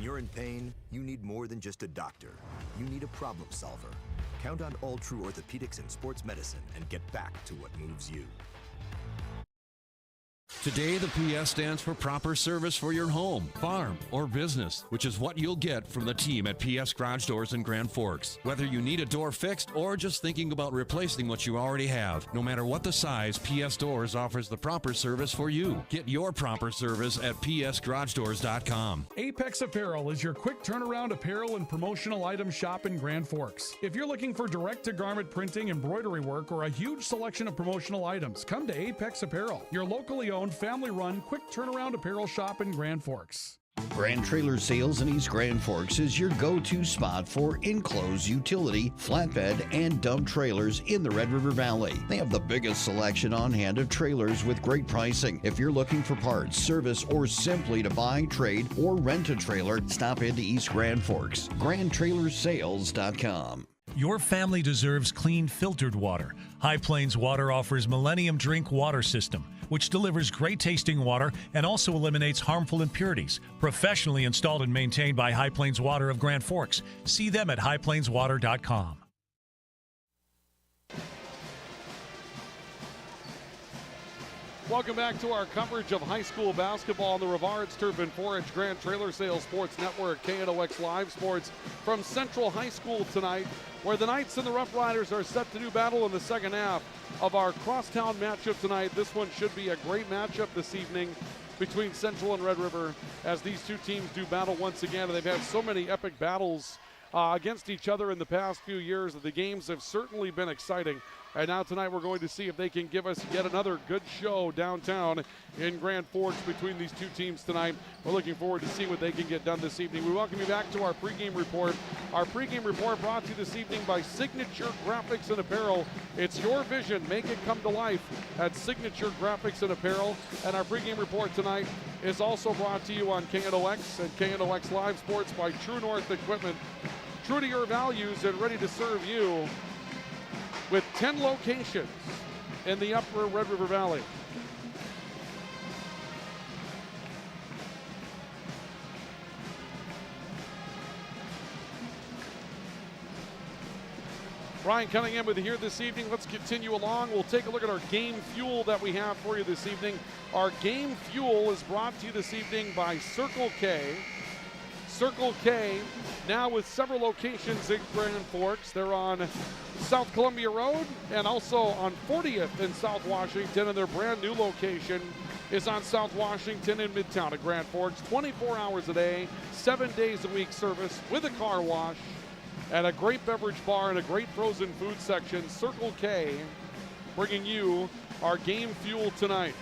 When you're in pain, you need more than just a doctor. You need a problem solver. Count on All True Orthopedics and Sports Medicine and get back to what moves you. Today, the PS stands for proper service for your home, farm, or business, which is what you'll get from the team at PS Garage Doors in Grand Forks. Whether you need a door fixed or just thinking about replacing what you already have, no matter what the size, PS Doors offers the proper service for you. Get your proper service at psgaragedoors.com. Apex Apparel is your quick turnaround apparel and promotional item shop in Grand Forks. If you're looking for direct-to-garment printing, embroidery work, or a huge selection of promotional items, come to Apex Apparel, your locally owned, family-run, quick turnaround apparel shop in Grand Forks. Grand Trailer Sales in East Grand Forks is your go-to spot for enclosed utility, flatbed, and dump trailers in the Red River Valley. They have the biggest selection on hand of trailers with great pricing. If you're looking for parts, service, or simply to buy, trade, or rent a trailer, stop into East Grand Forks. GrandTrailersSales.com. Your family deserves clean, filtered water. High Plains Water offers Millennium Drink Water System, which delivers great-tasting water and also eliminates harmful impurities. Professionally installed and maintained by High Plains Water of Grand Forks. See them at highplainswater.com. Welcome back to our coverage of high school basketball on the Rivards Turf and Forage Grand Trailer Sales Sports Network, KNOX Live Sports from Central High School tonight, where the Knights and the Rough Riders are set to do battle in the second half of our crosstown matchup tonight. This one should be a great matchup this evening between Central and Red River as these two teams do battle once again. And they've had so many epic battles against each other in the past few years that the games have certainly been exciting. And now tonight we're going to see if they can give us yet another good show downtown in Grand Forks between these two teams tonight. We're looking forward to see what they can get done this evening. We welcome you back to our pregame report. Our pregame report brought to you this evening by Signature Graphics and Apparel. It's your vision. Make it come to life at Signature Graphics and Apparel. And our pregame report tonight is also brought to you on KNOX and KNOX Live Sports by True North Equipment. True to your values and ready to serve you with 10 locations in the upper Red River Valley. Brian Cunningham with you here this evening. Let's continue along. We'll take a look at our game fuel that we have for you this evening. Our game fuel is brought to you this evening by Circle K. Circle K now with several locations in Grand Forks. They're on South Columbia Road and also on 40th in South Washington, and their brand new location is on South Washington in Midtown at Grand Forks. 24 hours a day, 7 days a week service with a car wash and a great beverage bar and a great frozen food section. Circle K bringing you our game fuel tonight.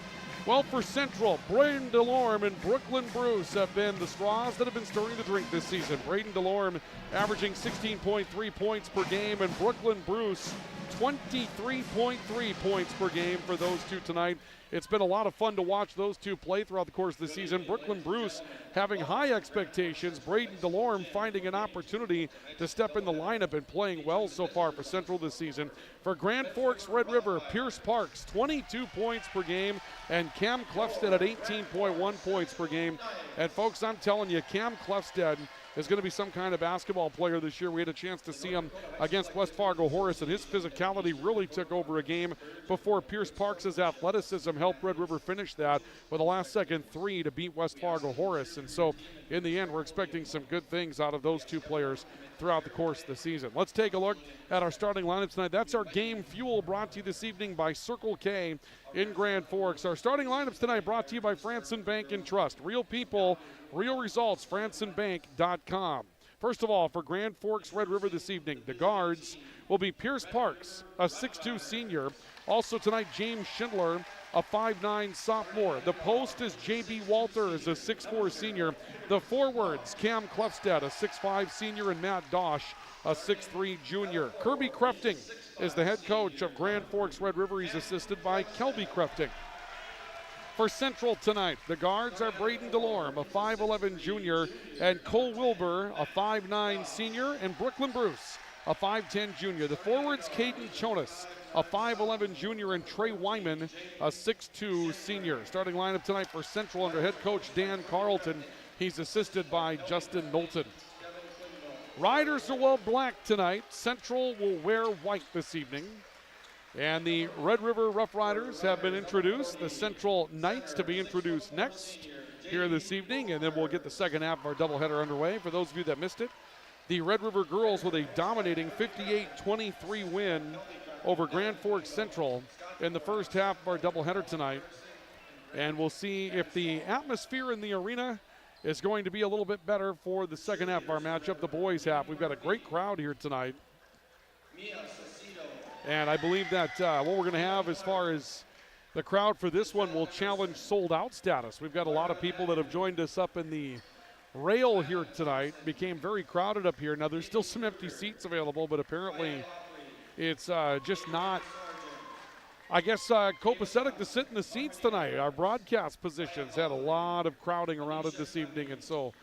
Well, for Central, Braden DeLorme and Brooklyn Bruce have been the straws that have been stirring the drink this season. Braden DeLorme averaging 16.3 points per game, and Brooklyn Bruce 23.3 points per game for those two tonight. It's been a lot of fun to watch those two play throughout the course of the season. Brooklyn Bruce having high expectations. Braden DeLorme finding an opportunity to step in the lineup and playing well so far for Central this season. For Grand Forks Red River, Pierce Parks 22 points per game and Cam Clefstead at 18.1 points per game. And folks, I'm telling you, Cam Clefstead is going to be some kind of basketball player this year. We had a chance to see him against West Fargo Horace, and his physicality really took over a game before Pierce Parks' athleticism helped Red River finish that with a last-second three to beat West Fargo Horace. And so, in the end, we're expecting some good things out of those two players throughout the course of the season. Let's take a look at our starting lineup tonight. That's our game fuel brought to you this evening by Circle K in Grand Forks. Our starting lineups tonight brought to you by Franson Bank and Trust. Real people, real results, fransonbank.com. First of all, for Grand Forks Red River this evening, the guards will be Pierce Parks, a 6'2 senior. Also tonight, James Schindler, a 5'9 sophomore. The post is J.B. Walters, a 6'4 senior. The forwards, Cam Clefstead, a 6'5 senior, and Matt Dosh, a 6'3 junior. Kirby Crefting is the head coach of Grand Forks Red River. He's assisted by Kelby Crefting. For Central tonight, the guards are Braden DeLorme, a 5'11 junior, and Cole Wilbur, a 5'9 senior, and Brooklyn Bruce, a 5'10 junior. The forwards, Caden Chonas, a 5'11 junior, and Trey Wyman, a 6'2 senior. Starting lineup tonight for Central under head coach Dan Carlton. He's assisted by Justin Knowlton. Riders will wear black tonight. Central will wear white this evening. And the Red River Rough Riders have been introduced. The Central Knights to be introduced next here this evening. And then we'll get the second half of our doubleheader underway. For those of you that missed it, the Red River girls with a dominating 58-23 win over Grand Forks Central in the first half of our doubleheader tonight. And we'll see if the atmosphere in the arena is going to be a little bit better for the second half of our matchup, the boys' half. We've got a great crowd here tonight. And I believe that what we're going to have as far as the crowd for this one will challenge sold-out status. We've got a lot of people that have joined us up in the rail here tonight. Became very crowded up here. Now, there's still some empty seats available, but apparently it's just not, I guess, copacetic to sit in the seats tonight. Our broadcast positions had a lot of crowding around it this evening, and so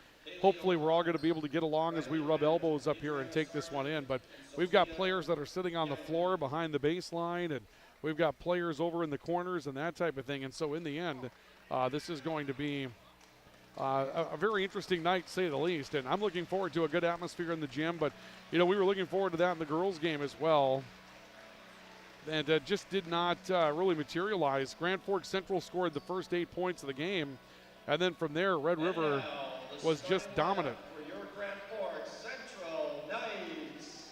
hopefully we're all going to be able to get along as we rub elbows up here and take this one in. But we've got players that are sitting on the floor behind the baseline, and we've got players over in the corners and that type of thing. And so in the end, this is going to be a very interesting night, to say the least. And I'm looking forward to a good atmosphere in the gym. But, you know, we were looking forward to that in the girls' game as well. And just did not really materialize. Grand Forks Central scored the first 8 points of the game. And then from there, Red River was just dominant. For your Grand Forks Central Knights.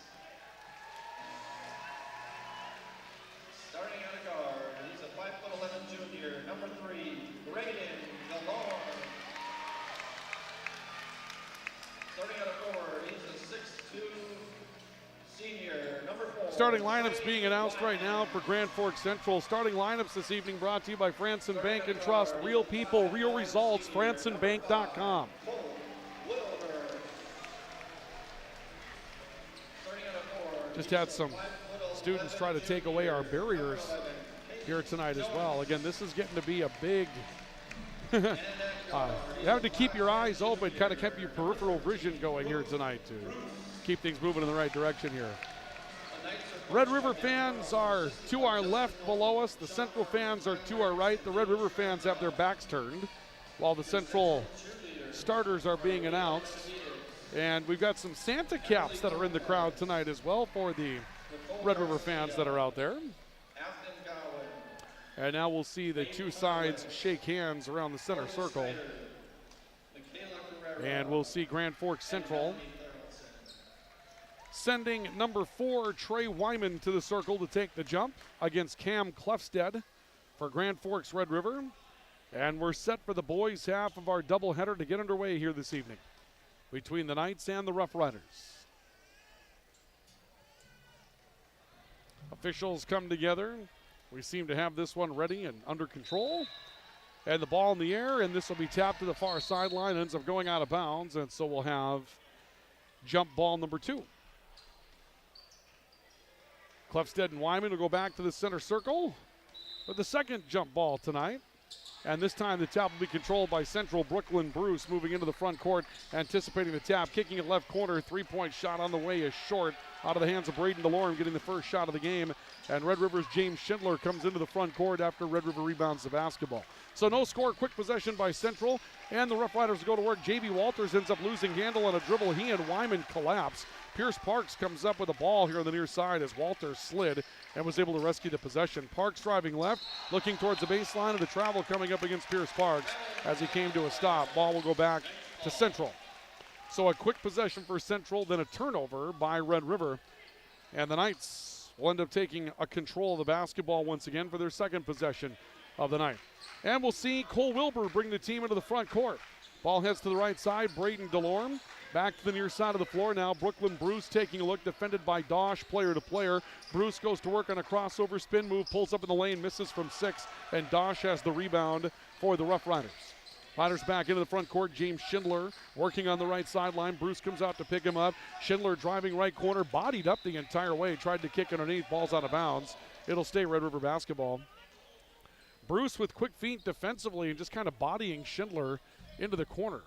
Starting out of guard, he's a 5'11" junior, number 3, Braden Galore. Starting out of forward, he's a 6'2" senior, number 4. Starting lineups being announced right now for Grand Forks Central. Starting lineups this evening brought to you by Franson Bank and Trust. Real people, real results, fransonbank.com. Just had some students try to take away our barriers here tonight as well. Again, this is getting to be a big, you have to keep your eyes open, kind of keep your peripheral vision going here tonight to keep things moving in the right direction here. Red River fans are to our left below us. The Central fans are to our right. The Red River fans have their backs turned while the Central starters are being announced. And we've got some Santa caps that are in the crowd tonight as well for the Red River fans that are out there. And now we'll see the two sides shake hands around the center circle. And we'll see Grand Forks Central sending number 4, Trey Wyman, to the circle to take the jump against Cam Clefstead for Grand Forks Red River. And we're set for the boys' half of our doubleheader to get underway here this evening between the Knights and the Rough Riders. Officials come together. We seem to have this one ready and under control. And the ball in the air, and this will be tapped to the far sideline, ends up going out of bounds, and so we'll have jump ball number 2. Clefstead and Wyman will go back to the center circle for the second jump ball tonight. And this time the tap will be controlled by Central. Brooklyn Bruce moving into the front court, anticipating the tap, kicking it left corner. 3-point shot on the way is short, out of the hands of Braden DeLorme, getting the first shot of the game. And Red River's James Schindler comes into the front court after Red River rebounds the basketball. So no score, quick possession by Central, and the Rough Riders go to work. J.B. Walters ends up losing handle on a dribble. He and Wyman collapse. Pierce Parks comes up with a ball here on the near side as Walters slid and was able to rescue the possession. Parks driving left, looking towards the baseline, and the travel coming up against Pierce Parks as he came to a stop. Ball will go back to Central. So a quick possession for Central, then a turnover by Red River. And the Knights will end up taking a control of the basketball once again for their second possession of the night. And we'll see Cole Wilbur bring the team into the front court. Ball heads to the right side. Braden DeLorme back to the near side of the floor now. Brooklyn Bruce taking a look, defended by Dosh, player to player. Bruce goes to work on a crossover spin move, pulls up in the lane, misses from 6, and Dosh has the rebound for the Rough Riders. Riders back into the front court. James Schindler working on the right sideline. Bruce comes out to pick him up. Schindler driving right corner, bodied up the entire way, tried to kick underneath, ball's out of bounds. It'll stay Red River basketball. Bruce with quick feet defensively and just kind of bodying Schindler into the corner.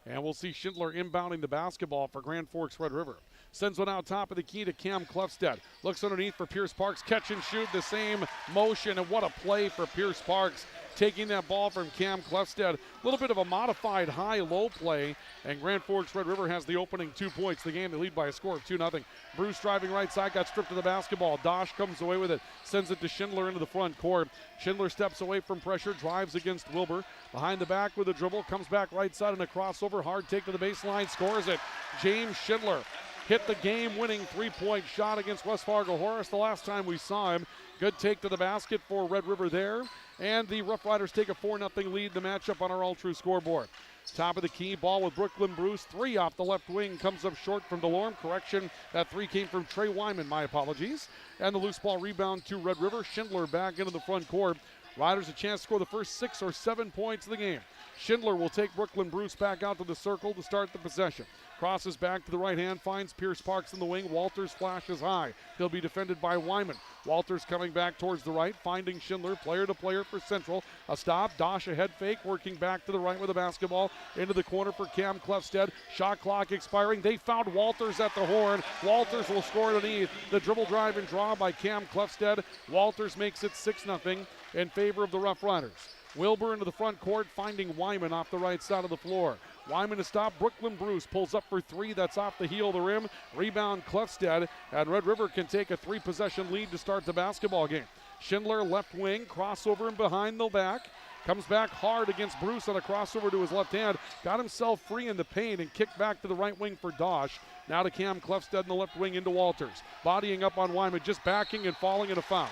And we'll see Schindler inbounding the basketball for Grand Forks Red River. Sends one out top of the key to Cam Clefstead. Looks underneath for Pierce Parks. Catch and shoot, the same motion, and what a play for Pierce Parks. taking that ball from Cam Clefstead. A little bit of a modified high-low play, and Grand Forks Red River has the opening 2 points. The game, they lead by a score of 2-0. Bruce driving right side, got stripped of the basketball. Dosh comes away with it, sends it to Schindler into the front court. Schindler steps away from pressure, drives against Wilbur. Behind the back with a dribble, comes back right side and a crossover. Hard take to the baseline, scores it. James Schindler hit the game-winning three-point shot against West Fargo Horace the last time we saw him. Good take to the basket for Red River there. And the Rough Riders take a 4-0 lead in the matchup on our All-True scoreboard. Top of the key, ball with Brooklyn Bruce. 3 off the left wing, comes up short from DeLorme. Correction, that 3 came from Trey Wyman, my apologies. And the loose ball rebound to Red River. Schindler back into the front court. Riders a chance to score the first 6 or 7 points of the game. Schindler will take Brooklyn Bruce back out to the circle to start the possession. Crosses back to the right hand, finds Pierce Parks in the wing. Walters flashes high. He'll be defended by Wyman. Walters coming back towards the right, finding Schindler, player to player for Central. A stop, Dosh a head fake, working back to the right with the basketball. Into the corner for Cam Clefstead. Shot clock expiring. They found Walters at the horn. Walters will score underneath. The dribble drive and draw by Cam Clefstead. Walters makes it 6-0 in favor of the Rough Riders. Wilbur into the front court, finding Wyman off the right side of the floor. Wyman to stop. Brooklyn Bruce pulls up for 3. That's off the heel of the rim. Rebound Clefstead, and Red River can take a 3-possession lead to start the basketball game. Schindler left wing, crossover and behind the back. Comes back hard against Bruce on a crossover to his left hand. Got himself free in the paint and kicked back to the right wing for Dosh. Now to Cam Clefstead in the left wing into Walters. Bodying up on Wyman, just backing and falling in a foul.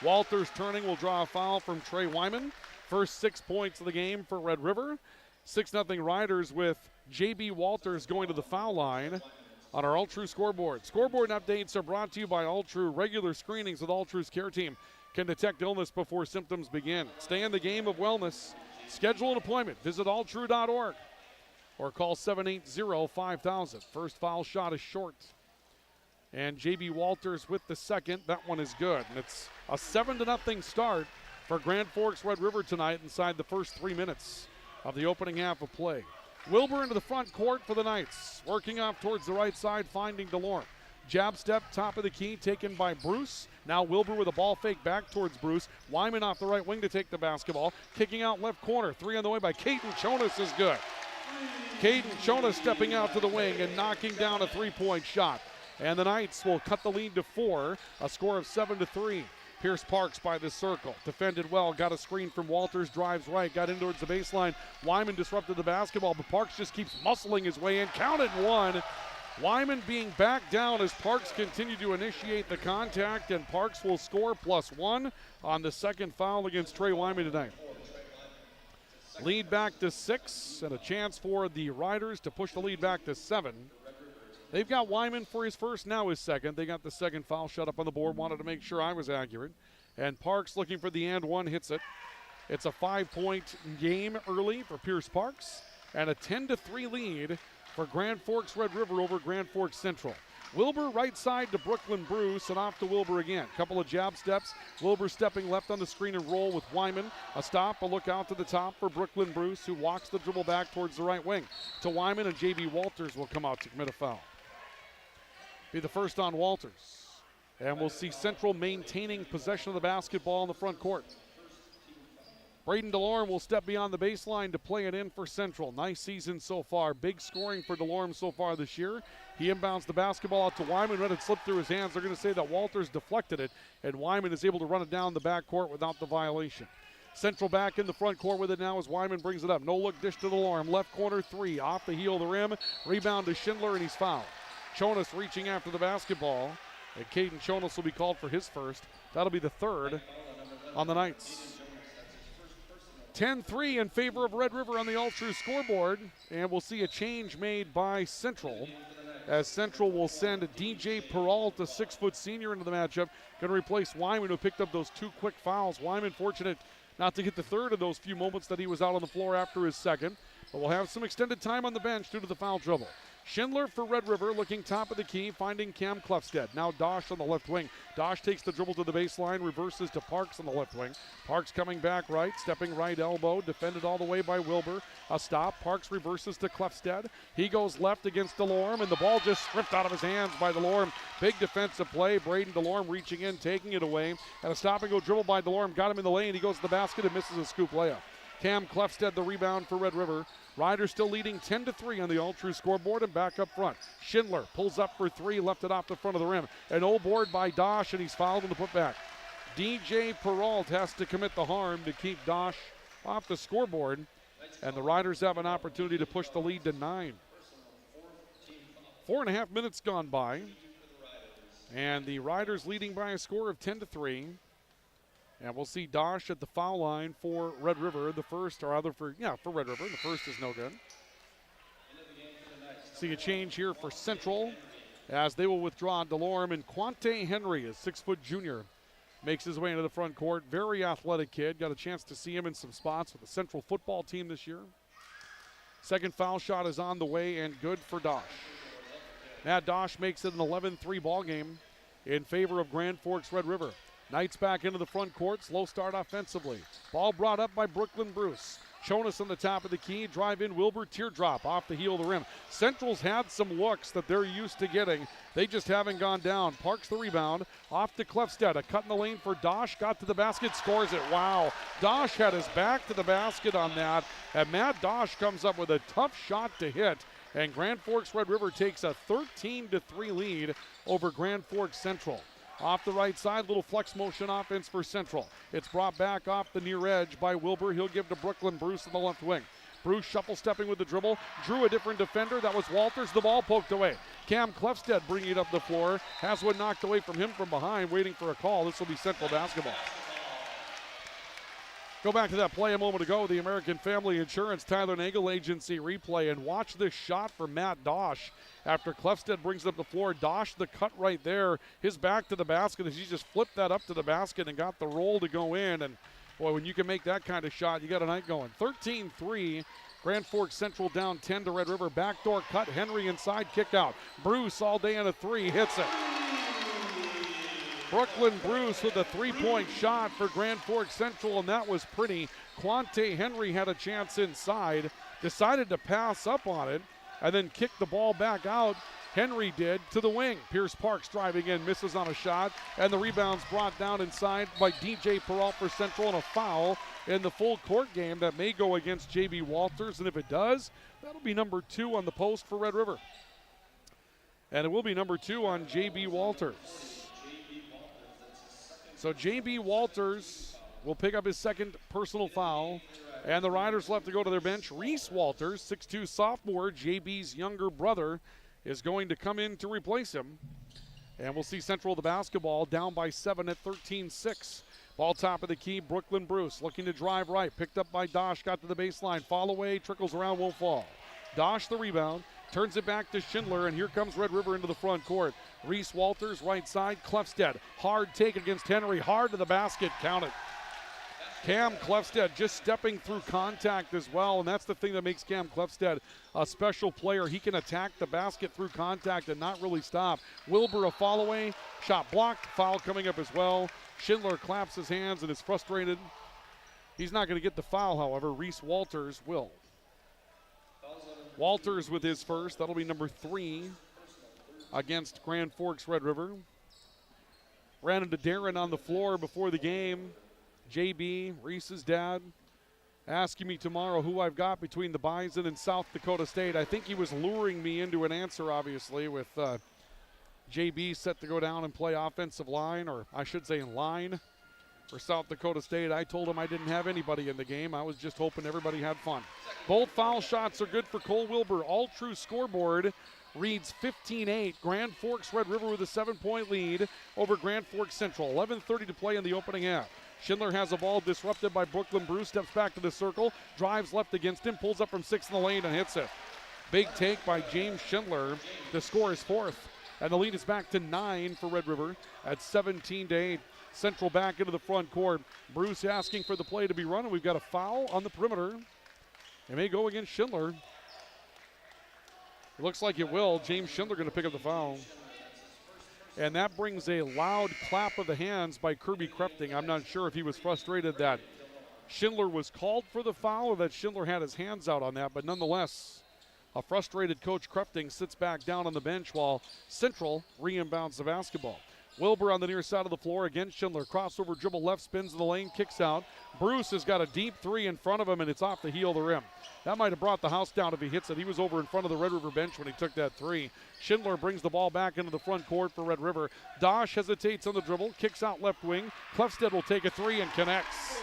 Walters turning will draw a foul from Trey Wyman. First 6 points of the game for Red River. 6-0 Riders with J.B. Walters going to the foul line on our All-True scoreboard. Scoreboard updates are brought to you by All-True. Regular screenings with All-True's care team can detect illness before symptoms begin. Stay in the game of wellness. Schedule an appointment. Visit alltrue.org or call 780-5000. First foul shot is short. And J.B. Walters with the second. That one is good. And it's a 7-0 start for Grand Forks Red River tonight inside the first 3 minutes of the opening half of play. Wilbur into the front court for the Knights. Working off towards the right side, finding DeLorme. Jab step, top of the key, taken by Bruce. Now Wilbur with a ball fake back towards Bruce. Wyman off the right wing to take the basketball. Kicking out left corner. 3 on the way by Caden Chonas is good. Caden Chonas stepping out to the wing and knocking down a 3-point shot. And the Knights will cut the lead to 4, a score of 7-3. Pierce Parks by the circle. Defended well, got a screen from Walters, drives right, got in towards the baseline. Wyman disrupted the basketball, but Parks just keeps muscling his way in. Counted 1. Wyman being back down as Parks continue to initiate the contact, and Parks will score +1 on the second foul against Trey Wyman tonight. Lead back to 6, and a chance for the Riders to push the lead back to 7. They've got Wyman for his first, now his second. They got the second foul shut up on the board. Wanted to make sure I was accurate. And Parks looking for the and one, hits it. It's a 5-point game early for Pierce Parks. And a 10-3 lead for Grand Forks Red River over Grand Forks Central. Wilbur right side to Brooklyn Bruce and off to Wilbur again. Couple of jab steps. Wilbur stepping left on the screen and roll with Wyman. A stop, a look out to the top for Brooklyn Bruce, who walks the dribble back towards the right wing. To Wyman, and J.B. Walters will come out to commit a foul. Be the first on Walters. And we'll see Central maintaining possession of the basketball in the front court. Braden DeLorme will step beyond the baseline to play it in for Central. Nice season so far. Big scoring for DeLorme so far this year. He inbounds the basketball out to Wyman. Let it slip through his hands. They're going to say that Walters deflected it, and Wyman is able to run it down the backcourt without the violation. Central back in the front court with it now as Wyman brings it up. No look dish to DeLorme. Left corner 3. Off the heel of the rim. Rebound to Schindler, and he's fouled. Chonas reaching after the basketball. And Caden Chonas will be called for his first. That'll be the third on the Knights. 10-3 in favor of Red River on the All-True scoreboard. And we'll see a change made by Central, as Central will send DJ Peralta, 6-foot senior, into the matchup. Going to replace Wyman, who picked up those 2 quick fouls. Wyman fortunate not to get the third of those few moments that he was out on the floor after his second. But we'll have some extended time on the bench due to the foul trouble. Schindler for Red River, looking top of the key, finding Cam Klefstedt. Now Dosh on the left wing. Dosh takes the dribble to the baseline, reverses to Parks on the left wing. Parks coming back right, stepping right elbow, defended all the way by Wilbur. A stop, Parks reverses to Klefstedt. He goes left against DeLorme, and the ball just stripped out of his hands by DeLorme. Big defensive play, Braden DeLorme reaching in, taking it away. And a stop and go dribble by DeLorme, got him in the lane. He goes to the basket and misses a scoop layup. Cam Klefstedt the rebound for Red River. Riders still leading 10-3 on the all-true scoreboard, and back up front. Schindler pulls up for three, left it off the front of the rim. An old board by Dosh, and he's fouled in the putback. DJ Peralt has to commit the harm to keep Dosh off the scoreboard, and the Riders have an opportunity to push the lead to 9. 4.5 minutes gone by, and the Riders leading by a score of 10-3. And we'll see Dosh at the foul line for Red River. The first, or rather for Red River. The first is no good. See a change here for Central as they will withdraw DeLorme, and Quante Henry, a 6-foot junior, makes his way into the front court. Very athletic kid. Got a chance to see him in some spots with the Central football team this year. Second foul shot is on the way and good for Dosh. Matt Dosh makes it an 11-3 ball game in favor of Grand Forks Red River. Knights back into the front court, slow start offensively. Ball brought up by Brooklyn Bruce. Jonas on the top of the key, drive in, Wilbur teardrop off the heel of the rim. Central's had some looks that they're used to getting. They just haven't gone down. Parks the rebound, off to Klefstedt. A cut in the lane for Dosh, got to the basket, scores it. Wow, Dosh had his back to the basket on that, and Matt Dosh comes up with a tough shot to hit. And Grand Forks Red River takes a 13-3 lead over Grand Forks Central. Off the right side, little flex motion offense for Central. It's brought back off the near edge by Wilbur. He'll give to Brooklyn Bruce on the left wing. Bruce shuffle stepping with the dribble. Drew a different defender. That was Walters. The ball poked away. Cam Klefstedt bringing it up the floor. Has one knocked away from him from behind, waiting for a call. This will be Central basketball. Go back to that play a moment ago, the American Family Insurance Tyler Nagel Agency replay, and watch this shot for Matt Dosh after Klefstedt brings it up the floor. Dosh the cut right there, his back to the basket as he just flipped that up to the basket and got the roll to go in. And boy, when you can make that kind of shot, you got a night going. 13-3, Grand Forks Central down 10 to Red River. Backdoor cut, Henry inside, kick out. Bruce all day on a three, hits it. Brooklyn Bruce with a three-point shot for Grand Forks Central, and that was pretty. Quante Henry had a chance inside, decided to pass up on it, and then kicked the ball back out. Henry did to the wing. Pierce Parks driving in, misses on a shot, and the rebound's brought down inside by DJ Peralt for Central, and a foul in the full court game that may go against J.B. Walters, and if it does, that'll be number 2 on the post for Red River. And it will be number 2 on J.B. Walters. So J.B. Walters will pick up his second personal foul, and the Riders left to go to their bench. Reese Walters, 6'2 sophomore, J.B.'s younger brother, is going to come in to replace him. And we'll see Central the basketball down by 7 at 13-6. Ball top of the key, Brooklyn Bruce looking to drive right, picked up by Dosh, got to the baseline, fall away, trickles around, won't fall. Dosh the rebound, turns it back to Schindler, and here comes Red River into the front court. Reese Walters, right side, Klefstedt. Hard take against Henry, hard to the basket, count it. Cam Klefstedt just stepping through contact as well, and that's the thing that makes Cam Klefstedt a special player. He can attack the basket through contact and not really stop. Wilbur a fall away, shot blocked, foul coming up as well. Schindler claps his hands and is frustrated. He's not going to get the foul, however. Reese Walters will. Walters with his first. That'll be number 3 against Grand Forks Red River. Ran into Darren on the floor before the game. JB, Reese's dad, asking me tomorrow who I've got between the Bison and South Dakota State. I think he was luring me into an answer, obviously, with JB set to go down and play offensive line, or I should say in line for South Dakota State. I told him I didn't have anybody in the game. I was just hoping everybody had fun. Both foul shots are good for Cole Wilbur. All-true scoreboard reads 15-8. Grand Forks Red River with a 7-point lead over Grand Forks Central. 11:30 to play in the opening half. Schindler has a ball disrupted by Brooklyn Bruce, steps back to the circle, drives left against him, pulls up from 6 in the lane and hits it. Big take by James Schindler. The score is 4th, and the lead is back to 9 for Red River at 17-8. Central back into the front court. Bruce asking for the play to be run, and we've got a foul on the perimeter. It may go against Schindler. It looks like it will. James Schindler going to pick up the foul. And that brings a loud clap of the hands by Kirby Krefting. I'm not sure if he was frustrated that Schindler was called for the foul or that Schindler had his hands out on that, but nonetheless, a frustrated Coach Krefting sits back down on the bench while Central re-inbounds the basketball. Wilbur on the near side of the floor against Schindler. Crossover dribble left, spins in the lane, kicks out. Bruce has got a deep three in front of him, and it's off the heel of the rim. That might have brought the house down if he hits it. He was over in front of the Red River bench when he took that three. Schindler brings the ball back into the front court for Red River. Dosh hesitates on the dribble, kicks out left wing. Klefsted will take a three and connects.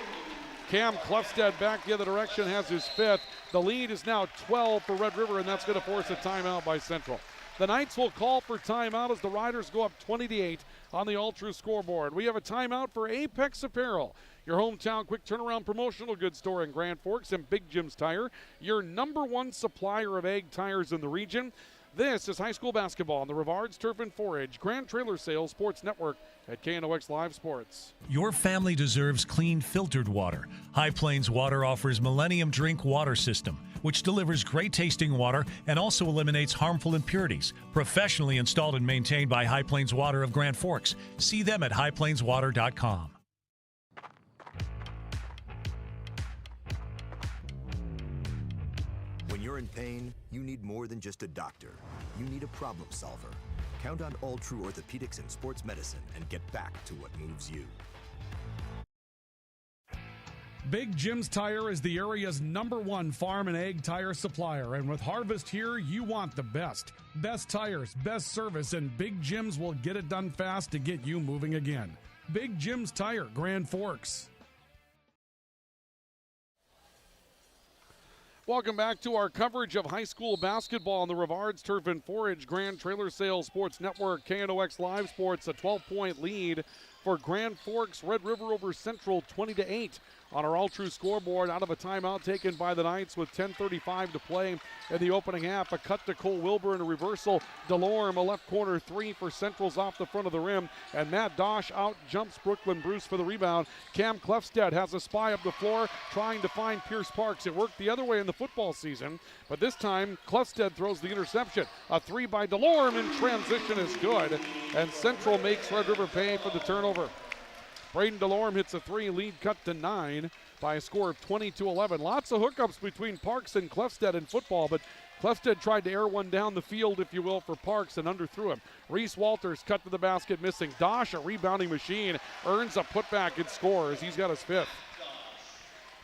Cam Klefsted back the other direction, has his fifth. The lead is now 12 for Red River, and that's going to force a timeout by Central. The Knights will call for timeout as the Riders go up 20-8 on the All-True scoreboard. We have a timeout for Apex Apparel, your hometown quick turnaround promotional goods store in Grand Forks, and Big Jim's Tire, your #1 supplier of egg tires in the region. This is high school basketball on the Rivards Turf and Forage Grand Trailer Sales Sports Network at KNOX Live Sports. Your family deserves clean, filtered water. High Plains Water offers Millennium Drink Water System, which delivers great tasting water and also eliminates harmful impurities. Professionally installed and maintained by High Plains Water of Grand Forks. See them at highplainswater.com. When you're in pain, you need more than just a doctor. You need a problem solver. Count on All True Orthopedics and Sports Medicine and get back to what moves you. Big Jim's Tire is the area's #1 farm and egg tire supplier, and with Harvest here, you want the best. Best tires, best service, and Big Jim's will get it done fast to get you moving again. Big Jim's Tire, Grand Forks. Welcome back to our coverage of high school basketball on the Rivards Turf and Forage Grand Trailer Sales Sports Network, KNOX Live Sports. A 12-point lead for Grand Forks. Red River over Central, 20-8 on our All-True scoreboard. Out of a timeout taken by the Knights with 10:35 to play in the opening half. A cut to Cole Wilbur and a reversal. DeLorme, a left corner three for Central's off the front of the rim. And Matt Dosh out jumps Brooklyn Bruce for the rebound. Cam Klefsted has a spy up the floor trying to find Pierce Parks. It worked the other way in the football season, but this time Klefsted throws the interception. A three by DeLorme in transition is good, and Central makes Red River pay for the turnover. Braden DeLorme hits a three, lead cut to 9 by a score of 20-11. Lots of hookups between Parks and Klefsted in football, but Klefsted tried to air one down the field, if you will, for Parks and underthrew him. Reese Walters cut to the basket, missing. Dosh, a rebounding machine, earns a putback and scores. He's got his fifth.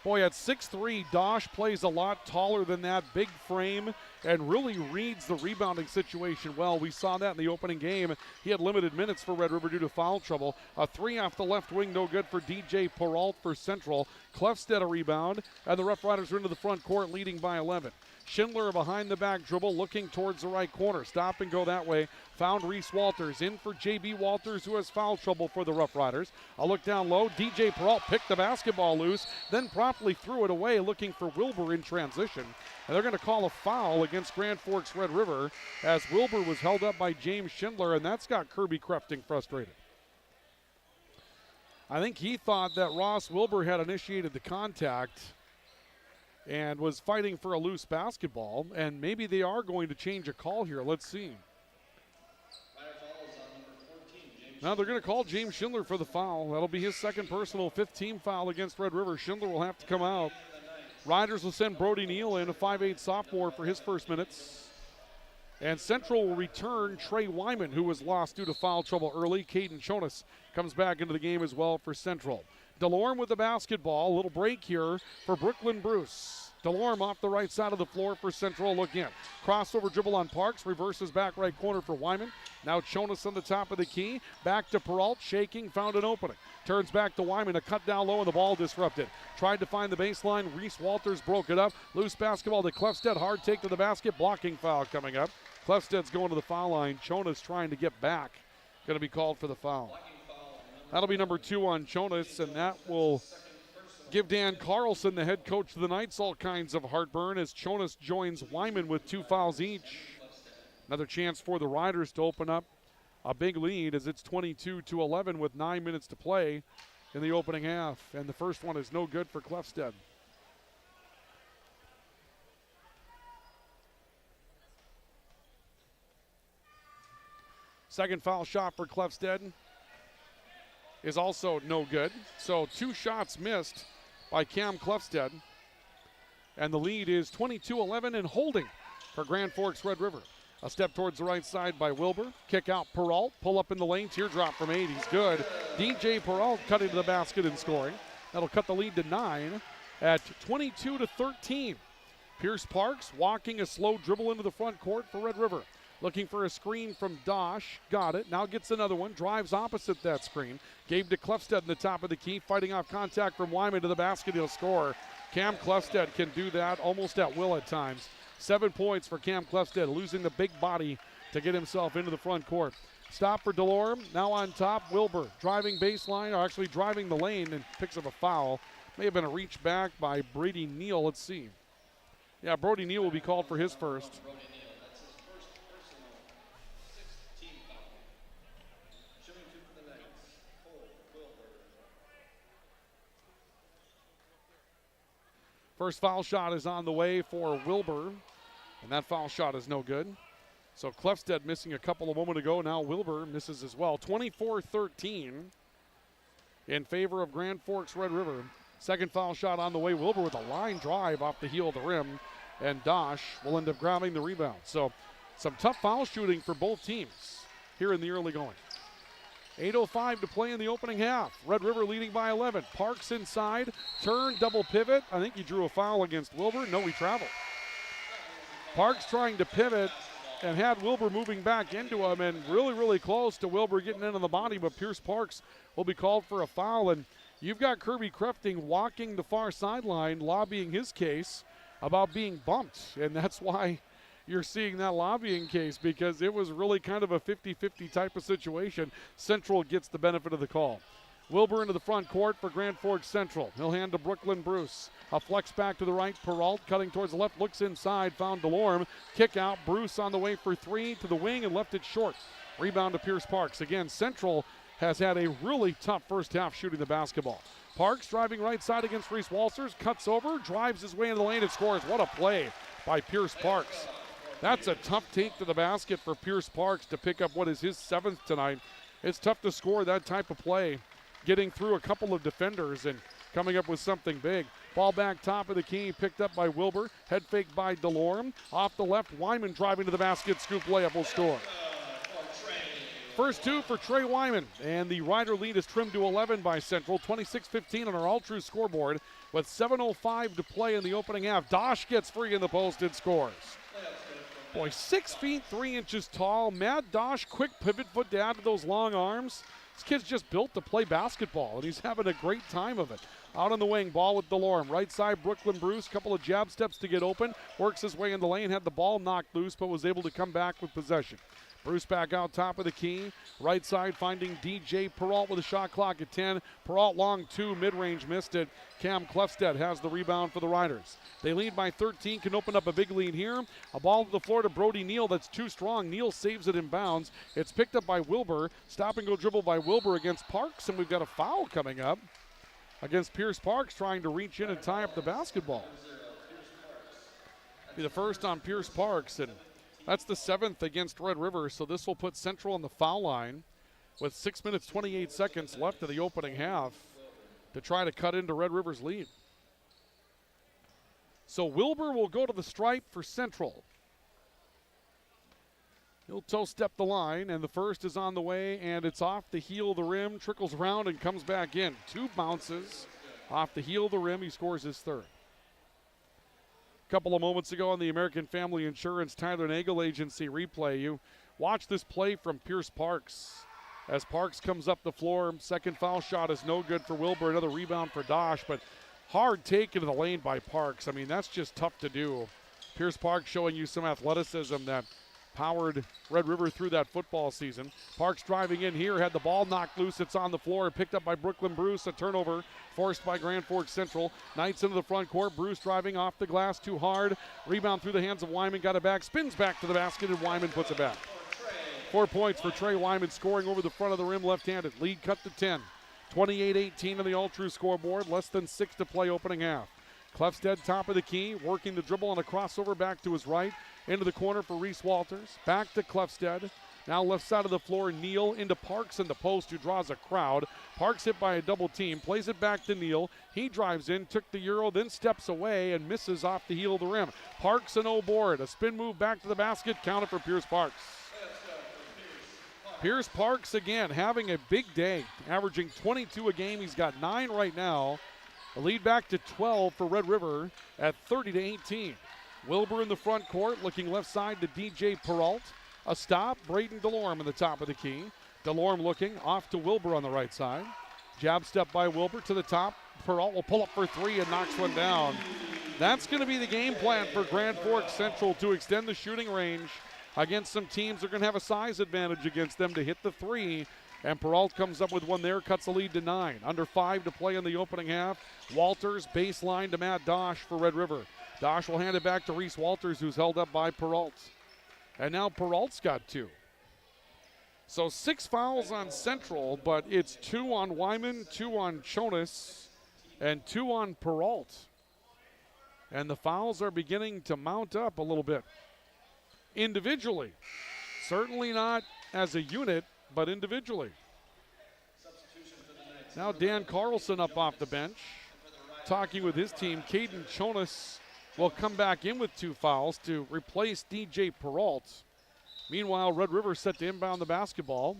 Boy, at 6'3", Dosh plays a lot taller than that, big frame, and really reads the rebounding situation well. We saw that in the opening game. He had limited minutes for Red River due to foul trouble. A three off the left wing, no good for DJ Peralt for Central. Klefsted a rebound, and the Rough Riders are into the front court, leading by 11. Schindler behind the back dribble, looking towards the right corner. Stop and go that way. Found Reese Walters. In for J.B. Walters, who has foul trouble for the Rough Riders. A look down low. DJ Peralt picked the basketball loose, then promptly threw it away, looking for Wilbur in transition. And they're going to call a foul against Grand Forks Red River as Wilbur was held up by James Schindler, and that's got Kirby Krefting frustrated. I think he thought that Ross Wilbur had initiated the contact and was fighting for a loose basketball, and maybe they are going to change a call here. Let's see. Now they're going to call James Schindler for the foul. That'll be his second personal, 5th team foul against Red River. Schindler will have to come out. Riders will send Brody Neal in, a 5'8" sophomore, for his first minutes. And Central will return Trey Wyman, who was lost due to foul trouble early. Caden Chonas comes back into the game as well for Central. DeLorme with the basketball. A little break here for Brooklyn Bruce. DeLorme off the right side of the floor for Central. Look in. Crossover dribble on Parks. Reverses back right corner for Wyman. Now Chonas on the top of the key. Back to Peralt. Shaking. Found an opening. Turns back to Wyman. A cut down low and the ball disrupted. Tried to find the baseline. Reese Walters broke it up. Loose basketball to Klefsted. Hard take to the basket. Blocking foul coming up. Klefsted's going to the foul line. Chonas trying to get back. Going to be called for the foul. That'll be number 2 on Chonas, and that will give Dan Carlson, the head coach of the Knights, all kinds of heartburn as Chonas joins Wyman with 2 fouls each. Another chance for the Riders to open up a big lead as it's 22-11 with 9 minutes to play in the opening half. And the first one is no good for Klefsted. Second foul shot for Clefstead is also no good. So 2 shots missed by Cam Clefstead. And the lead is 22-11 and holding for Grand Forks Red River. A step towards the right side by Wilbur. Kick out Peralt. Pull up in the lane. Teardrop from 8. He's good. DJ Peralt cutting to the basket and scoring. That'll cut the lead to 9 at 22-13. Pierce Parks walking a slow dribble into the front court for Red River. Looking for a screen from Dosh. Got it. Now gets another one. Drives opposite that screen. Gave to Clefstead in the top of the key. Fighting off contact from Wyman to the basket. He'll score. Cam Clefstead can do that almost at will at times. 7 points for Cam Clefstead, losing the big body to get himself into the front court. Stop for Delorme. Now on top, Wilbur driving baseline, or actually driving the lane, and picks up a foul. May have been a reach back by Brady Neal. Let's see. Yeah, Brody Neal will be called for his first. First foul shot is on the way for Wilbur, and that foul shot is no good. So Clefstead missing a couple a moment ago. Now Wilbur misses as well. 24-13 in favor of Grand Forks Red River. Second foul shot on the way. Wilbur with a line drive off the heel of the rim, and Dosh will end up grabbing the rebound. So some tough foul shooting for both teams here in the early going. 8:05 to play in the opening half. Red River leading by 11. Parks inside, turn, double pivot. I think he drew a foul against Wilbur. No, he traveled. Parks trying to pivot and had Wilbur moving back into him, and really close to Wilbur getting in on the body, but Pierce Parks will be called for a foul. And you've got Kirby Crefting walking the far sideline, lobbying his case about being bumped, and that's why you're seeing that lobbying case, because it was really kind of a 50-50 type of situation. Central gets the benefit of the call. Wilbur into the front court for Grand Forks Central. He'll hand to Brooklyn Bruce. A flex back to the right. Peralt cutting towards the left, looks inside, found Delorme. Kick out, Bruce on the way for 3 to the wing and left it short. Rebound to Pierce Parks. Again, Central has had a really tough first half shooting the basketball. Parks driving right side against Reese Walters, cuts over, drives his way into the lane and scores. What a play by Pierce Parks. That's a tough take to the basket for Pierce Parks to pick up what is his 7th tonight. It's tough to score that type of play, getting through a couple of defenders and coming up with something big. Ball back top of the key, picked up by Wilbur. Head fake by Delorme. Off the left, Wyman driving to the basket. Scoop layup will score. First 2 for Trey Wyman, and the Rider lead is trimmed to 11 by Central. 26-15 on our all-true scoreboard with 7:05 to play in the opening half. Dosh gets free in the post and scores. Boy, 6 feet 3 inches tall. Matt Dosh, quick pivot foot to add to those long arms. This kid's just built to play basketball, and he's having a great time of it. Out on the wing, ball with Delorme. Right side, Brooklyn Bruce, couple of jab steps to get open. Works his way in the lane, had the ball knocked loose, but was able to come back with possession. Bruce back out top of the key. Right side finding DJ Peralt with a shot clock at 10. Peralt long 2, mid-range missed it. Cam Clefstead has the rebound for the Riders. They lead by 13, can open up a big lead here. A ball to the floor to Brody Neal that's too strong. Neal saves it in bounds. It's picked up by Wilbur. Stop and go dribble by Wilbur against Parks, and we've got a foul coming up against Pierce Parks trying to reach in and tie up the basketball. Be the first on Pierce Parks, and that's the 7th against Red River, so this will put Central on the foul line with 6 minutes, 28 seconds left of the opening half to try to cut into Red River's lead. So Wilbur will go to the stripe for Central. He'll toe step the line, and the first is on the way, and it's off the heel of the rim, trickles around and comes back in. 2 bounces off the heel of the rim. He scores his 3rd. Couple of moments ago on the American Family Insurance Tyler Nagel Agency replay, you watch this play from Pierce Parks. As Parks comes up the floor, second foul shot is no good for Wilbur. Another rebound for Dosh, but hard take into the lane by Parks. I mean, that's just tough to do. Pierce Parks showing you some athleticism that powered Red River through that football season. Parks driving in here, had the ball knocked loose. It's on the floor, picked up by Brooklyn Bruce. A turnover forced by Grand Forks Central. Knights into the front court. Bruce driving off the glass too hard. Rebound through the hands of Wyman, got it back, spins back to the basket, and Wyman puts it back. 4 points for Trey Wyman, scoring over the front of the rim left-handed. Lead cut to 10. 28-18 on the all-true scoreboard. Less than 6 to play opening half. Clefstead top of the key, working the dribble on a crossover back to his right. Into the corner for Reese Walters. Back to Clefstead. Now left side of the floor, Neal into Parks in the post, who draws a crowd. Parks hit by a double team, plays it back to Neal. He drives in, took the Euro, then steps away and misses off the heel of the rim. Parks and no board. A spin move back to the basket, counted for Pierce Parks. Pierce Parks again having a big day, averaging 22 a game. He's got 9 right now. The lead back to 12 for Red River at 30-18. Wilbur in the front court, looking left side to DJ Peralt. A stop, Braden Delorme in the top of the key. Delorme looking off to Wilbur on the right side. Jab step by Wilbur to the top. Peralt will pull up for 3 and knocks one down. That's going to be the game plan for Grand Forks Central, to extend the shooting range against some teams that are going to have a size advantage against them to hit the 3. And Peralt comes up with one there, cuts the lead to 9. Under 5 to play in the opening half. Walters baseline to Matt Dosh for Red River. Dosh will hand it back to Reese Walters, who's held up by Peralt. And now Peralt's got 2. So 6 fouls on Central, but it's 2 on Wyman, 2 on Chonas, and 2 on Peralt. And the fouls are beginning to mount up a little bit. Individually. Certainly not as a unit, but individually. Now Dan Carlson up off the bench, talking with his team. Caden Chonas will come back in with 2 fouls to replace DJ Peralt. Meanwhile, Red River set to inbound the basketball,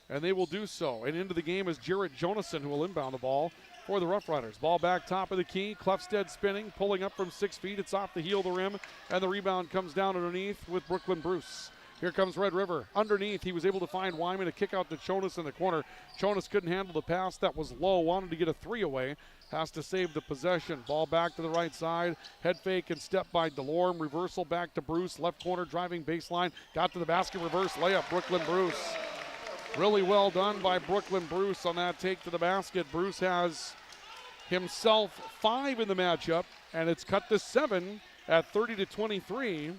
and they will do so. And into the game is Jarrett Jonason, who will inbound the ball for the Rough Riders. Ball back top of the key. Clefstead spinning, pulling up from 6 feet. It's off the heel of the rim, and the rebound comes down underneath with Brooklyn Bruce. Here comes Red River. Underneath, he was able to find Wyman to kick out to Chonas in the corner. Chonas couldn't handle the pass. That was low. Wanted to get a 3 away. Has to save the possession. Ball back to the right side. Head fake and step by Delorme. Reversal back to Bruce. Left corner driving baseline. Got to the basket. Reverse layup. Brooklyn Bruce. Really well done by Brooklyn Bruce on that take to the basket. Bruce has himself 5 in the matchup, and it's cut to 7 at 30-23.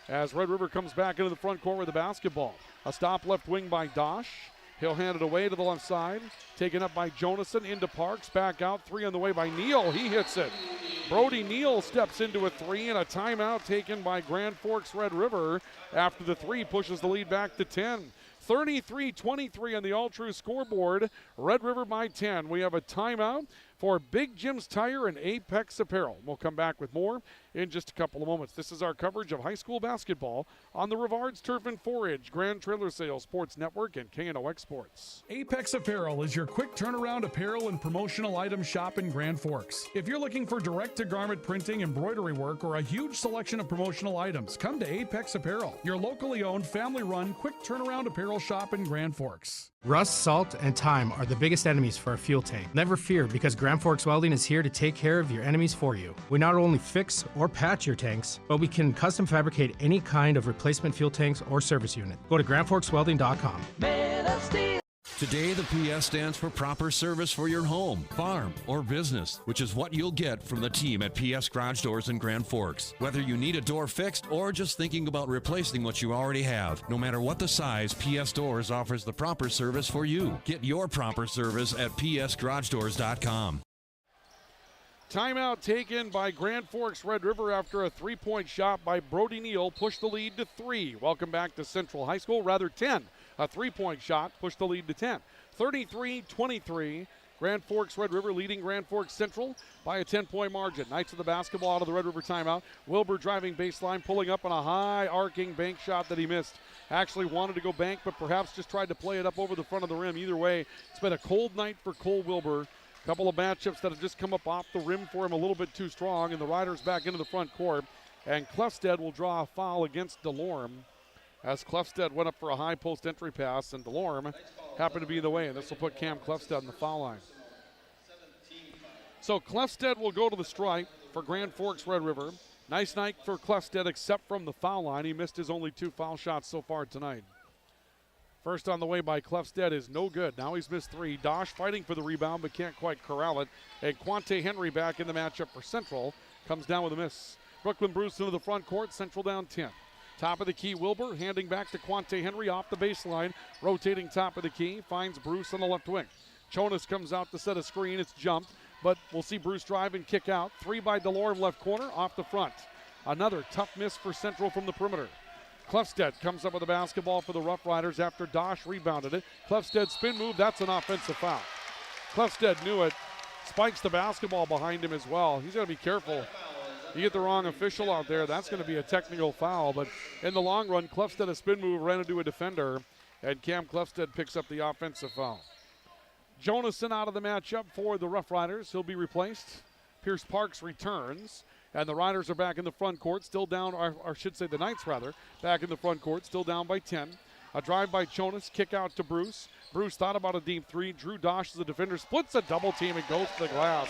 As Red River comes back into the front court with the basketball. A stop left wing by Dosh. He'll hand it away to the left side. Taken up by Jonason into Parks. Back out. 3 on the way by Neal. He hits it. Brody Neal steps into a 3, and a timeout taken by Grand Forks Red River after the 3 pushes the lead back to 10. 33-23 on the All-True scoreboard. Red River by 10. We have a timeout for Big Jim's Tire and Apex Apparel. We'll come back with more in just a couple of moments. This is our coverage of high school basketball on the Rivards Turf and Forage, Grand Trailer Sales Sports Network, and KNOX Sports. Apex Apparel is your quick turnaround apparel and promotional item shop in Grand Forks. If you're looking for direct-to-garment printing, embroidery work, or a huge selection of promotional items, come to Apex Apparel, your locally owned, family-run, quick turnaround apparel shop in Grand Forks. Rust, salt, and time are the biggest enemies for a fuel tank. Never fear, because Grand Forks Welding is here to take care of your enemies for you. We not only fix or patch your tanks, but we can custom fabricate any kind of replacement fuel tanks or service unit. Go to grandforkswelding.com. Today, the PS stands for proper service for your home, farm, or business, which is what you'll get from the team at PS Garage Doors in Grand Forks. Whether you need a door fixed or just thinking about replacing what you already have, no matter what the size, PS Doors offers the proper service for you. Get your proper service at psgaragedoors.com. Timeout taken by Grand Forks Red River after a 3-point shot by Brody Neal pushed the lead to 3. Welcome back to Central High School, rather 10. A 3-point shot pushed the lead to 10. 33-23. Grand Forks Red River leading Grand Forks Central by a 10-point margin. Knights of the basketball out of the Red River timeout. Wilbur driving baseline, pulling up on a high arcing bank shot that he missed. Actually wanted to go bank, but perhaps just tried to play it up over the front of the rim. Either way, it's been a cold night for Cole Wilbur. Couple of matchups that have just come up off the rim for him a little bit too strong, and the Riders back into the front court. And Clefstead will draw a foul against Delorme, as Clefstead went up for a high post entry pass, and Delorme happened to be in the way, and this will put Cam Clefstead on the foul line. So Clefstead will go to the strike for Grand Forks Red River. Nice night for Clefstead, except from the foul line. He missed his only 2 foul shots so far tonight. First on the way by Clefstead is no good. Now he's missed 3. Dosh fighting for the rebound, but can't quite corral it. And Quante Henry back in the matchup for Central. Comes down with a miss. Brooklyn Bruce into the front court. Central down 10. Top of the key, Wilbur handing back to Quante Henry off the baseline. Rotating top of the key. Finds Bruce on the left wing. Chonas comes out to set a screen. It's jumped, but we'll see Bruce drive and kick out. 3 by Delorme left corner off the front. Another tough miss for Central from the perimeter. Klefstedt comes up with the basketball for the Rough Riders after Dosh rebounded it. Klefstedt spin move, that's an offensive foul. Klefstedt knew it, spikes the basketball behind him as well. He's got to be careful. You get the wrong official out there, that's going to be a technical foul. But in the long run, Klefstedt, a spin move, ran into a defender, and Cam Klefstedt picks up the offensive foul. Jonason out of the matchup for the Rough Riders. He'll be replaced. Pierce Parks returns, and the Riders are back in the front court, still down, or I should say the Knights rather, back in the front court, still down by 10. A drive by Jonas, kick out to Bruce. Bruce thought about a deep three. Drew Dosh as the defender, splits a double team and goes to the glass.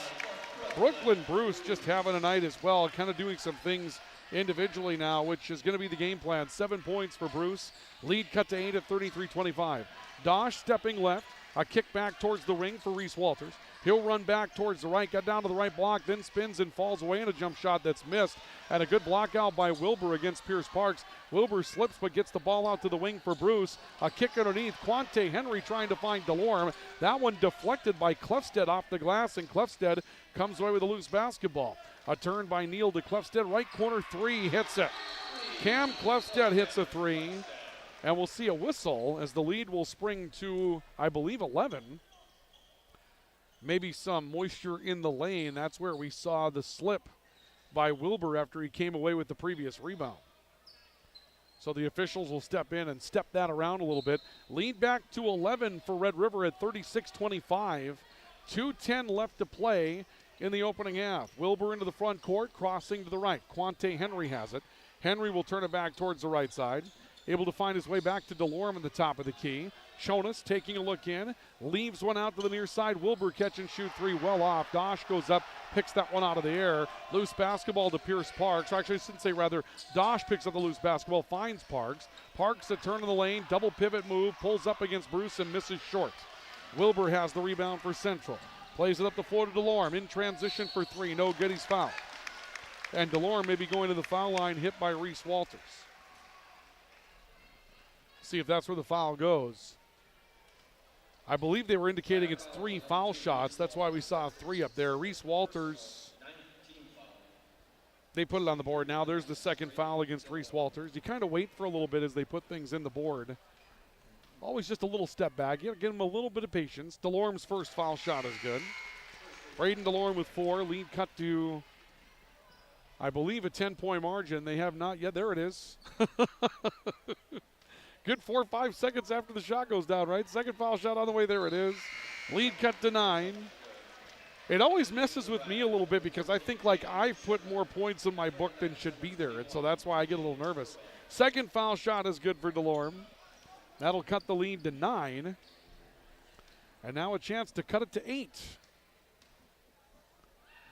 Brooklyn Bruce just having a night as well, kind of doing some things individually now, which is going to be the game plan. 7 points for Bruce. Lead cut to 8 at 33-25. Dosh stepping left. A kick back towards the ring for Reese Walters. He'll run back towards the right, got down to the right block, then spins and falls away in a jump shot that's missed. And a good block out by Wilbur against Pierce Parks. Wilbur slips but gets the ball out to the wing for Bruce. A kick underneath. Quante Henry trying to find DeLorme. That one deflected by Klefstedt off the glass, and Klefstedt comes away with a loose basketball. A turn by Neal to Klefstedt. Right corner three, hits it. Cam Klefstedt hits a three. And we'll see a whistle as the lead will spring to, I believe, 11. Maybe some moisture in the lane. That's where we saw the slip by Wilbur after he came away with the previous rebound. So the officials will step in and step that around a little bit. Lead back to 11 for Red River at 36-25. 2:10 left to play in the opening half. Wilbur into the front court, crossing to the right. Quante Henry has it. Henry will turn it back towards the right side. Able to find his way back to DeLorme at the top of the key. Jonas taking a look in, leaves one out to the near side. Wilbur catch and shoot three, well off. Dosh goes up, picks that one out of the air. Loose basketball to Pierce Parks. Or actually, I shouldn't say rather, Dosh picks up the loose basketball, finds Parks. Parks a turn in the lane, double pivot move, pulls up against Bruce and misses short. Wilbur has the rebound for Central. Plays it up the floor to DeLorme, in transition for three, no good, he's fouled. And DeLorme may be going to the foul line, hit by Reese Walters. See if that's where the foul goes. I believe they were indicating it's 3 foul shots. That's why we saw 3 up there. Reese Walters, they put it on the board now. There's the second foul against Reese Walters. You kind of wait for a little bit as they put things in the board. Always just a little step back. You give them a little bit of patience. DeLorme's first foul shot is good. Braden DeLorme with 4. Lead cut to, I believe, a 10-point margin. They have not yet. There it is. Good 4 or 5 seconds after the shot goes down, right? Second foul shot on the way. There it is. Lead cut to 9. It always messes with me a little bit because I think like I've put more points in my book than should be there, and so that's why I get a little nervous. Second foul shot is good for DeLorme. That'll cut the lead to 9. And now a chance to cut it to 8.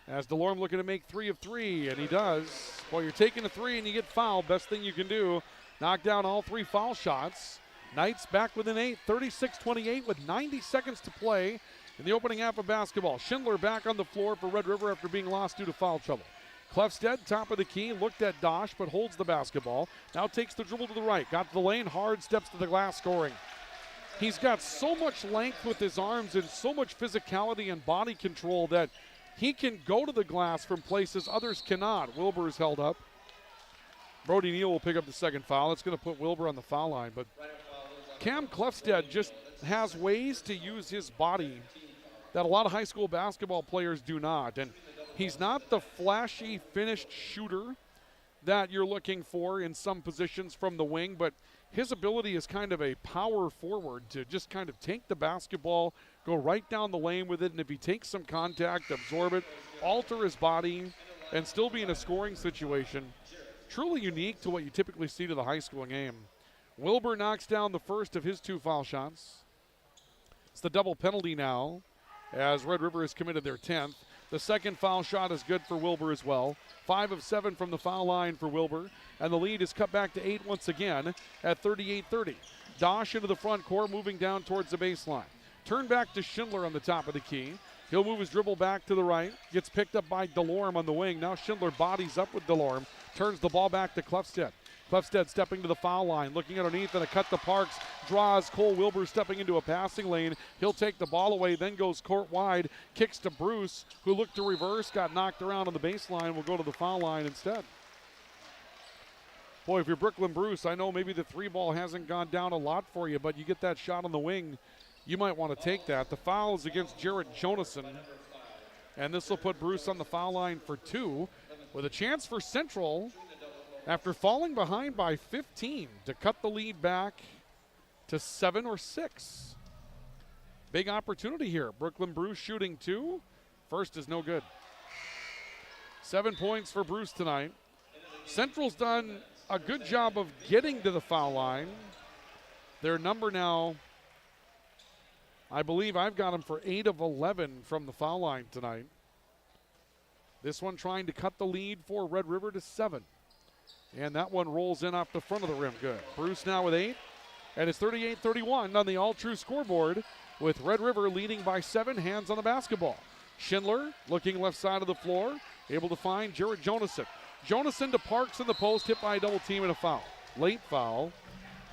As DeLorme looking to make 3 of 3, and he does. Well, you're taking a 3 and you get fouled. Best thing you can do. Knock down all 3 foul shots. Knights back within 8, 36-28 with 90 seconds to play in the opening half of basketball. Schindler back on the floor for Red River after being lost due to foul trouble. Klefstedt, top of the key, looked at Dosh but holds the basketball. Now takes the dribble to the right. Got to the lane, hard, steps to the glass, scoring. He's got so much length with his arms and so much physicality and body control that he can go to the glass from places others cannot. Wilbur is held up. Brody Neal will pick up the second foul. It's going to put Wilbur on the foul line. But Cam Klefstedt just has ways to use his body that a lot of high school basketball players do not. And he's not the flashy, finished shooter that you're looking for in some positions from the wing, but his ability is kind of a power forward to just kind of take the basketball, go right down the lane with it, and if he takes some contact, absorb it, alter his body, and still be in a scoring situation. Truly unique to what you typically see to the high school game. Wilbur knocks down the first of his 2 foul shots. It's the double penalty now as Red River has committed their 10th. The second foul shot is good for Wilbur as well. 5 of 7 from the foul line for Wilbur. And the lead is cut back to 8 once again at 38-30. Dosh into the front court, moving down towards the baseline. Turn back to Schindler on the top of the key. He'll move his dribble back to the right. Gets picked up by DeLorme on the wing. Now Schindler bodies up with DeLorme. Turns the ball back to Klefstedt. Klefstedt stepping to the foul line, looking underneath, and a cut to Parks. Draws Cole Wilbur stepping into a passing lane. He'll take the ball away, then goes court wide. Kicks to Bruce, who looked to reverse, got knocked around on the baseline. Will go to the foul line instead. Boy, if you're Brooklyn Bruce, I know maybe the 3-ball hasn't gone down a lot for you, but you get that shot on the wing, you might want to take that. The foul is against Jarrett Jonason, and this will put Bruce on the foul line for 2, with a chance for Central, after falling behind by 15, to cut the lead back to 7 or 6. Big opportunity here. Brooklyn Bruce shooting 2. First is no good. 7 points for Bruce tonight. Central's done a good job of getting to the foul line. Their number now, I believe I've got them for 8 of 11 from the foul line tonight. This one trying to cut the lead for Red River to 7. And that one rolls in off the front of the rim. Good. Bruce now with 8. And it's 38-31 on the all-true scoreboard, with Red River leading by 7. Hands on the basketball. Schindler looking left side of the floor, able to find Jarrett Jonason. Jonason to Parks in the post, hit by a double team and a foul. Late foul.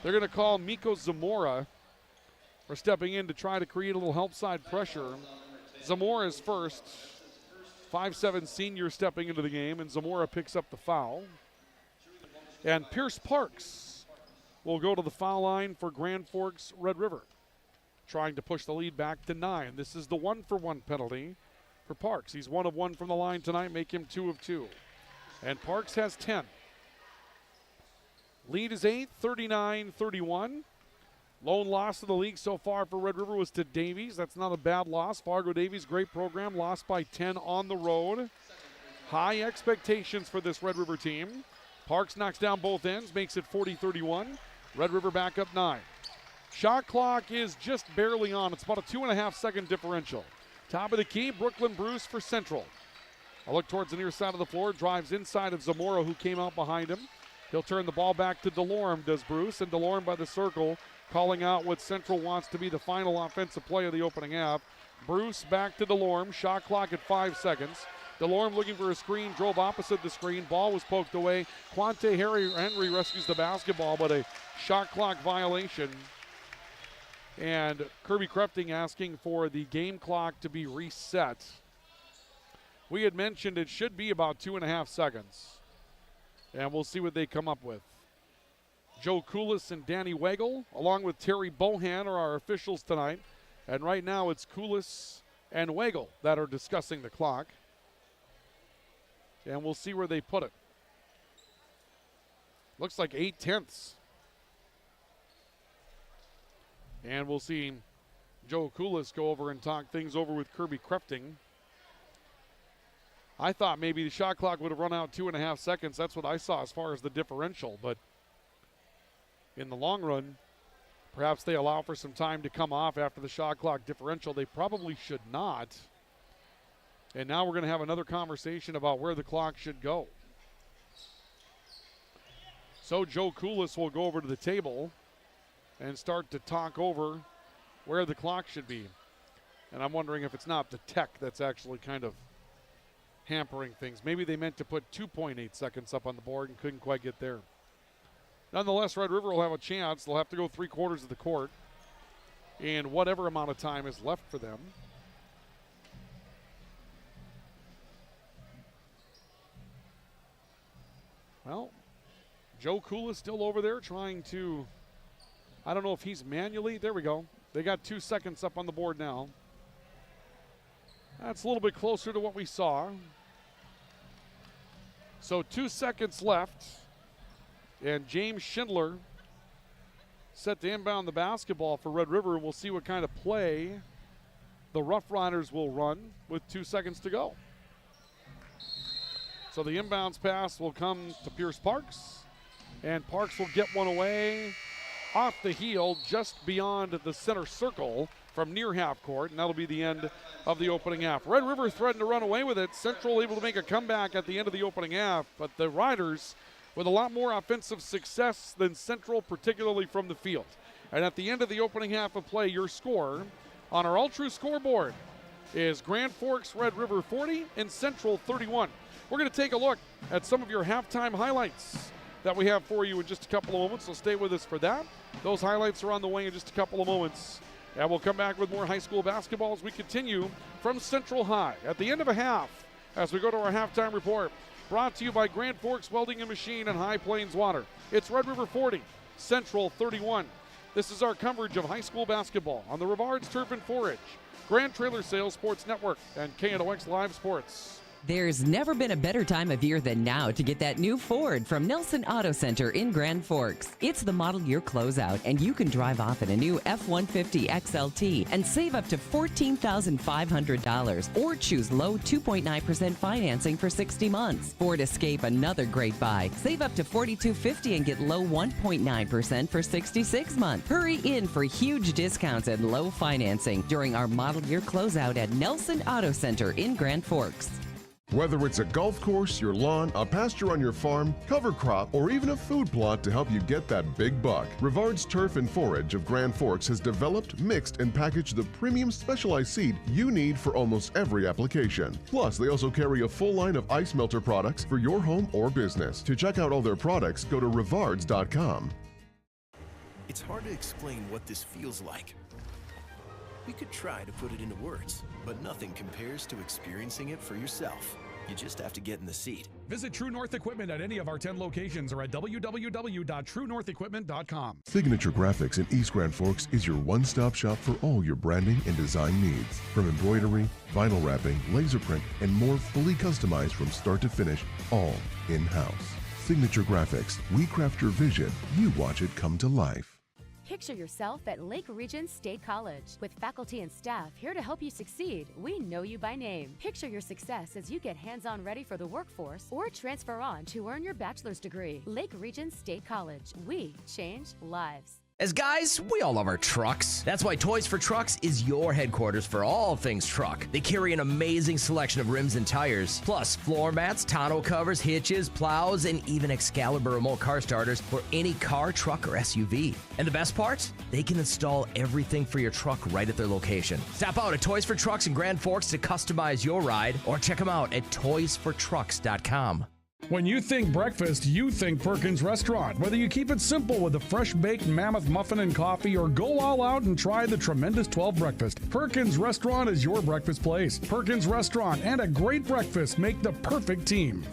They're going to call Miko Zamora for stepping in to try to create a little help side pressure. Zamora's first. 5'7" senior stepping into the game, and Zamora picks up the foul. And Pierce Parks will go to the foul line for Grand Forks Red River, trying to push the lead back to 9. This is the 1-for-1 penalty for Parks. He's 1 of 1 from the line tonight, make him 2 of 2. And Parks has 10. Lead is 8, 39-31. Lone loss of the league so far for Red River was to Davies. That's not a bad loss. Fargo Davies, great program, lost by 10 on the road. High expectations for this Red River team. Parks knocks down both ends, makes it 40-31. Red River back up 9. Shot clock is just barely on. It's about a 2.5-second differential. Top of the key, Brooklyn Bruce for Central. A look towards the near side of the floor, drives inside of Zamora, who came out behind him. He'll turn the ball back to DeLorme, does Bruce, and DeLorme by the circle, calling out what Central wants to be the final offensive play of the opening half. Bruce back to DeLorme, shot clock at 5 seconds. DeLorme looking for a screen, drove opposite the screen, ball was poked away. Quante Henry rescues the basketball, but a shot clock violation. And Kirby Krefting asking for the game clock to be reset. We had mentioned it should be about 2.5 seconds. And we'll see what they come up with. Joe Koulis and Danny Weigel, along with Terry Bohan, are our officials tonight. And right now it's Koulis and Weigel that are discussing the clock. And we'll see where they put it. Looks like 8/10. And we'll see Joe Koulis go over and talk things over with Kirby Krefting. I thought maybe the shot clock would have run out 2.5 seconds. That's what I saw as far as the differential. But in the long run, perhaps they allow for some time to come off after the shot clock differential. They probably should not. And now we're going to have another conversation about where the clock should go. So Joe Koulis will go over to the table and start to talk over where the clock should be. And I'm wondering if it's not the tech that's actually kind of hampering things. Maybe they meant to put 2.8 seconds up on the board and couldn't quite get there. Nonetheless, Red River will have a chance. They'll have to go 3/4 of the court in whatever amount of time is left for them. Well, Joe Koulis still over there trying to, I don't know if he's manually, there we go. They got 2 seconds up on the board now. That's a little bit closer to what we saw. So 2 seconds left. And James Schindler set to inbound the basketball for Red River. And we'll see what kind of play the Rough Riders will run with 2 seconds to go. So the inbounds pass will come to Pierce Parks. And Parks will get one away off the heel just beyond the center circle from near half court, and that'll be the end of the opening half. Red River threatened to run away with it. Central able to make a comeback at the end of the opening half, but the Riders with a lot more offensive success than Central, particularly from the field. And at the end of the opening half of play, your score on our all-true scoreboard is Grand Forks Red River 40 and Central 31. We're going to take a look at some of your halftime highlights that we have for you in just a couple of moments, so stay with us for that. Those highlights are on the way in just a couple of moments. And we'll come back with more high school basketball as we continue from Central High. At the end of a half, as we go to our halftime report, brought to you by Grand Forks Welding and Machine and High Plains Water. It's Red River 40, Central 31. This is our coverage of high school basketball on the Rivards Turf and Forage, Grand Trailer Sales Sports Network, and KNOX Live Sports. There's never been a better time of year than now to get that new Ford from Nelson Auto Center in Grand Forks. It's the model year closeout, and you can drive off in a new F-150 XLT and save up to $14,500 or choose low 2.9% financing for 60 months. Ford Escape, another great buy. Save up to $4,250 and get low 1.9% for 66 months. Hurry in for huge discounts and low financing during our model year closeout at Nelson Auto Center in Grand Forks. Whether it's a golf course, your lawn, a pasture on your farm, cover crop, or even a food plot to help you get that big buck, Rivards Turf and Forage of Grand Forks has developed, mixed, and packaged the premium specialized seed you need for almost every application. Plus, they also carry a full line of ice melter products for your home or business. To check out all their products, go to rivards.com. It's hard to explain what this feels like. We could try to put it into words, but nothing compares to experiencing it for yourself. You just have to get in the seat. Visit True North Equipment at any of our 10 locations or at www.truenorthequipment.com. Signature Graphics in East Grand Forks is your one-stop shop for all your branding and design needs. From embroidery, vinyl wrapping, laser print, and more, fully customized from start to finish, all in-house. Signature Graphics. We craft your vision. You watch it come to life. Picture yourself at Lake Region State College. With faculty and staff here to help you succeed, we know you by name. Picture your success as you get hands-on ready for the workforce or transfer on to earn your bachelor's degree. Lake Region State College. We change lives. As guys, we all love our trucks. That's why Toys for Trucks is your headquarters for all things truck. They carry an amazing selection of rims and tires, plus floor mats, tonneau covers, hitches, plows, and even Excalibur remote car starters for any car, truck, or SUV. And the best part? They can install everything for your truck right at their location. Stop out at Toys for Trucks in Grand Forks to customize your ride, or check them out at toysfortrucks.com. When you think breakfast, you think Perkins Restaurant. Whether you keep it simple with a fresh-baked mammoth muffin and coffee or go all out and try the tremendous 12 breakfast, Perkins Restaurant is your breakfast place. Perkins Restaurant and a great breakfast make the perfect team.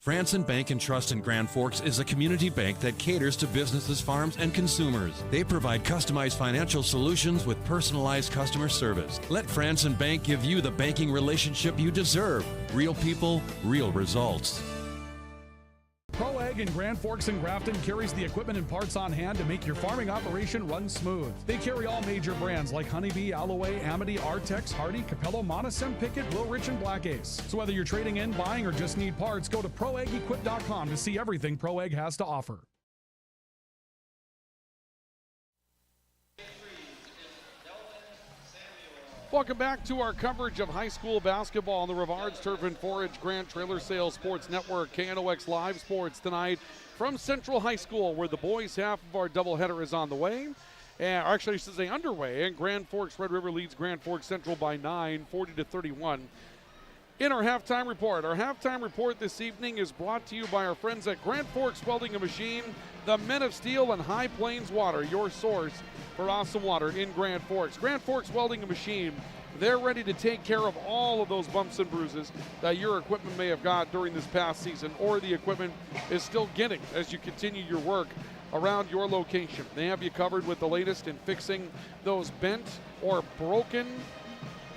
Franson Bank and Trust in Grand Forks is a community bank that caters to businesses, farms, and consumers. They provide customized financial solutions with personalized customer service. Let Franson Bank give you the banking relationship you deserve. Real people, real results. Pro Ag in Grand Forks and Grafton carries the equipment and parts on hand to make your farming operation run smooth. They carry all major brands like Honeybee, Alloway, Amity, Artex, Hardy, Capello, Monosem, Pickett, Blue-Rich, and Black Ace. So whether you're trading in, buying, or just need parts, go to ProAgEquip.com to see everything Pro Ag has to offer. Welcome back to our coverage of high school basketball on the Rivards Turf and Forage Grand Trailer Sales Sports Network. KNOX Live Sports tonight from Central High School, where the boys' half of our doubleheader is on the way. And actually, I should say underway. And Grand Forks Red River leads Grand Forks Central by 9, 40-31. In our halftime report this evening is brought to you by our friends at Grand Forks Welding and Machine, the Men of Steel, and High Plains Water, your source for awesome water in Grand Forks. Grand Forks Welding and Machine, they're ready to take care of all of those bumps and bruises that your equipment may have got during this past season, or the equipment is still getting as you continue your work around your location. They have you covered with the latest in fixing those bent or broken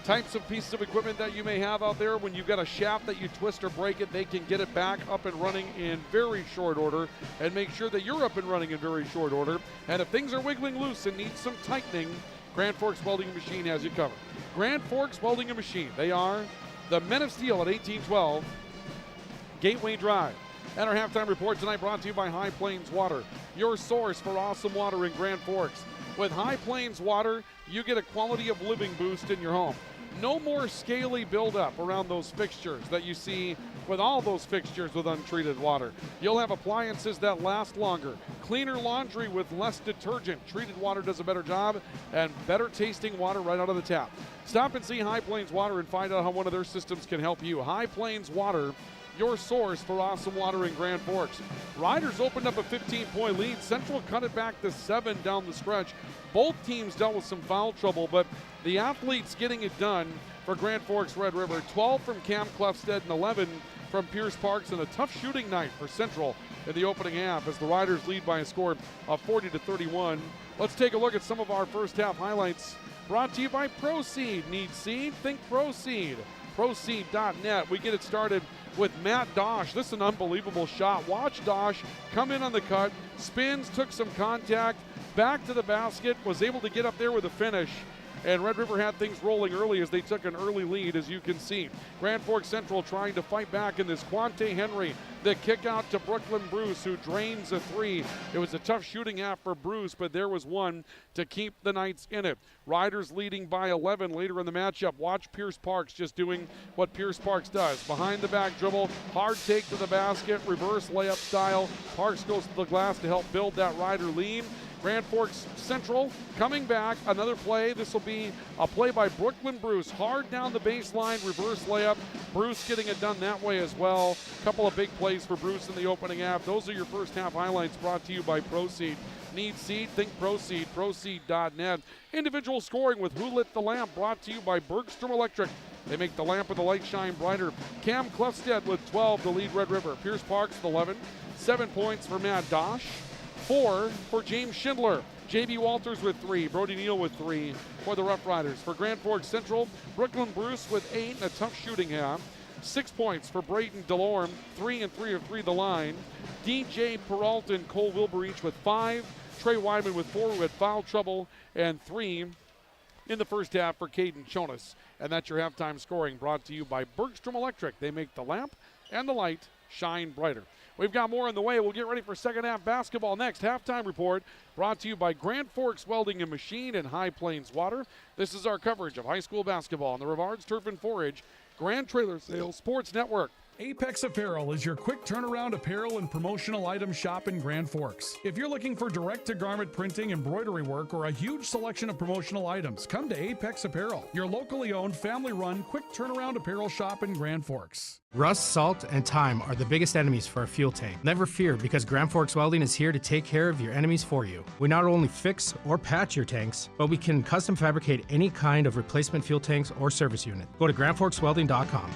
types of pieces of equipment that you may have out there. When you've got a shaft that you twist or break it, they can get it back up and running in very short order and make sure that you're up and running in very short order. And if things are wiggling loose and need some tightening, Grand Forks Welding and Machine has you covered. Grand Forks Welding and Machine, they are the Men of Steel at 1812 Gateway Drive. And our halftime report tonight brought to you by High Plains Water, your source for awesome water in Grand Forks. With High Plains Water, you get a quality of living boost in your home. No more scaly buildup around those fixtures that you see with all those fixtures with untreated water. You'll have appliances that last longer, cleaner laundry with less detergent. Treated water does a better job, and better tasting water right out of the tap. Stop and see High Plains Water and find out how one of their systems can help you. High Plains Water, your source for awesome water in Grand Forks. Riders opened up a 15-point lead. Central cut it back to 7 down the stretch. Both teams dealt with some foul trouble, but the athletes getting it done for Grand Forks Red River. 12 from Cam Clefstead and 11 from Pierce Parks, and a tough shooting night for Central in the opening half as the Riders lead by a score of 40-31. Let's take a look at some of our first half highlights brought to you by Proseed. Need seed? Think Proseed. Proseed.net. We get it started with Matt Dosh. This is an unbelievable shot. Watch Dosh come in on the cut, spins, took some contact, back to the basket, was able to get up there with a finish. And Red River had things rolling early as they took an early lead, as you can see. Grand Forks Central trying to fight back in this. Quante Henry, the kick out to Brooklyn Bruce, who drains a three. It was a tough shooting half for Bruce, but there was one to keep the Knights in it. Riders leading by 11 later in the matchup. Watch Pierce Parks just doing what Pierce Parks does. Behind the back dribble, hard take to the basket, reverse layup style. Parks goes to the glass to help build that Rider lead. Grand Forks Central coming back, another play. This will be a play by Brooklyn Bruce. Hard down the baseline, reverse layup. Bruce getting it done that way as well. Couple of big plays for Bruce in the opening half. Those are your first half highlights brought to you by Proseed. Need seed? Think Proseed. Proseed.net. Individual scoring with Who Lit the Lamp brought to you by Bergstrom Electric. They make the lamp and the light shine brighter. Cam Clufstead with 12 to lead Red River. Pierce Parks with 11. 7 points for Matt Dosh. 4 for James Schindler. J.B. Walters with 3. Brody Neal with 3 for the Rough Riders. For Grand Forks Central, Brooklyn Bruce with 8 and a tough shooting half. 6 points for Brayton DeLorme. 3 and 3 of 3 the line. DJ Peralta and Cole Wilbur each with 5. Trey Wyman with 4 who had foul trouble. And 3 in the first half for Caden Jonas. And that's your halftime scoring brought to you by Bergstrom Electric. They make the lamp and the light shine brighter. We've got more on the way. We'll get ready for second half basketball next. Halftime report brought to you by Grand Forks Welding and Machine and High Plains Water. This is our coverage of high school basketball on the Rivards Turf and Forage Grand Trailer Sales Sports Network. Apex Apparel is your quick turnaround apparel and promotional item shop in Grand Forks. If you're looking for direct-to-garment printing, embroidery work, or a huge selection of promotional items, come to Apex Apparel, your locally owned, family-run, quick turnaround apparel shop in Grand Forks. Rust, salt, and time are the biggest enemies for a fuel tank. Never fear, because Grand Forks Welding is here to take care of your enemies for you. We not only fix or patch your tanks, but we can custom fabricate any kind of replacement fuel tanks or service unit. Go to grandforkswelding.com.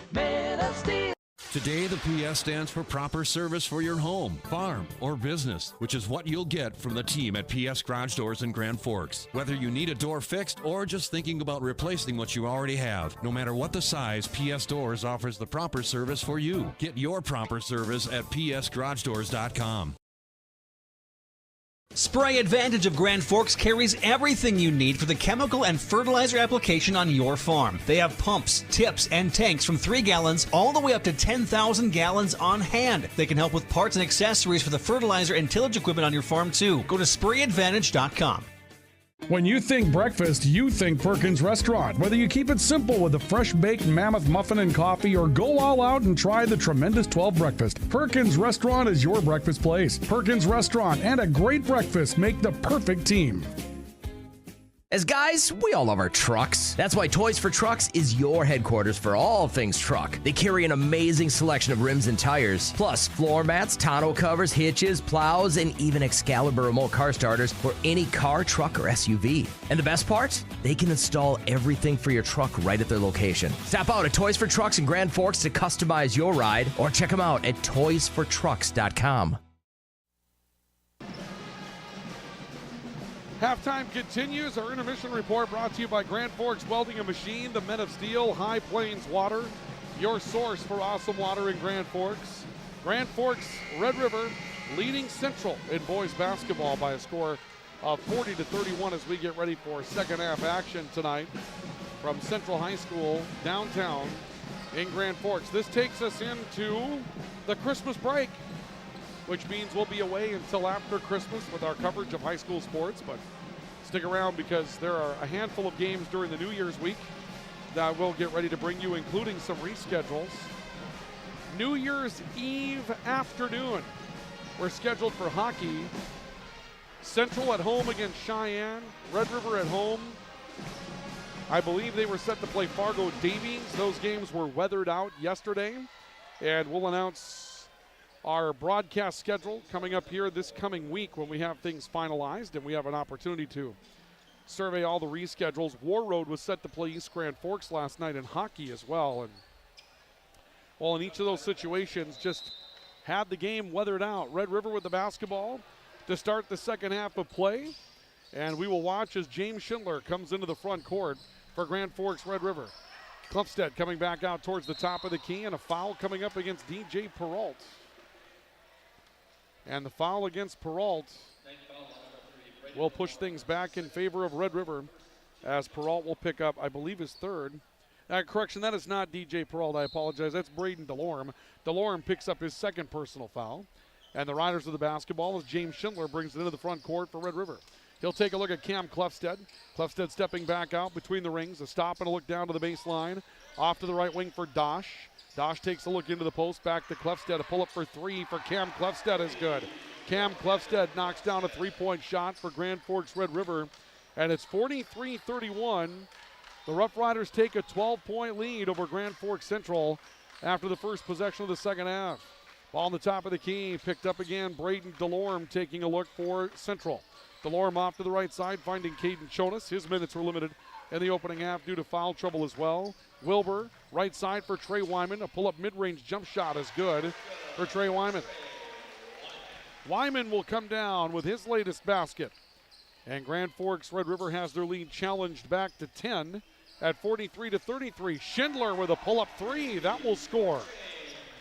Today, the PS stands for proper service for your home, farm, or business, which is what you'll get from the team at PS Garage Doors in Grand Forks. Whether you need a door fixed or just thinking about replacing what you already have, no matter what the size, PS Doors offers the proper service for you. Get your proper service at psgaragedoors.com. Spray Advantage of Grand Forks carries everything you need for the chemical and fertilizer application on your farm. They have pumps, tips, and tanks from 3 gallons all the way up to 10,000 gallons on hand. They can help with parts and accessories for the fertilizer and tillage equipment on your farm too. Go to sprayadvantage.com. When you think breakfast, you think Perkins Restaurant. Whether you keep it simple with a fresh-baked mammoth muffin and coffee or go all out and try the tremendous 12 breakfast, Perkins Restaurant is your breakfast place. Perkins Restaurant and a great breakfast make the perfect team. As guys, we all love our trucks. That's why Toys for Trucks is your headquarters for all things truck. They carry an amazing selection of rims and tires, plus floor mats, tonneau covers, hitches, plows, and even Excalibur remote car starters for any car, truck, or SUV. And the best part? They can install everything for your truck right at their location. Stop out at Toys for Trucks in Grand Forks to customize your ride, or check them out at toysfortrucks.com. Halftime continues. Our intermission report brought to you by Grand Forks Welding and Machine, the Men of Steel, High Plains Water, your source for awesome water in Grand Forks. Grand Forks, Red River, leading Central in boys basketball by a score of 40-31 as we get ready for second half action tonight from Central High School downtown in Grand Forks. This takes us into the Christmas break, which means we'll be away until after Christmas with our coverage of high school sports, but stick around because there are a handful of games during the New Year's week that we'll get ready to bring you, including some reschedules. New Year's Eve afternoon, we're scheduled for hockey. Central at home against Cheyenne, Red River at home. I believe they were set to play Fargo Davies. Those games were weathered out yesterday, and we'll announce our broadcast schedule coming up here this coming week when we have things finalized and we have an opportunity to survey all the reschedules. War Road was set to play East Grand Forks last night in hockey as well. And Well, in each of those situations, just had the game weathered out. Red River with the basketball to start the second half of play. And we will watch as James Schindler comes into the front court for Grand Forks Red River. Klefstedt coming back out towards the top of the key, and a foul coming up against DJ Peralt. And the foul against Peralt will push things back in favor of Red River, as Peralt will pick up, I believe, his third. Correction, that is not DJ Peralt. I apologize. That's Braden DeLorme. DeLorme picks up his second personal foul. And the riders of the basketball as James Schindler brings it into the front court for Red River. He'll take a look at Cam Klefstedt. Klefstedt stepping back out between the rings. A stop and a look down to the baseline. Off to the right wing for Dosh. Dosh takes a look into the post. Back to Klefstedt. A pull-up for three for Cam Klefstedt is good. Cam Klefstedt knocks down a three-point shot for Grand Forks Red River. And it's 43-31. The Rough Riders take a 12-point lead over Grand Forks Central after the first possession of the second half. Ball on the top of the key. Picked up again. Braden DeLorme taking a look for Central. DeLorme off to the right side, finding Caden Chonas. His minutes were limited in the opening half due to foul trouble as well. Wilbur, right side for Trey Wyman. A pull-up mid-range jump shot is good for Trey Wyman. Wyman will come down with his latest basket. And Grand Forks Red River has their lead challenged back to 10 at 43-33. Schindler with a pull-up three. That will score.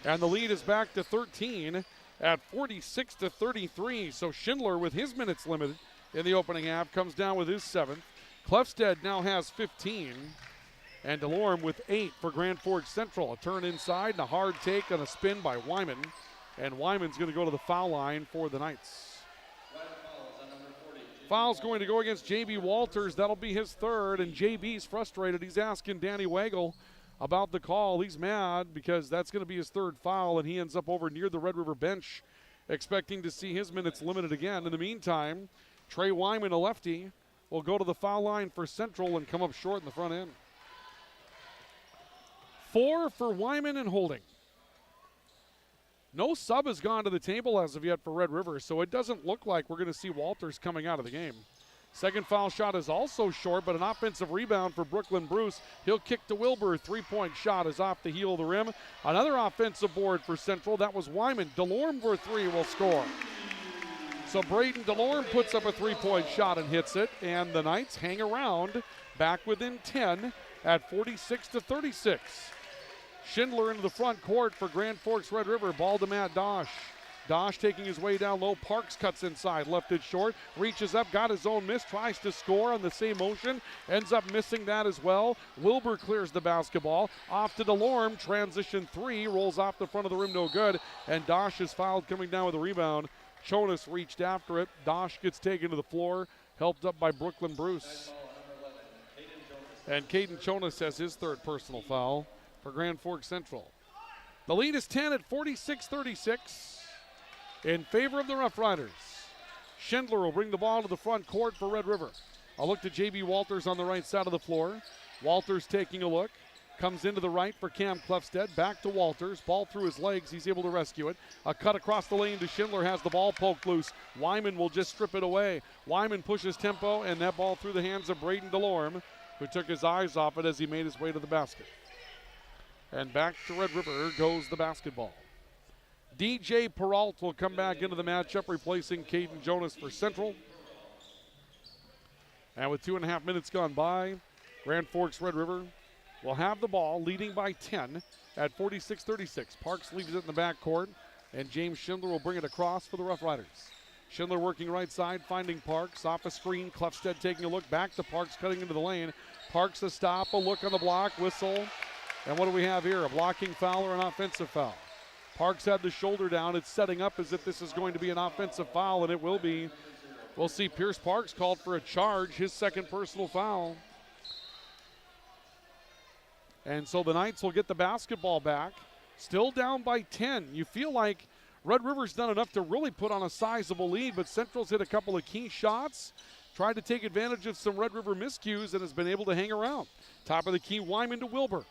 And the lead is back to 13 at 46-33. So Schindler, with his minutes limited in the opening half, comes down with his seventh. Klefstedt now has 15. And DeLorme with 8 for Grand Forks Central. A turn inside and a hard take on a spin by Wyman. And Wyman's going to go to the foul line for the Knights. Foul's going to go against J.B. Walters. That'll be his third, and J.B.'s frustrated. He's asking Danny Wagle about the call. He's mad because that's going to be his third foul, and he ends up over near the Red River bench, expecting to see his minutes limited again. In the meantime, Trey Wyman, a lefty, will go to the foul line for Central and come up short in the front end. 4 for Wyman and holding. No sub has gone to the table as of yet for Red River, so it doesn't look like we're going to see Walters coming out of the game. Second foul shot is also short, but an offensive rebound for Brooklyn Bruce. He'll kick to Wilbur. Three-point shot is off the heel of the rim. Another offensive board for Central. That was Wyman. DeLorme for three will score. So Braden DeLorme puts up a three-point shot and hits it, and the Knights hang around back within 10 at 46-36. Schindler into the front court for Grand Forks Red River. Ball to Matt Dosh. Dosh taking his way down low. Parks cuts inside. Left it short. Reaches up. Got his own miss. Tries to score on the same motion. Ends up missing that as well. Wilbur clears the basketball. Off to DeLorme. Transition three. Rolls off the front of the rim. No good. And Dosh is fouled coming down with a rebound. Chonas reached after it. Dosh gets taken to the floor. Helped up by Brooklyn Bruce. And Caden Chonas has his third personal foul for Grand Forks Central. The lead is 10 at 46-36 in favor of the Rough Riders. Schindler will bring the ball to the front court for Red River. A look to J.B. Walters on the right side of the floor. Walters taking a look. Comes into the right for Cam Klefstedt. Back to Walters. Ball through his legs. He's able to rescue it. A cut across the lane to Schindler. Has the ball poked loose. Wyman will just strip it away. Wyman pushes tempo, and that ball through the hands of Braden DeLorme, who took his eyes off it as he made his way to the basket. And back to Red River goes the basketball. DJ Peralt will come back into the matchup, replacing Caden Jonas for Central. And with 2.5 minutes gone by, Grand Forks Red River will have the ball, leading by 10 at 46-36. Parks leaves it in the backcourt, and James Schindler will bring it across for the Rough Riders. Schindler working right side, finding Parks. Off a screen, Klefstedt taking a look. Back to Parks, cutting into the lane. Parks a stop, a look on the block, whistle. And what do we have here? A blocking foul or an offensive foul? Parks had the shoulder down. It's setting up as if this is going to be an offensive foul, and it will be. We'll see Pierce Parks called for a charge, his second personal foul. And so the Knights will get the basketball back. Still down by 10. You feel like Red River's done enough to really put on a sizable lead, but Central's hit a couple of key shots, tried to take advantage of some Red River miscues, and has been able to hang around. Top of the key, Wyman to Wilbur.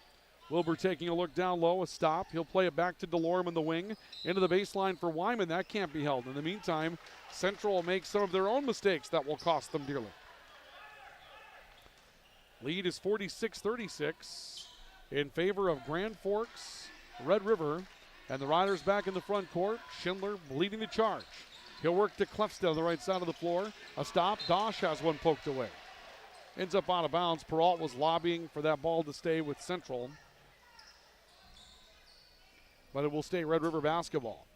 Wilbur taking a look down low, a stop. He'll play it back to DeLorme in the wing. Into the baseline for Wyman. That can't be held. In the meantime, Central will make some of their own mistakes that will cost them dearly. Lead is 46-36 in favor of Grand Forks Red River. And the Riders back in the front court. Schindler leading the charge. He'll work to Clefstead on the right side of the floor. A stop. Dosh has one poked away. Ends up out of bounds. Peralt was lobbying for that ball to stay with Central. But it will stay Red River basketball.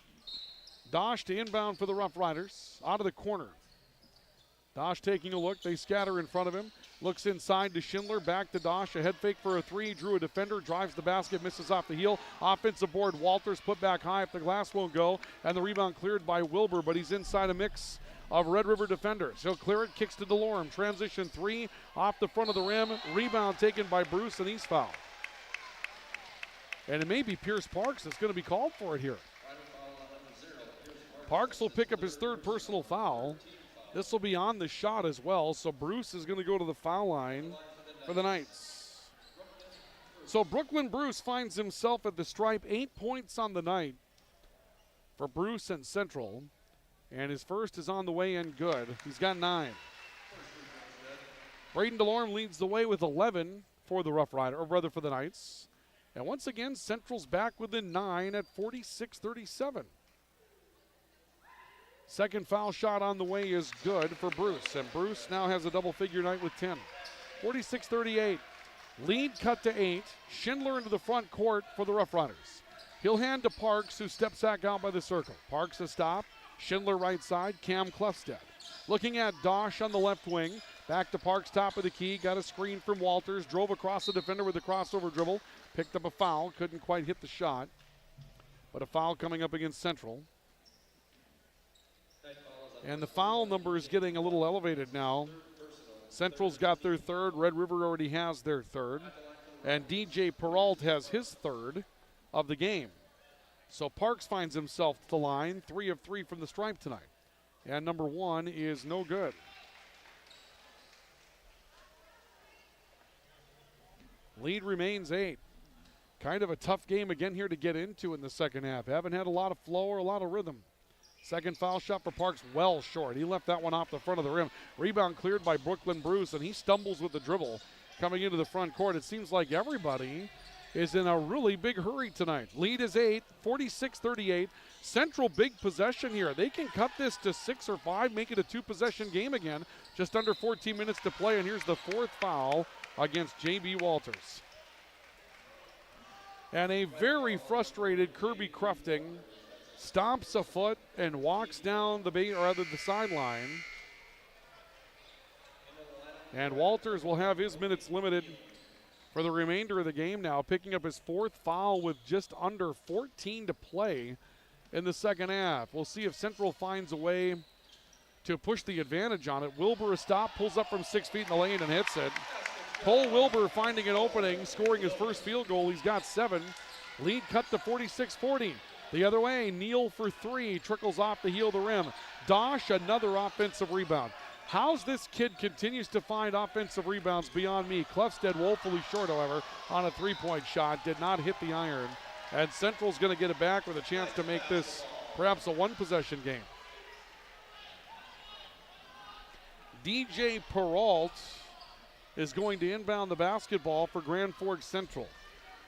Dosh to inbound for the Rough Riders. Out of the corner. Dosh taking a look. They scatter in front of him. Looks inside to Schindler. Back to Dosh. A head fake for a three. Drew a defender. Drives the basket. Misses off the heel. Offensive board. Walters put back high if the glass won't go. And the rebound cleared by Wilbur. But he's inside a mix of Red River defenders. He'll clear it. Kicks to DeLorme. Transition three. Off the front of the rim. Rebound taken by Bruce, and he's fouled. And it may be Pierce Parks that's going to be called for it here. Parks will pick up his third personal foul. This will be on the shot as well, so Bruce is going to go to the foul line for the Knights. So Brooklyn Bruce finds himself at the stripe, 8 points on the night for Bruce and Central, and his first is on the way and good. He's got 9. Braden DeLorme leads the way with 11 for the Rough Rider, or rather for the Knights. And once again, Central's back within 9 at 46-37. Second foul shot on the way is good for Bruce, and Bruce now has a double-figure night with 10. 46-38. Lead cut to 8. Schindler into the front court for the Rough Riders. He'll hand to Parks, who steps back out by the circle. Parks a stop. Schindler right side. Cam Clefstead. Looking at Dosh on the left wing. Back to Parks, top of the key. Got a screen from Walters. Drove across the defender with a crossover dribble. Picked up a foul. Couldn't quite hit the shot. But a foul coming up against Central. And the foul number is getting a little elevated now. Central's got their third. Red River already has their third. And DJ Peralt has his third of the game. So Parks finds himself to the line. 3 of 3 from the stripe tonight. And number 1 is no good. Lead remains 8. Kind of a tough game again here to get into in the second half. Haven't had a lot of flow or a lot of rhythm. Second foul shot for Parks, well short. He left that one off the front of the rim. Rebound cleared by Brooklyn Bruce, and he stumbles with the dribble coming into the front court. It seems like everybody is in a really big hurry tonight. Lead is 8, 46-38. Central big possession here. They can cut this to 6 or 5, make it a 2-possession game again. Just under 14 minutes to play, and here's the 4th foul against J.B. Walters. And a very frustrated Kirby Crufting stomps a foot and walks down the sideline. And Walters will have his minutes limited for the remainder of the game now, picking up his 4th foul with just under 14 to play in the second half. We'll see if Central finds a way to push the advantage on it. Wilbur a stop, pulls up from 6 feet in the lane and hits it. Cole Wilbur finding an opening, scoring his first field goal. He's got 7. Lead cut to 46-40. The other way, Neal for 3, trickles off the heel of the rim. Dosh, another offensive rebound. How's this kid continues to find offensive rebounds beyond me? Clefstead woefully short, however, on a 3-point shot. Did not hit the iron. And Central's going to get it back with a chance to make this perhaps a 1-possession game. DJ Peralt is going to inbound the basketball for Grand Forks Central.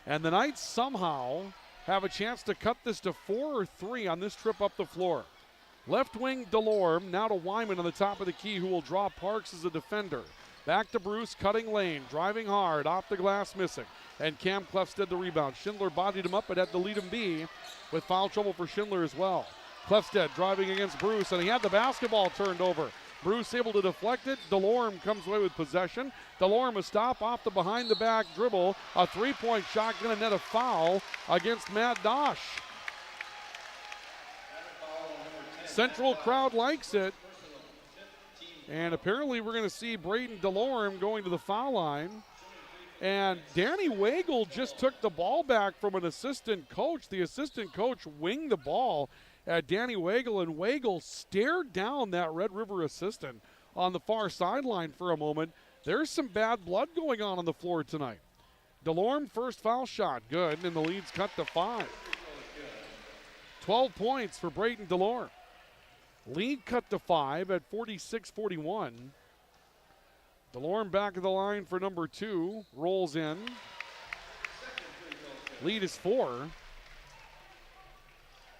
And the Knights somehow have a chance to cut this to 4 or 3 on this trip up the floor. Left wing DeLorme, now to Wyman on the top of the key, who will draw Parks as a defender. Back to Bruce, cutting lane, driving hard, off the glass, missing. And Cam Clefstead the rebound. Schindler bodied him up, but had to lead him be with foul trouble for Schindler as well. Clefstead driving against Bruce, and he had the basketball turned over. Bruce able to deflect it. DeLorme comes away with possession. DeLorme a stop off the behind-the-back dribble. A 3-point shot going to net a foul against Matt Dosh. Central crowd likes it. And apparently we're going to see Braden DeLorme going to the foul line. And Danny Wagle just took the ball back from an assistant coach. The assistant coach winged the ball at Danny Wagle, and Wagle stared down that Red River assistant on the far sideline for a moment. There's some bad blood going on the floor tonight. DeLorme, first foul shot, good, and the lead's cut to 5. 12 points for Braden DeLorme. Lead cut to 5 at 46-41. DeLorme back of the line for number 2, rolls in. Lead is 4.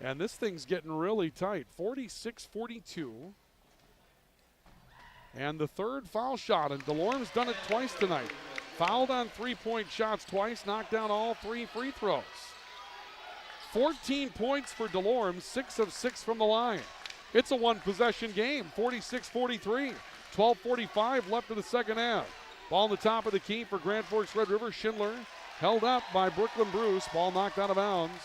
And this thing's getting really tight, 46-42. And the third foul shot, and DeLorme's done it twice tonight. Fouled on three-point shots twice, knocked down all 3 free throws. 14 points for DeLorme, 6 of 6 from the line. It's a one-possession game, 46-43. 12:45 left in the second half. Ball in the top of the key for Grand Forks Red River. Schindler held up by Brooklyn Bruce. Ball knocked out of bounds.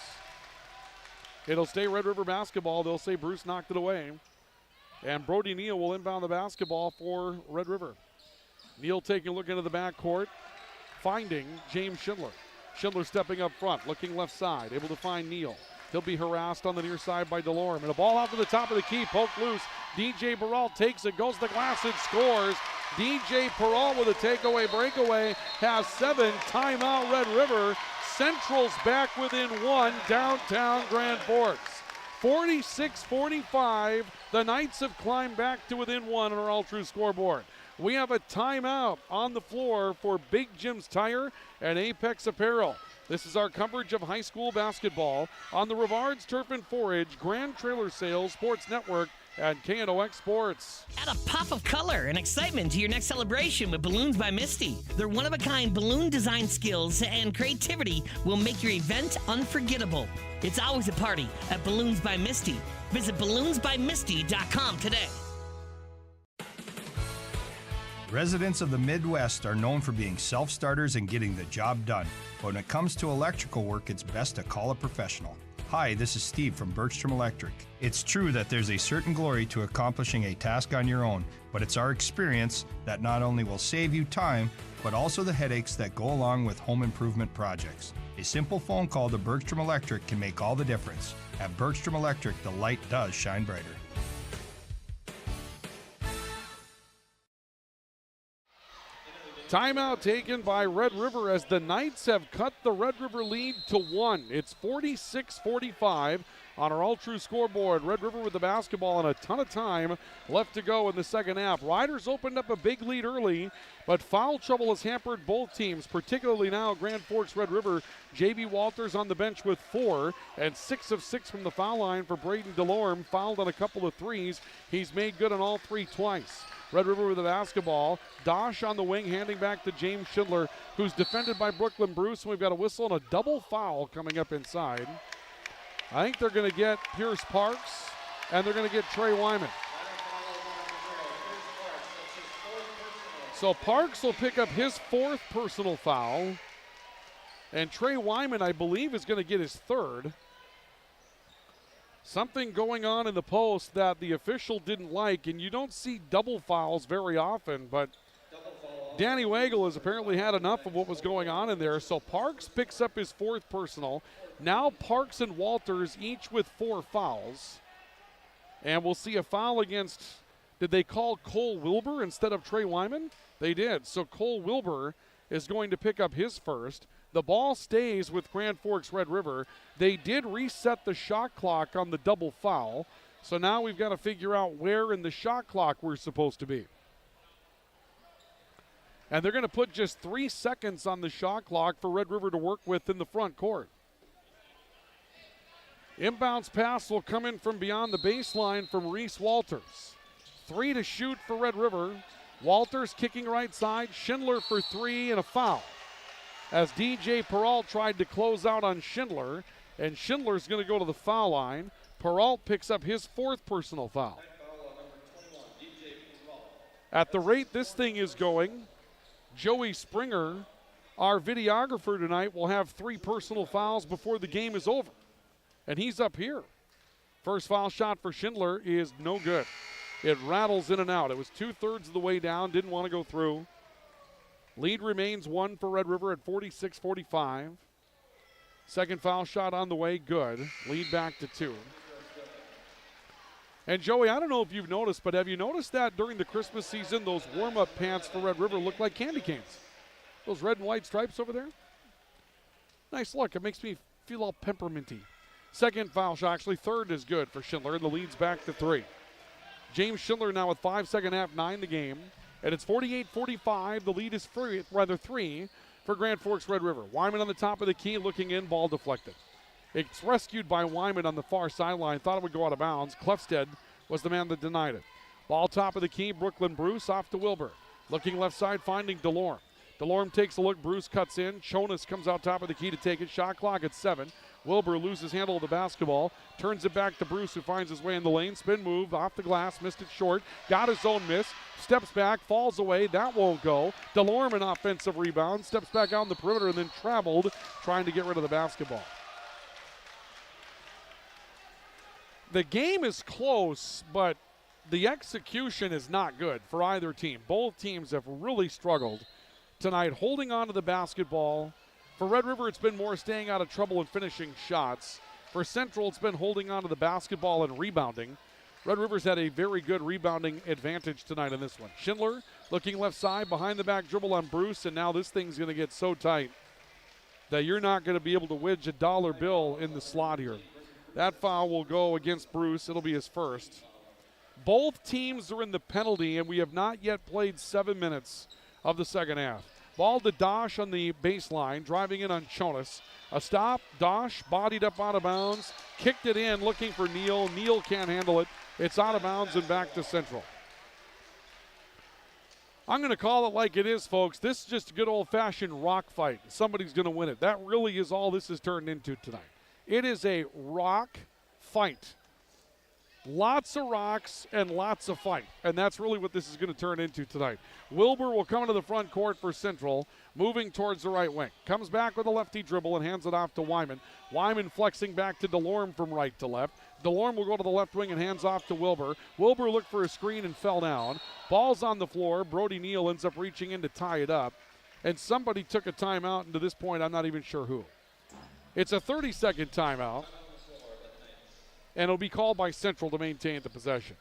It'll stay Red River basketball. They'll say Bruce knocked it away. And Brody Neal will inbound the basketball for Red River. Neal taking a look into the backcourt, finding James Schindler. Schindler stepping up front, looking left side, able to find Neal. He'll be harassed on the near side by DeLorme. And a ball out to the top of the key, poked loose. DJ Peralt takes it, goes to the glass and scores. DJ Peralt with a takeaway breakaway has 7. Timeout Red River. Central's back within 1, downtown Grand Forks. 46-45. The Knights have climbed back to within 1 on our all-true scoreboard. We have a timeout on the floor for Big Jim's Tire and Apex Apparel. This is our coverage of high school basketball on the Rivards Turf and Forage, Grand Trailer Sales, Sports Network, and KNOX Sports. Add a pop of color and excitement to your next celebration with Balloons by Misty. Their one-of-a-kind balloon design skills and creativity will make your event unforgettable. It's always a party at Balloons by Misty. Visit balloonsbymisty.com today. Residents of the Midwest are known for being self-starters and getting the job done. But when it comes to electrical work, it's best to call a professional. Hi, this is Steve from Bergstrom Electric. It's true that there's a certain glory to accomplishing a task on your own, but it's our experience that not only will save you time, but also the headaches that go along with home improvement projects. A simple phone call to Bergstrom Electric can make all the difference. At Bergstrom Electric, the light does shine brighter. Timeout taken by Red River as the Knights have cut the Red River lead to 1. It's 46-45 on our all-true scoreboard. Red River with the basketball and a ton of time left to go in the second half. Riders opened up a big lead early, but foul trouble has hampered both teams, particularly now Grand Forks Red River. J.B. Walters on the bench with 4 and 6 of 6 from the foul line for Braden DeLorme. Fouled on a couple of threes. He's made good on all 3 twice. Red River with the basketball. Dosh on the wing, handing back to James Schindler, who's defended by Brooklyn Bruce. And we've got a whistle and a double foul coming up inside. I think they're going to get Pierce Parks, and they're going to get Trey Wyman. So Parks will pick up his 4th personal foul. And Trey Wyman, I believe, is going to get his 3rd. Something going on in the post that the official didn't like, and you don't see double fouls very often, but Danny Wagle has apparently had enough of what was going on in there. So Parks picks up his 4th personal. Now Parks and Walters each with 4 fouls. And we'll see a foul against, did they call Cole Wilbur instead of Trey Wyman? They did. So Cole Wilbur is going to pick up his 1st. The ball stays with Grand Forks Red River. They did reset the shot clock on the double foul. So now we've got to figure out where in the shot clock we're supposed to be. And they're going to put just 3 seconds on the shot clock for Red River to work with in the front court. Inbounds pass will come in from beyond the baseline from Reese Walters. 3 to shoot for Red River. Walters kicking right side. Schindler for 3 and a foul. As DJ Peralt tried to close out on Schindler, and Schindler's going to go to the foul line. Peralt picks up his 4th personal foul. At the rate this thing is going, Joey Springer, our videographer tonight, will have 3 personal fouls before the game is over. And he's up here. First foul shot for Schindler is no good. It rattles in and out. It was 2/3 of the way down, didn't want to go through. Lead remains 1 for Red River at 46-45. Second foul shot on the way, good. Lead back to 2. And Joey, I don't know if you've noticed, but have you noticed that during the Christmas season, those warm-up pants for Red River look like candy canes? Those red and white stripes over there? Nice look. It makes me feel all pepperminty. Second foul shot, actually 3rd is good for Schindler, and the lead's back to 3. James Schindler now with 5 second half, 9 the game. And it's 48-45. The lead is 3 for Grand Forks Red River. Wyman on the top of the key, looking in, ball deflected. It's rescued by Wyman on the far sideline. Thought it would go out of bounds. Klefsted was the man that denied it. Ball top of the key. Brooklyn Bruce off to Wilbur. Looking left side, finding DeLorme. DeLorme takes a look. Bruce cuts in. Jonas comes out top of the key to take it. Shot clock at 7. Wilbur loses handle of the basketball. Turns it back to Bruce, who finds his way in the lane. Spin move off the glass. Missed it short. Got his own miss. Steps back. Falls away. That won't go. DeLorme an offensive rebound. Steps back out on the perimeter and then traveled trying to get rid of the basketball. The game is close, but the execution is not good for either team. Both teams have really struggled tonight holding on to the basketball. For Red River, it's been more staying out of trouble and finishing shots. For Central, it's been holding on to the basketball and rebounding. Red River's had a very good rebounding advantage tonight in this one. Schindler looking left side, behind the back dribble on Bruce, and now this thing's going to get so tight that you're not going to be able to wedge a dollar bill in the slot here. That foul will go against Bruce. It'll be his first. Both teams are in the penalty, and we have not yet played 7 minutes of the second half. Ball to Dosh on the baseline, driving in on Jonas. A stop, Dosh bodied up out of bounds, kicked it in, looking for Neal. Neal can't handle it. It's out of bounds and back to Central. I'm going to call it like it is, folks. This is just a good old-fashioned rock fight. Somebody's going to win it. That really is all this has turned into tonight. It is a rock fight. Lots of rocks and lots of fight. And that's really what this is going to turn into tonight. Wilbur will come to the front court for Central, moving towards the right wing. Comes back with a lefty dribble and hands it off to Wyman. Wyman flexing back to DeLorme from right to left. DeLorme will go to the left wing and hands off to Wilbur. Wilbur looked for a screen and fell down. Ball's on the floor. Brody Neal ends up reaching in to tie it up. And somebody took a timeout, and to this point, I'm not even sure who. It's a 30-second timeout, and it'll be called by Central to maintain the possession.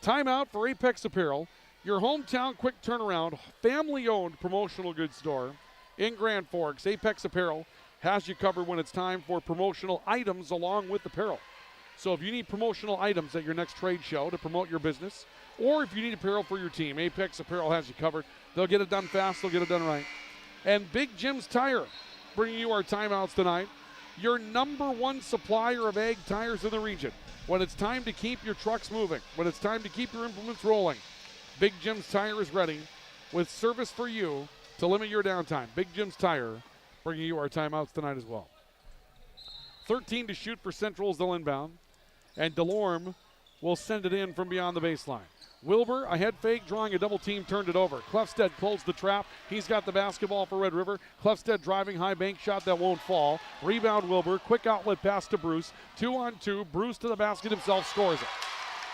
Timeout for Apex Apparel, your hometown quick turnaround, family-owned promotional goods store in Grand Forks. Apex Apparel has you covered when it's time for promotional items along with apparel. So if you need promotional items at your next trade show to promote your business, or if you need apparel for your team, Apex Apparel has you covered. They'll get it done fast, they'll get it done right. And Big Jim's Tire, bringing you our timeouts tonight. Your number one supplier of ag tires in the region. When it's time to keep your trucks moving, when it's time to keep your implements rolling, Big Jim's Tire is ready with service for you to limit your downtime. Big Jim's Tire bringing you our timeouts tonight as well. 13 to shoot for Central as they'll inbound, and DeLorme will send it in from beyond the baseline. Wilbur, a head fake, drawing a double team, turned it over. Klefsted closed the trap. He's got the basketball for Red River. Klefsted driving high bank shot that won't fall. Rebound Wilbur, quick outlet pass to Bruce. 2-on-2, Bruce to the basket himself, scores it.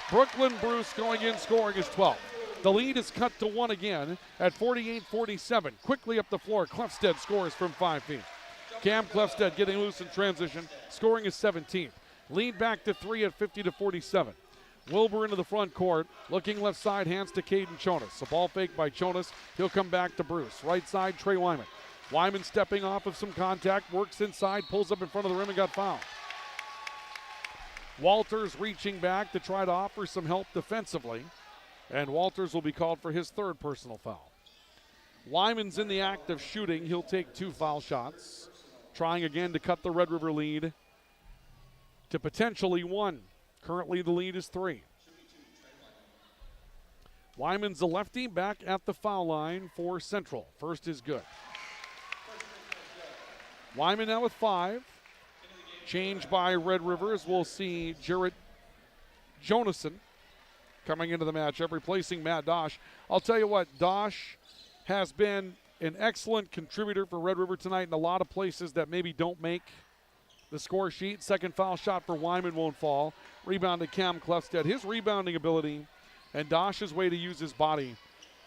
Brooklyn Bruce going in, scoring his 12th. The lead is cut to 1 again at 48-47. Quickly up the floor, Klefsted scores from 5 feet. Cam Klefsted getting loose in transition, scoring his 17th. Lead back to 3 at 50-47. Wilbur into the front court, looking left side, hands to Caden Jonas. A ball fake by Jonas. He'll come back to Bruce. Right side, Trey Wyman. Wyman stepping off of some contact, works inside, pulls up in front of the rim and got fouled. Walters reaching back to try to offer some help defensively, and Walters will be called for his 3rd personal foul. Wyman's in the act of shooting. He'll take 2 foul shots, trying again to cut the Red River lead to potentially 1. Currently, the lead is 3. Wyman's a lefty back at the foul line for Central. First is good. Wyman now with 5. Change by Red Rivers. We'll see Jarrett Jonason coming into the matchup, replacing Matt Dosh. I'll tell you what, Dosh has been an excellent contributor for Red River tonight in a lot of places that maybe don't make the score sheet. Second foul shot for Wyman won't fall. Rebound to Cam Klefsted. His rebounding ability and Dosh's way to use his body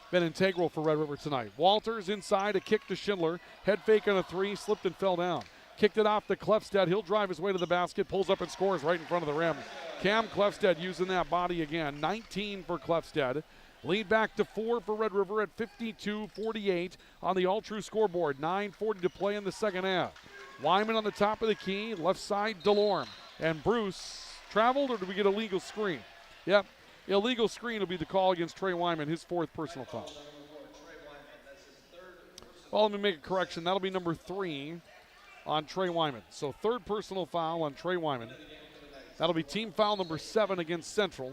been integral for Red River tonight. Walters inside, a kick to Schindler. Head fake on a 3, slipped and fell down. Kicked it off to Klefsted. He'll drive his way to the basket, pulls up and scores right in front of the rim. Cam Klefsted using that body again. 19 for Klefsted. Lead back to 4 for Red River at 52-48 on the all-true scoreboard. 9:40 to play in the second half. Wyman on the top of the key, left side DeLorme. And Bruce traveled, or did we get a legal screen? Yep, illegal screen will be the call against Trey Wyman, his 4th personal foul. Well, let me make a correction. That'll be number 3 on Trey Wyman. So third personal foul on Trey Wyman. That'll be team foul number 7 against Central.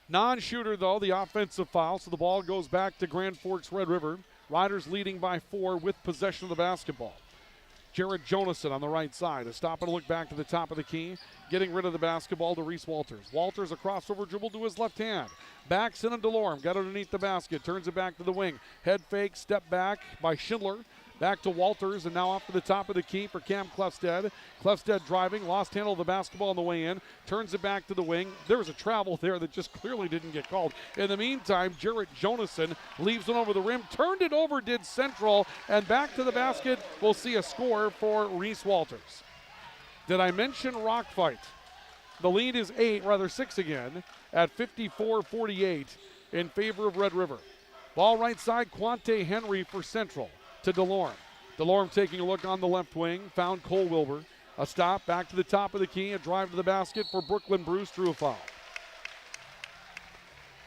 Non-shooter, though, the offensive foul, so the ball goes back to Grand Forks Red River. Riders leading by 4 with possession of the basketball. Jared Jonason on the right side. A stop and a look back to the top of the key. Getting rid of the basketball to Reese Walters. Walters a crossover dribble to his left hand. Backs in and DeLorme. Got underneath the basket. Turns it back to the wing. Head fake. Step back by Schindler. Back to Walters, and now off to the top of the key for Cam Clefstead. Clefstead driving, lost handle of the basketball on the way in, turns it back to the wing. There was a travel there that just clearly didn't get called. In the meantime, Jarrett Jonason leaves one over the rim, turned it over, did Central, and back to the basket. We'll see a score for Reese Walters. Did I mention rock fight? The lead is 6 again at 54-48 in favor of Red River. Ball right side, Quante Henry for Central. To DeLorme. DeLorme taking a look on the left wing, found Cole Wilbur. A stop, back to the top of the key, a drive to the basket for Brooklyn Bruce, drew a foul.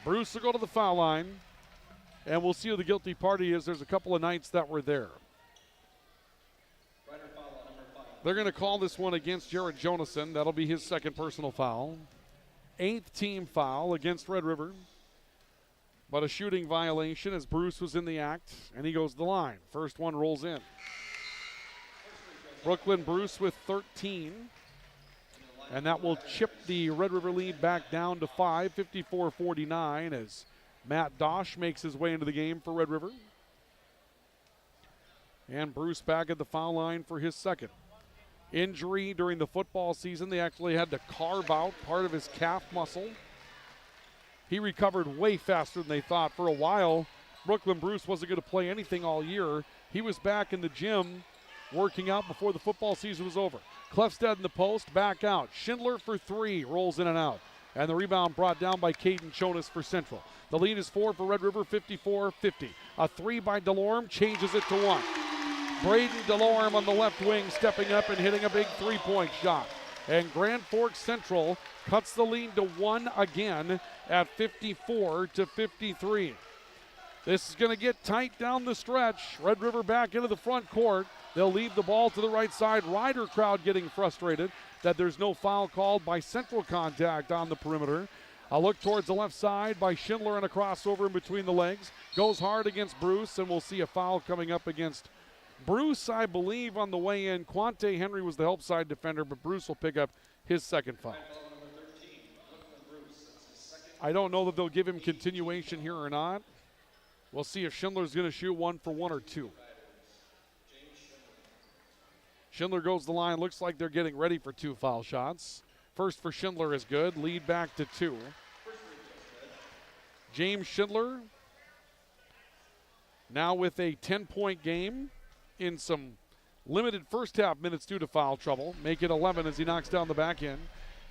Bruce will go to the foul line, and we'll see who the guilty party is. There's a couple of nights that were there. They're going to call this one against Jared Jonason. That'll be his second personal foul. 8th team foul against Red River. But a shooting violation as Bruce was in the act, and he goes to the line. First one rolls in. Brooklyn Bruce with 13. And that will chip the Red River lead back down to 5, 54-49, as Matt Dosh makes his way into the game for Red River. And Bruce back at the foul line for his second. Injury during the football season. They actually had to carve out part of his calf muscle. He recovered way faster than they thought. For a while, Brooklyn Bruce wasn't going to play anything all year. He was back in the gym working out before the football season was over. Clefstead in the post, back out. Schindler for 3, rolls in and out. And the rebound brought down by Caden Jonas for Central. The lead is 4 for Red River, 54-50. A 3 by DeLorme changes it to 1. Braden DeLorme on the left wing stepping up and hitting a big three-point shot. And Grand Forks Central cuts the lead to 1 again at 54-53. This is going to get tight down the stretch. Red River back into the front court. They'll leave the ball to the right side. Rider crowd getting frustrated that there's no foul called by Central contact on the perimeter. A look towards the left side by Schindler and a crossover in between the legs. Goes hard against Bruce, and we'll see a foul coming up against Bruce, I believe, on the way in. Quante Henry was the help side defender, but Bruce will pick up his second foul. I don't know that they'll give him continuation here or not. We'll see if Schindler's going to shoot 1 for 1 or 2. Schindler goes to the line. Looks like they're getting ready for 2 foul shots. First for Schindler is good. Lead back to 2. James Schindler now with a 10-point game in some limited first half minutes due to foul trouble. Make it 11 as he knocks down the back end.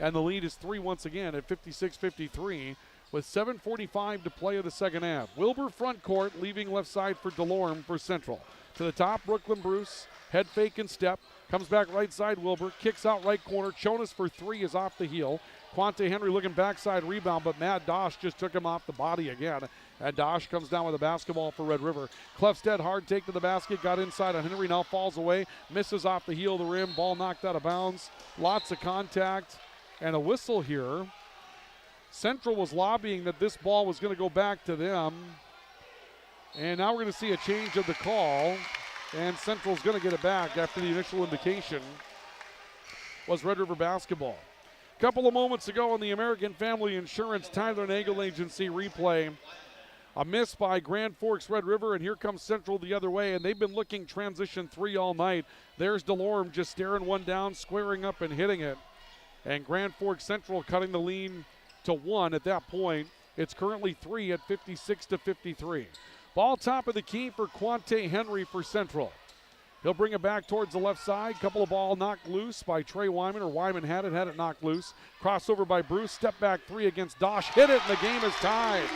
And the lead is 3 once again at 56-53 with 7:45 to play of the second half. Wilbur front court, leaving left side for DeLorme for Central. To the top, Brooklyn Bruce, head fake and step. Comes back right side, Wilbur, kicks out right corner. Jonas for 3 is off the heel. Quante Henry looking backside rebound, but Matt Dosh just took him off the body again. And Dosh comes down with a basketball for Red River. Clefstead, hard take to the basket, got inside on Henry, now falls away. Misses off the heel of the rim, ball knocked out of bounds. Lots of contact. And a whistle here. Central was lobbying that this ball was going to go back to them. And now we're going to see a change of the call. And Central's going to get it back after the initial indication was Red River basketball. A couple of moments ago on the American Family Insurance Tyler Nagel Agency replay, a miss by Grand Forks Red River, and here comes Central the other way, and they've been looking transition 3 all night. There's DeLorme just staring one down, squaring up and hitting it. And Grand Forks Central cutting the lead to 1 at that point. It's currently 3 at 56-53. Ball top of the key for Quante Henry for Central. He'll bring it back towards the left side. Couple of ball knocked loose by Trey Wyman, or Wyman had it knocked loose. Crossover by Bruce, step back 3 against Dosh. Hit it, and the game is tied.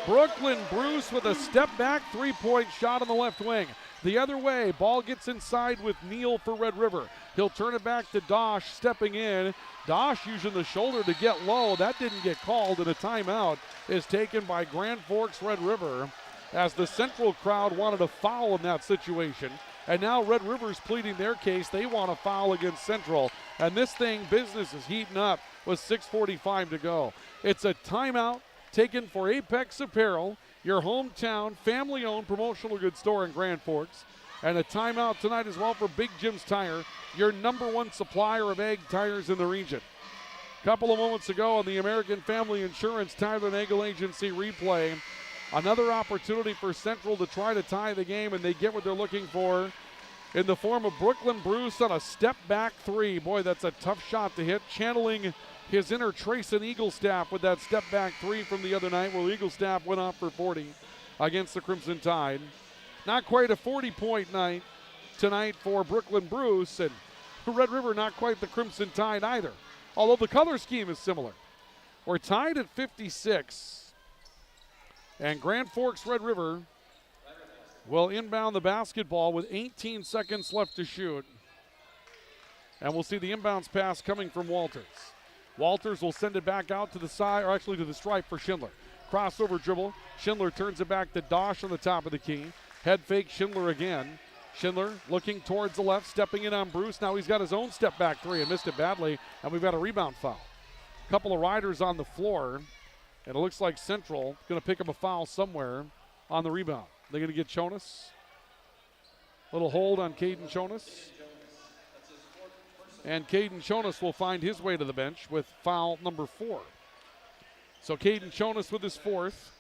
Brooklyn Bruce with a step back 3-point shot on the left wing. The other way, ball gets inside with Neal for Red River. He'll turn it back to Dosh, stepping in. Dosh using the shoulder to get low. That didn't get called, and a timeout is taken by Grand Forks Red River. as the Central crowd wanted a foul in that situation. And now Red River's pleading their case. They want a foul against Central. And this thing, business is heating up with 6:45 to go. It's a timeout taken for Apex Apparel, your hometown family-owned promotional goods store in Grand Forks. And a timeout tonight as well for Big Jim's Tire, your #1 supplier of ag tires in the region. A couple of moments ago on the American Family Insurance Tyler Nagel Agency replay, another opportunity for Central to try to tie the game, and they get what they're looking for in the form of Brooklyn Bruce on a step-back three. Boy, that's a tough shot to hit, channeling his inner Trayson Eaglestaff with that step-back three from the other night where Eaglestaff went off for 40 against the Crimson Tide. Not quite a 40-point night tonight for Brooklyn Bruce, and Red River not quite the Crimson Tide either, although the color scheme is similar. We're tied at 56, and Grand Forks Red River will inbound the basketball with 18 seconds left to shoot. And we'll see the inbounds pass coming from Walters. Walters will send it back out to the side, or actually to the stripe for Schindler. Crossover dribble. Schindler turns it back to Dosh on the top of the key. Head fake Schindler again. Schindler looking towards the left, stepping in on Bruce. Now he's got his own step back three and missed it badly, and we've got a rebound foul. A couple of riders on the floor, and it looks like Central going to pick up a foul somewhere on the rebound. They're going to get Chonas. Little hold on Caden Chonas. And Caden Chonas will find his way to the bench with foul number 4. So Caden Chonas with his 4th,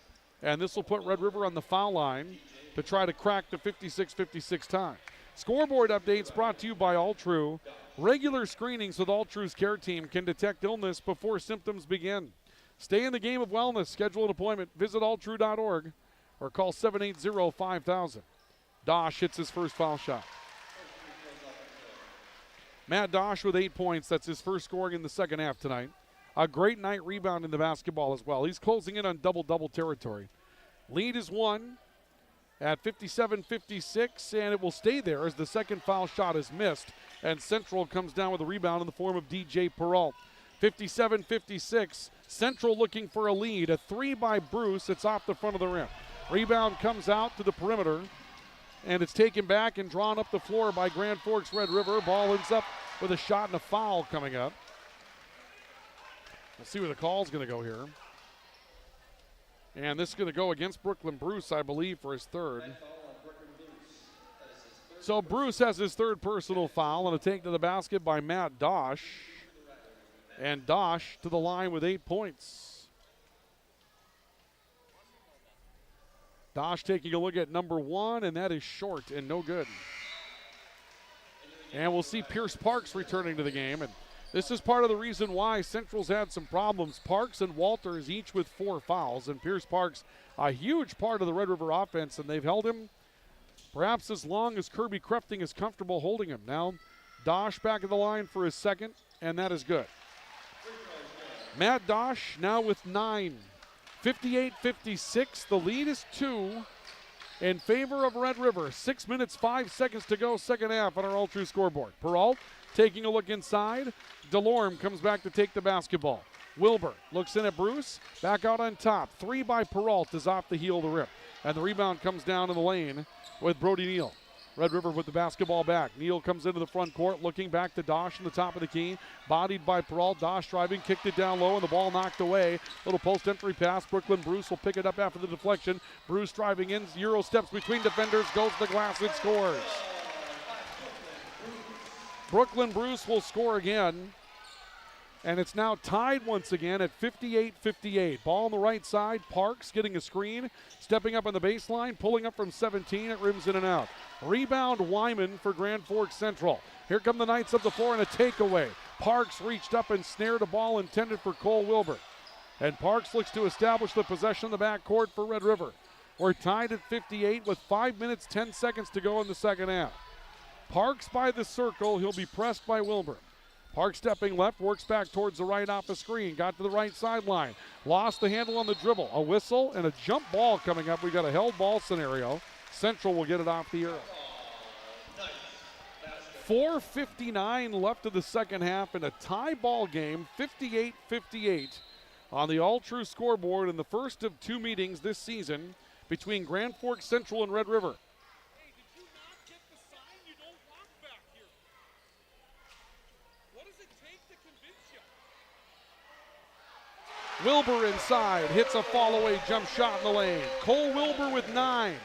and this will put Red River on the foul line to try to crack the 56-56 tie. Scoreboard updates brought to you by All True. Regular screenings with All True's care team can detect illness before symptoms begin. Stay in the game of wellness. Schedule an appointment. Visit alltrue.org or call 780-5000. Dosh hits his first foul shot. Matt Dosh with 8 points. That's his first scoring in the second half tonight. A great night rebound in the basketball as well. He's closing in on double-double territory. Lead is 1 at 57-56, and it will stay there as the second foul shot is missed, and Central comes down with a rebound in the form of DJ Peralt. 57-56, Central looking for a lead. A three by Bruce. It's off the front of the rim. Rebound comes out to the perimeter, and it's taken back and drawn up the floor by Grand Forks Red River. Ball ends up with a shot and a foul coming up. We'll see where the call's going to go here. And this is going to go against Brooklyn Bruce, I believe, for his third. So Bruce has his third personal foul, and a take to the basket by Matt Dosh. And Dosh to the line with 8 points. Dosh taking a look at number 1, and that is short and no good. And we'll see Pierce Parks returning to the game, and this is part of the reason why Central's had some problems. Parks and Walters each with 4 fouls, and Pierce Parks a huge part of the Red River offense, and they've held him perhaps as long as Kirby Crefting is comfortable holding him. Now Dosh back at the line for his second, and that is good. Matt Dosh now with 9. 58-56, the lead is 2 in favor of Red River. 6 minutes, 5 seconds to go, second half on our All True scoreboard. Peralt taking a look inside. Delorme comes back to take the basketball. Wilbur looks in at Bruce, back out on top. 3 by Peralt is off the heel of the rim. And the rebound comes down in the lane with Brody Neal. Red River with the basketball back. Neal comes into the front court, looking back to Dosh on the top of the key. Bodied by Peralt. Dosh driving, kicked it down low, and the ball knocked away. Little post-entry pass. Brooklyn Bruce will pick it up after the deflection. Bruce driving in, Euro steps between defenders, goes to the glass, and scores. Brooklyn Bruce will score again. And it's now tied once again at 58-58. Ball on the right side. Parks getting a screen. Stepping up on the baseline. Pulling up from 17. It rims in and out. Rebound Wyman for Grand Forks Central. Here come the Knights up the floor and a takeaway. Parks reached up and snared a ball intended for Cole Wilbur. And Parks looks to establish the possession in the backcourt for Red River. We're tied at 58 with 5 minutes, 10 seconds to go in the second half. Parks by the circle. He'll be pressed by Wilbur. Park stepping left, works back towards the right off the screen, got to the right sideline, lost the handle on the dribble. A whistle and a jump ball coming up. We got a held ball scenario. Central will get it off the arrow. 4:59 left of the second half in a tie ball game, 58-58 on the All True scoreboard in the first of 2 meetings this season between Grand Forks Central and Red River. Wilbur inside, hits a fall-away jump shot in the lane. Cole Wilbur with 9.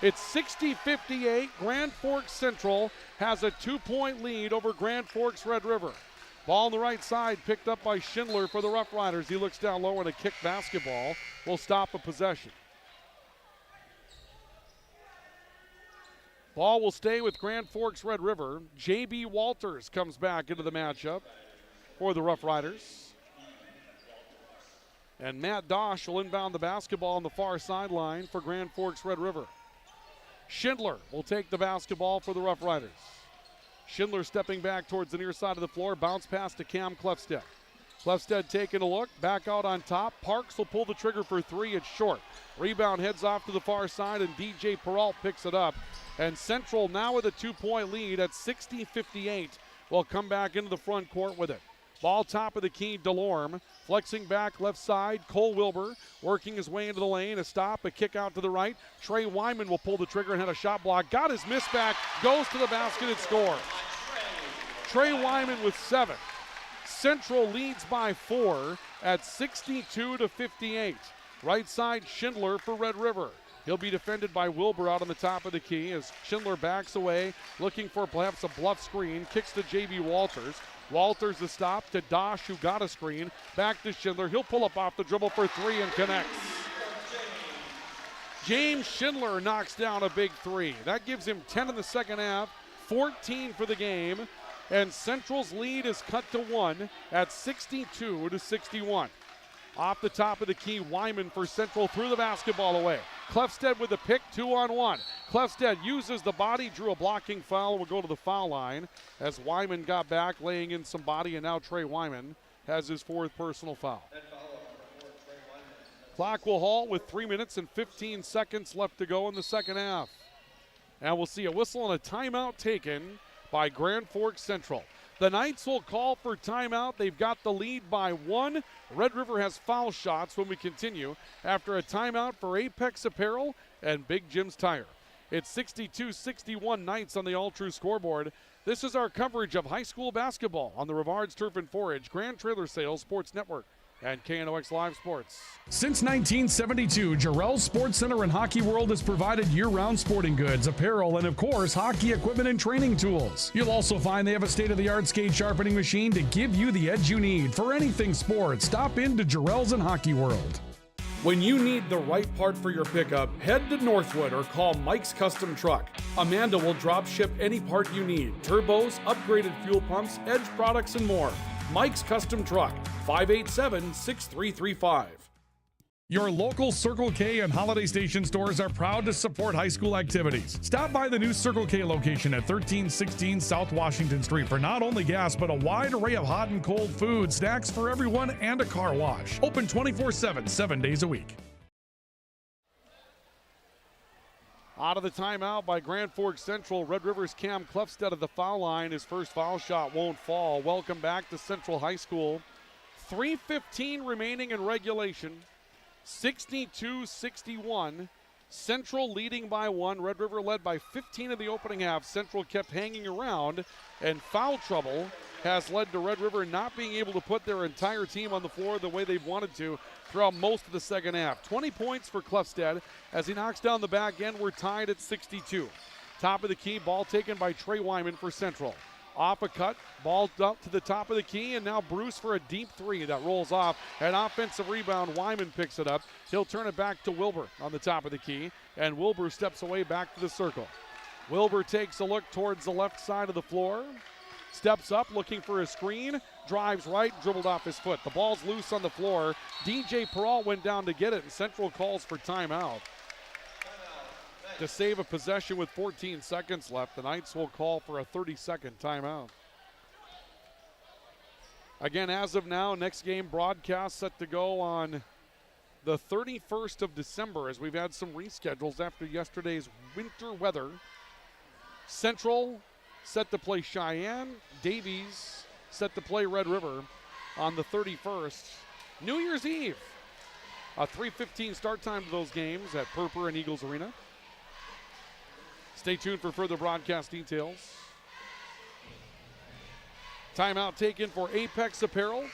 It's 60-58. Grand Forks Central has a 2-point lead over Grand Forks Red River. Ball on the right side, picked up by Schindler for the Rough Riders. He looks down low, and a kick basketball will stop a possession. Ball will stay with Grand Forks Red River. J.B. Walters comes back into the matchup for the Rough Riders. And Matt Dosh will inbound the basketball on the far sideline for Grand Forks Red River. Schindler will take the basketball for the Rough Riders. Schindler stepping back towards the near side of the floor. Bounce pass to Cam Clefstead. Clefstead taking a look. Back out on top. Parks will pull the trigger for 3. It's short. Rebound heads off to the far side, and DJ Peralt picks it up. And Central now with a 2-point lead at 60-58 will come back into the front court with it. Ball top of the key, Delorme. Flexing back left side, Cole Wilbur working his way into the lane. A stop, a kick out to the right. Trey Wyman will pull the trigger and had a shot block. Got his miss back, goes to the basket and scores. Trey Wyman with 7. Central leads by 4 at 62-58. Right side, Schindler for Red River. He'll be defended by Wilbur out on the top of the key as Schindler backs away, looking for perhaps a bluff screen. Kicks to J.B. Walters. Walters the stop to Dosh, who got a screen. Back to Schindler. He'll pull up off the dribble for 3 and connects. James Schindler knocks down a big 3. That gives him 10 in the second half, 14 for the game. And Central's lead is cut to 1 at 62-61. Off the top of the key, Wyman for Central threw the basketball away. Clefstead with the pick, 2-on-1. Clefstead uses the body, drew a blocking foul, will go to the foul line as Wyman got back, laying in some body, and now Trey Wyman has his 4th personal foul. Clock will halt with 3 minutes and 15 seconds left to go in the second half. And we'll see a whistle and a timeout taken by Grand Forks Central. The Knights will call for timeout. They've got the lead by 1. Red River has foul shots when we continue after a timeout for Apex Apparel and Big Jim's Tire. It's 62-61 Knights on the All True scoreboard. This is our coverage of high school basketball on the Rivards Turf and Forage, Grand Trailer Sales Sports Network, and KNOX Live Sports. Since 1972, Jarrell's Sports Center and Hockey World has provided year-round sporting goods, apparel, and of course, hockey equipment and training tools. You'll also find they have a state-of-the-art skate sharpening machine to give you the edge you need for anything sports. Stop in to Jarrell's and Hockey World. When you need the right part for your pickup, head to Northwood or call Mike's Custom Truck. Amanda will drop ship any part you need. Turbos, upgraded fuel pumps, Edge products, and more. Mike's Custom Truck, 587-6335. Your local Circle K and Holiday Station stores are proud to support high school activities. Stop by the new Circle K location at 1316 South Washington Street for not only gas, but a wide array of hot and cold food, snacks for everyone, and a car wash. Open 24/7, 7 days a week. Out of the timeout by Grand Forks Central, Red River's Cam Clefstead at the foul line. His first foul shot won't fall. Welcome back to Central High School. 3:15 remaining in regulation. 62-61. Central leading by 1. Red River led by 15 in the opening half. Central kept hanging around, and foul trouble has led to Red River not being able to put their entire team on the floor the way they've wanted to throughout most of the second half. 20 points for Clefstead as he knocks down the back end. We're tied at 62. Top of the key, ball taken by Trey Wyman for Central. Off a cut, ball up to the top of the key, and now Bruce for a deep 3 that rolls off. An offensive rebound, Wyman picks it up. He'll turn it back to Wilbur on the top of the key, and Wilbur steps away back to the circle. Wilbur takes a look towards the left side of the floor. Steps up, looking for a screen, drives right, dribbled off his foot. The ball's loose on the floor. DJ Peralt went down to get it, and Central calls for timeout. To save a possession with 14 seconds left, the Knights will call for a 30-second timeout. Again, as of now, next game broadcast set to go on the 31st of December as we've had some reschedules after yesterday's winter weather. Central set to play Cheyenne. Davies set to play Red River on the 31st. New Year's Eve. A 3:15 start time to those games at Purper and Eagles Arena. Stay tuned for further broadcast details. Timeout taken for Apex Apparel,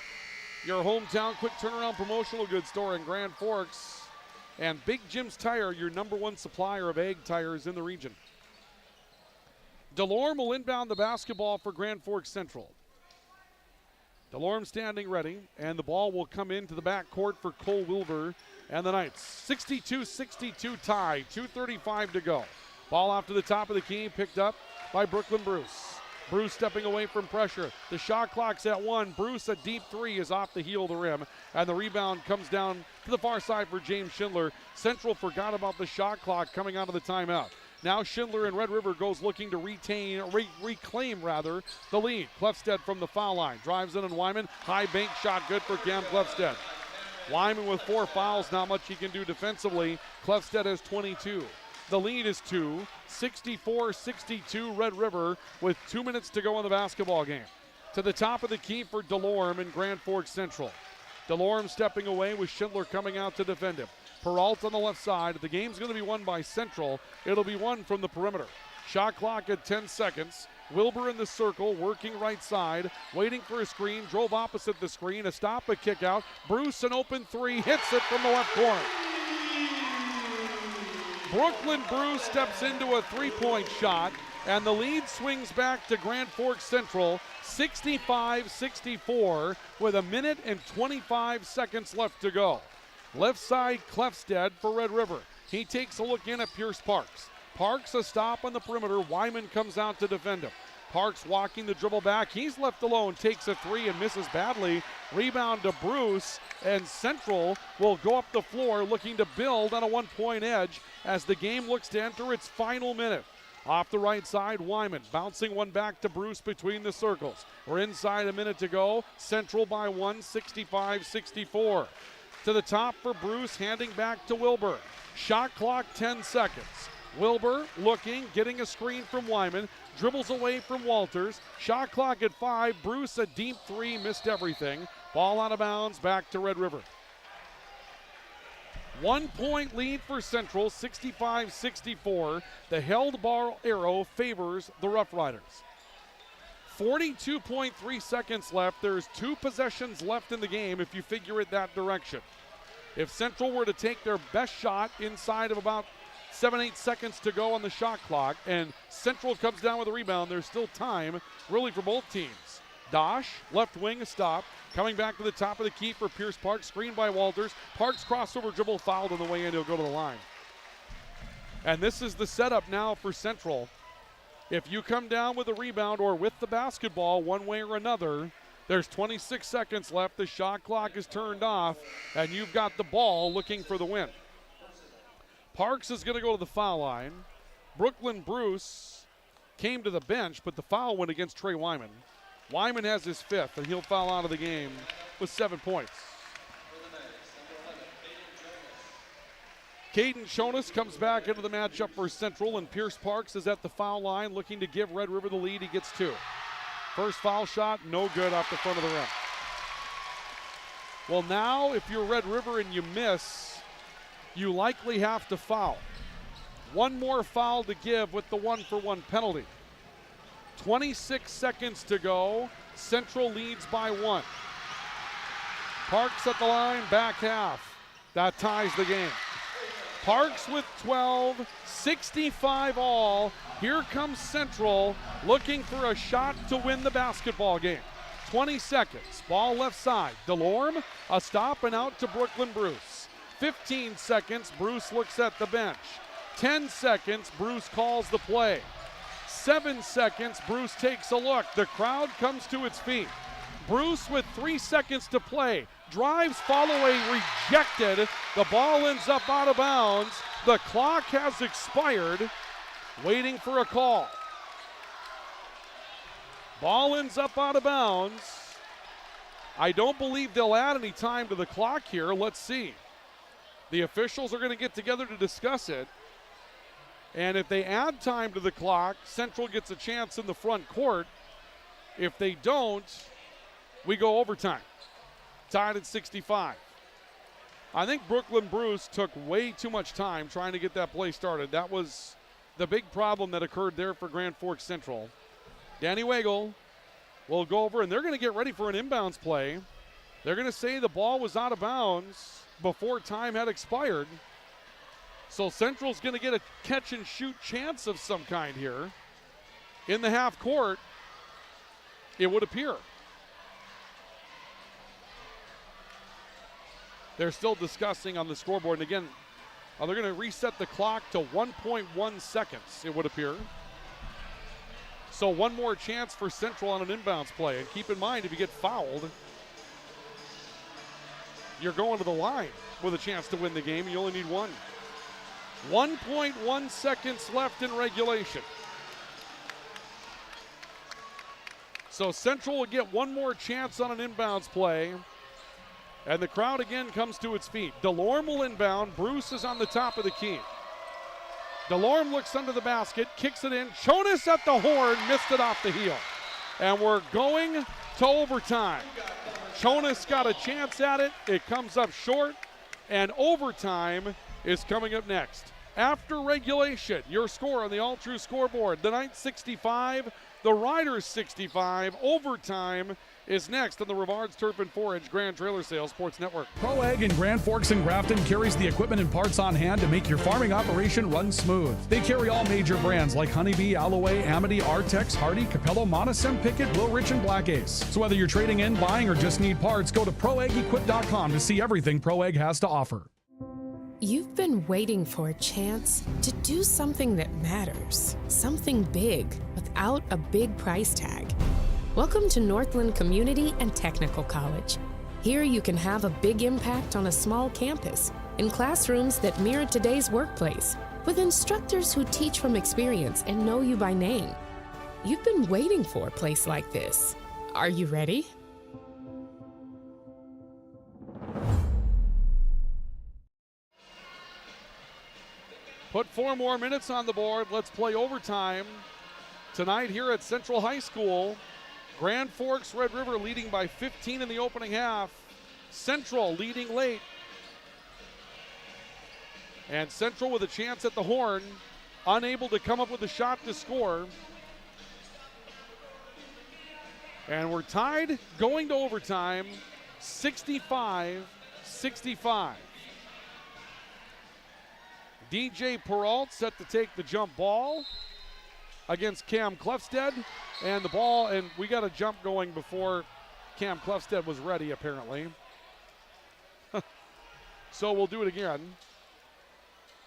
your hometown quick turnaround promotional goods store in Grand Forks, and Big Jim's Tire, your #1 supplier of ag tires in the region. Delorme will inbound the basketball for Grand Forks Central. Delorme standing ready, and the ball will come into the backcourt for Cole Wilbur and the Knights. 62-62 tie, 2:35 to go. Ball off to the top of the key, picked up by Brooklyn Bruce. Bruce stepping away from pressure. The shot clock's at 1. Bruce, a deep 3, is off the heel of the rim, and the rebound comes down to the far side for James Schindler. Central forgot about the shot clock coming out of the timeout. Now Schindler and Red River goes looking to reclaim the lead. Clefstead from the foul line. Drives in on Wyman. High bank shot good for Cam Clefstead. Wyman with 4 fouls. Not much he can do defensively. Clefstead has 22. The lead is 2. 64-62 Red River with 2 minutes to go in the basketball game. To the top of the key for Delorme and Grand Forks Central. Delorme stepping away with Schindler coming out to defend him. Peralta on the left side. The game's going to be won by Central. It'll be won from the perimeter. Shot clock at 10 seconds. Wilbur in the circle, working right side, waiting for a screen, drove opposite the screen, a stop, a kick out. Bruce, an open 3, hits it from the left corner. Brooklyn Bruce steps into a 3-point shot, and the lead swings back to Grand Forks Central, 65-64, with 1 minute and 25 seconds left to go. Left side, Clefstead for Red River. He takes a look in at Pierce Parks. Parks a stop on the perimeter. Wyman comes out to defend him. Parks walking the dribble back. He's left alone, takes a 3 and misses badly. Rebound to Bruce, and Central will go up the floor looking to build on a 1-point edge as the game looks to enter its final minute. Off the right side, Wyman bouncing one back to Bruce between the circles. We're inside a minute to go. Central by 1, 65-64. To the top for Bruce, handing back to Wilbur. Shot clock 10 seconds. Wilbur looking, getting a screen from Wyman, dribbles away from Walters. Shot clock at 5. Bruce, a deep 3, missed everything. Ball out of bounds, back to Red River. 1-point lead for Central, 65-64. The held ball arrow favors the Rough Riders. 42.3 seconds left. There's 2 possessions left in the game if you figure it that direction. If Central were to take their best shot inside of about 7-8 seconds to go on the shot clock, and Central comes down with a rebound, there's still time really for both teams. Dosh, left wing, a stop. Coming back to the top of the key for Pierce Parks, screened by Walters. Parks crossover dribble, fouled on the way in, he'll go to the line. And this is the setup now for Central. If you come down with a rebound or with the basketball one way or another, there's 26 seconds left, the shot clock is turned off, and you've got the ball looking for the win. Parks is going to go to the foul line. Brooklyn Bruce came to the bench, but the foul went against Trey Wyman. Wyman has his 5th, and he'll foul out of the game with 7 points. Caden Jonas comes back into the matchup for Central, and Pierce Parks is at the foul line looking to give Red River the lead. He gets 2. First foul shot, no good off the front of the rim. Well, now if you're Red River and you miss, you likely have to foul. 1 more foul to give with the 1-for-1 penalty. 26 seconds to go. Central leads by 1. Parks at the line, back half. That ties the game. Parks with 12, 65 all. Here comes Central looking for a shot to win the basketball game. 20 seconds, ball left side. Delorme, a stop and out to Brooklyn Bruce. 15 seconds, Bruce looks at the bench. 10 seconds, Bruce calls the play. 7 seconds, Bruce takes a look. The crowd comes to its feet. Bruce with 3 seconds to play. Drives, follow-away rejected. The ball ends up out of bounds. The clock has expired. Waiting for a call. Ball ends up out of bounds. I don't believe they'll add any time to the clock here. Let's see. The officials are going to get together to discuss it. And if they add time to the clock, Central gets a chance in the front court. If they don't, we go overtime. Tied at 65. I think Brooklyn Bruce took way too much time trying to get that play started. That was the big problem that occurred there for Grand Forks Central. Danny Wagle will go over, and they're going to get ready for an inbounds play. They're going to say the ball was out of bounds before time had expired. So Central's going to get a catch-and-shoot chance of some kind here in the half court, it would appear. They're still discussing on the scoreboard. And again, they're going to reset the clock to 1.1 seconds, it would appear. So one more chance for Central on an inbounds play. And keep in mind, if you get fouled, you're going to the line with a chance to win the game. You only need one. 1.1 seconds left in regulation. So Central will get one more chance on an inbounds play. And the crowd again comes to its feet. DeLorme will inbound. Bruce is on the top of the key. DeLorme looks under the basket, kicks it in. Jonas at the horn, missed it off the heel. And we're going to overtime. Jonas got a chance at it. It comes up short. And overtime is coming up next. After regulation, your score on the All True scoreboard. The Knights 65, the Riders 65. Overtime is next on the Rivards Turf and Forage Grand Trailer Sales Sports Network. Pro Ag in Grand Forks and Grafton carries the equipment and parts on hand to make your farming operation run smooth. They carry all major brands like Honeybee, Alloway, Amity, Artex, Hardy, Capello, Monosem, Pickett, Wilrich, and Black Ace. So whether you're trading in, buying, or just need parts, go to ProAgEquip.com to see everything Pro Ag has to offer. You've been waiting for a chance to do something that matters, something big without a big price tag. Welcome to Northland Community and Technical College. Here you can have a big impact on a small campus, in classrooms that mirror today's workplace, with instructors who teach from experience and know you by name. You've been waiting for a place like this. Are you ready? Put 4 more minutes on the board. Let's play overtime tonight here at Central High School. Grand Forks Red River leading by 15 in the opening half. Central leading late. And Central with a chance at the horn, unable to come up with a shot to score. And we're tied going to overtime, 65-65. DJ Peralt set to take the jump ball against Cam Clefstead. And the ball, and we got a jump going before Cam Clefstead was ready, apparently. So we'll do it again.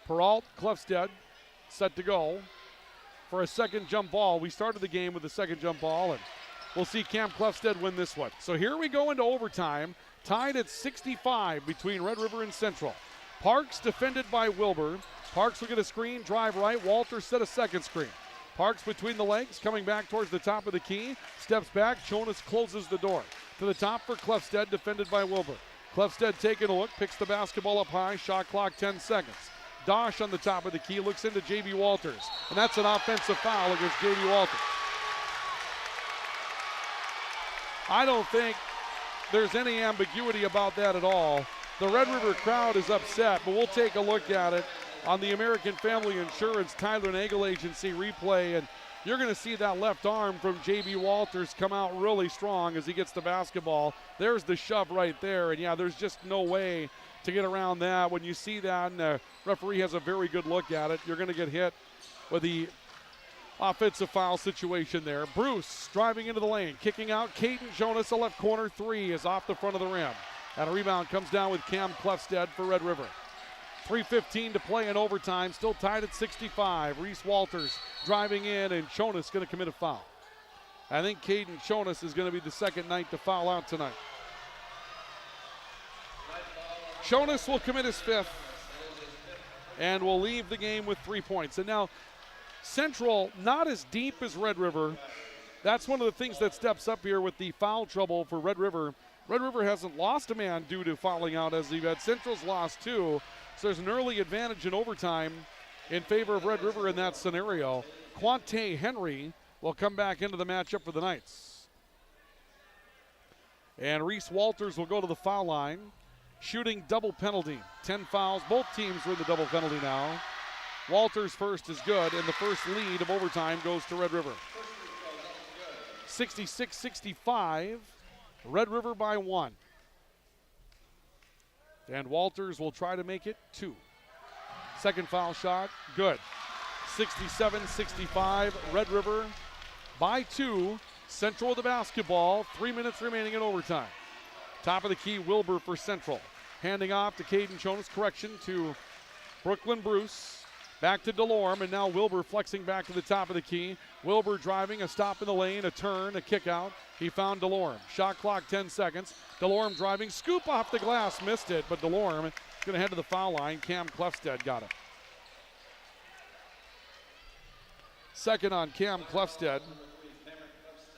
Peralt, Clefstead, set to go for a second jump ball. We started the game with a second jump ball, and we'll see Cam Clefstead win this one. So here we go into overtime, tied at 65 between Red River and Central. Parks defended by Wilbur. Parks will get a screen, drive right. Walter set a second screen. Parks between the legs, coming back towards the top of the key. Steps back, Jonas closes the door. To the top for Clefstead, defended by Wilbur. Clefstead taking a look, picks the basketball up high, shot clock 10 seconds. Dosh on the top of the key, looks into J.B. Walters. And that's an offensive foul against J.B. Walters. I don't think there's any ambiguity about that at all. The Red River crowd is upset, but we'll take a look at it on the American Family Insurance Tyler Nagel Agency replay, and you're going to see that left arm from J.B. Walters come out really strong as he gets the basketball. There's the shove right there, and yeah, there's just no way to get around that. When you see that and the referee has a very good look at it, you're going to get hit with the offensive foul situation there. Bruce driving into the lane, kicking out. Caden Jonas, a left corner three is off the front of the rim. And a rebound comes down with Cam Clefstead for Red River. 3:15 to play in overtime, still tied at 65. Reese Walters driving in, and Jonas going to commit a foul. I think Caden Jonas is going to be the second Knight to foul out tonight. Jonas will commit his fifth and will leave the game with 3 points. And now Central not as deep as Red River. That's one of the things that steps up here with the foul trouble for Red River. Red River hasn't lost a man due to fouling out as they've had. Central's lost two. So there's an early advantage in overtime in favor of Red River in that scenario. Quante Henry will come back into the matchup for the Knights. And Reese Walters will go to the foul line. shooting double penalty. 10 fouls. Both teams are in the double penalty now. Walters first is good, and the first lead of overtime goes to Red River. 66-65, Red River by 1. And Walters will try to make it 2. Second foul shot, good. 67-65, Red River by 2. Central with the basketball, 3 minutes remaining in overtime. Top of the key, Wilbur for Central. Handing off to Caden Jonas, correction to Brooklyn Bruce. Back to DeLorme, and now Wilbur flexing back to the top of the key. Wilbur driving, a stop in the lane, a turn, a kick out. He found DeLorme. Shot clock 10 seconds. DeLorme driving, scoop off the glass, missed it, but DeLorme is going to head to the foul line. Cam Clefstead got it. Second on Cam Clefstead.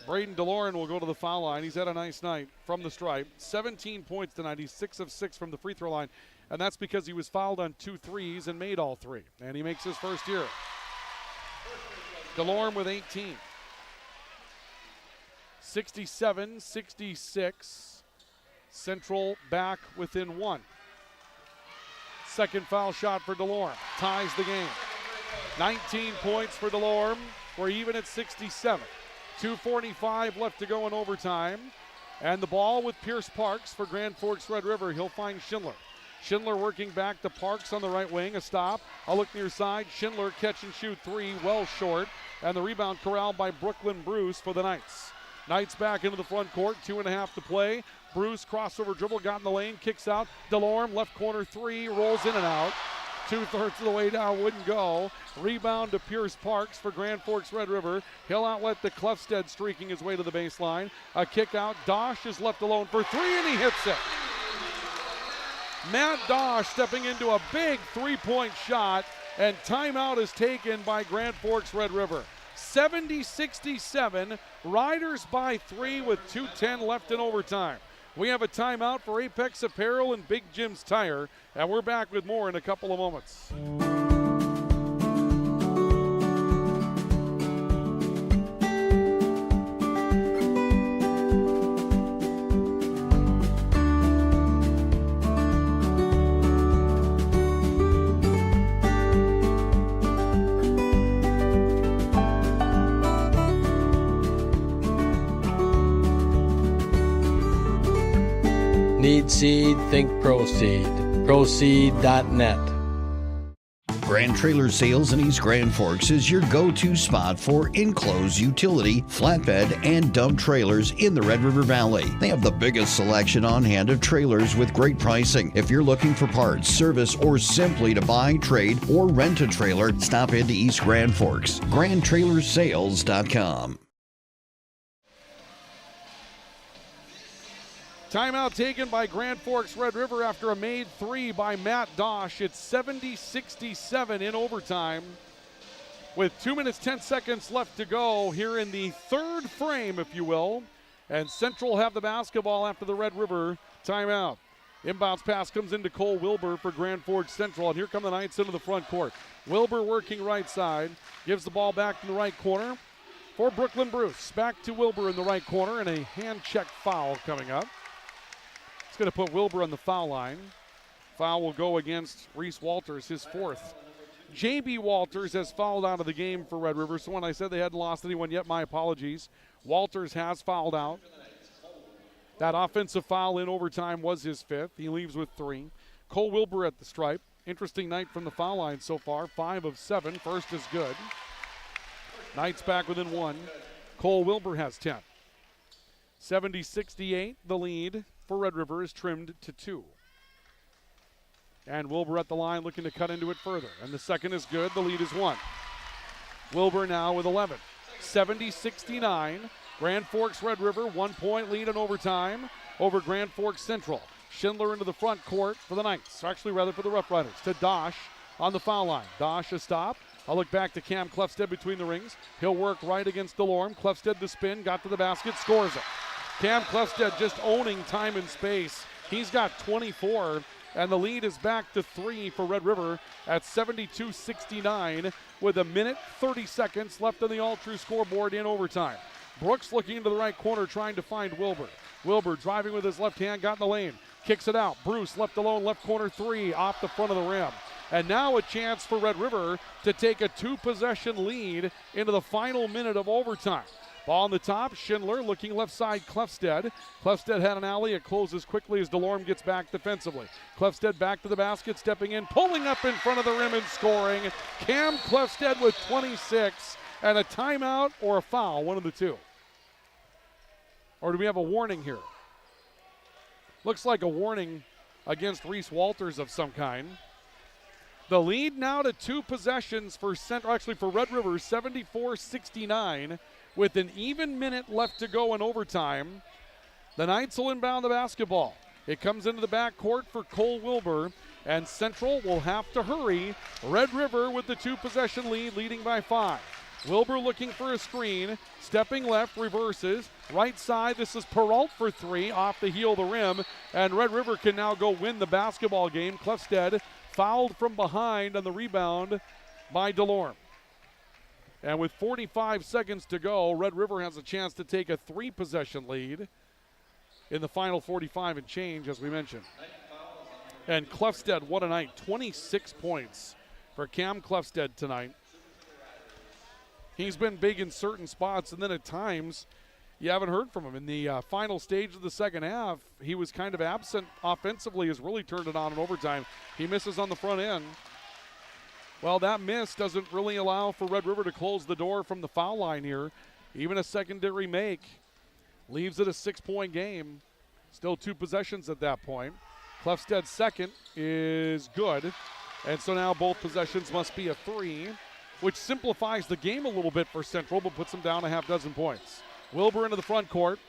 Braden DeLorme will go to the foul line. He's had a nice night from the stripe. 17 points tonight. He's 6 of 6 from the free throw line. And that's because he was fouled on 2 threes and made all 3. And he makes his first here. DeLorme with 18. 67-66. Central back within 1. Second foul shot for DeLorme. Ties the game. 19 points for DeLorme. We're even at 67. 2:45 left to go in overtime. And the ball with Pierce Parks for Grand Forks Red River. He'll find Schindler. Schindler working back to Parks on the right wing. A stop. A look near side. Schindler catch and shoot 3. Well short. And the rebound corralled by Brooklyn Bruce for the Knights. Knights back into the front court. 2.5 to play. Bruce crossover dribble. Got in the lane. Kicks out. DeLorme left corner 3. Rolls in and out. 2/3 of the way down. Wouldn't go. Rebound to Pierce Parks for Grand Forks Red River. He'll outlet the Clefstead streaking his way to the baseline. A kick out. Dosh is left alone for 3 and he hits it. Matt Dosh stepping into a big 3-point shot, and timeout is taken by Grand Forks Red River. 70-67, Riders by 3 with 2:10 left in overtime. We have a timeout for Apex Apparel and Big Jim's Tire, and we're back with more in a couple of moments. Need seed, think Proseed. Proseed.net. Grand Trailer Sales in East Grand Forks is your go-to spot for enclosed utility, flatbed, and dump trailers in the Red River Valley. They have the biggest selection on hand of trailers with great pricing. If you're looking for parts, service, or simply to buy, trade, or rent a trailer, stop into East Grand Forks. GrandTrailersales.com. Timeout taken by Grand Forks Red River after a made 3 by Matt Dosh. It's 70-67 in overtime with 2 minutes, 10 seconds left to go here in the third frame, if you will. And Central have the basketball after the Red River timeout. Inbounds pass comes into Cole Wilbur for Grand Forks Central, and here come the Knights into the front court. Wilbur working right side, gives the ball back in the right corner for Brooklyn Bruce. Back to Wilbur in the right corner, and a hand check foul coming up. Going to put Wilbur on the foul line. Foul will go against Reese Walters, his 4th. J.B. Walters has fouled out of the game for Red River, so when I said they hadn't lost anyone yet, my apologies. Walters has fouled out. That offensive foul in overtime was his 5th. He leaves with 3. Cole Wilbur at the stripe. Interesting night from the foul line so far. 5 of 7. First is good. Knights back within 1. Cole Wilbur has 10. 70-68, the lead for Red River is trimmed to 2. And Wilbur at the line looking to cut into it further. And the second is good. The lead is 1. Wilbur now with 11. 70-69. Grand Forks Red River, 1-point lead in overtime over Grand Forks Central. Schindler into the front court for the Knights. Actually, rather for the Rough Riders. To Dosh on the foul line. Dosh a stop. I'll look back to Cam Clefstead between the rings. He'll work right against DeLorme. Clefstead the spin, got to the basket, scores it. Cam Clefstead just owning time and space. He's got 24, and the lead is back to 3 for Red River at 72-69 with a minute 30 seconds left on the all-true scoreboard in overtime. Brooks looking into the right corner trying to find Wilbur. Wilbur driving with his left hand, got in the lane. Kicks it out. Bruce left alone, left corner three, off the front of the rim. And now a chance for Red River to take a 2-possession lead into the final minute of overtime. Ball on the top, Schindler looking left side, Klefsted. Klefsted had an alley, it closes quickly as DeLorme gets back defensively. Klefsted back to the basket, stepping in, pulling up in front of the rim and scoring. Cam Klefsted with 26, and a timeout or a foul, one of the two. Or do we have a warning here? Looks like a warning against Reese Walters of some kind. The lead now to 2 possessions for Red River, 74-69, with an even minute left to go in overtime. The Knights will inbound the basketball. It comes into the backcourt for Cole Wilbur, and Central will have to hurry. Red River with the 2-possession lead, leading by 5. Wilbur looking for a screen, stepping left, reverses. Right side, this is Peralt for 3, off the heel of the rim, and Red River can now go win the basketball game. Klefsted fouled from behind on the rebound by DeLorme. And with 45 seconds to go, Red River has a chance to take a 3-possession lead in the final 45 and change, as we mentioned. And Klefsted, what a night. 26 points for Cam Klefsted tonight. He's been big in certain spots, and then at times you haven't heard from him. In the final stage of the second half, he was kind of absent offensively, has really turned it on in overtime. He misses on the front end. Well, that miss doesn't really allow for Red River to close the door from the foul line here. Even a secondary make leaves it a 6-point game. Still 2 possessions at that point. Klefsted's second is good. And so now both possessions must be a 3, which simplifies the game a little bit for Central, but puts them down a half dozen points. Wilbur into the front court.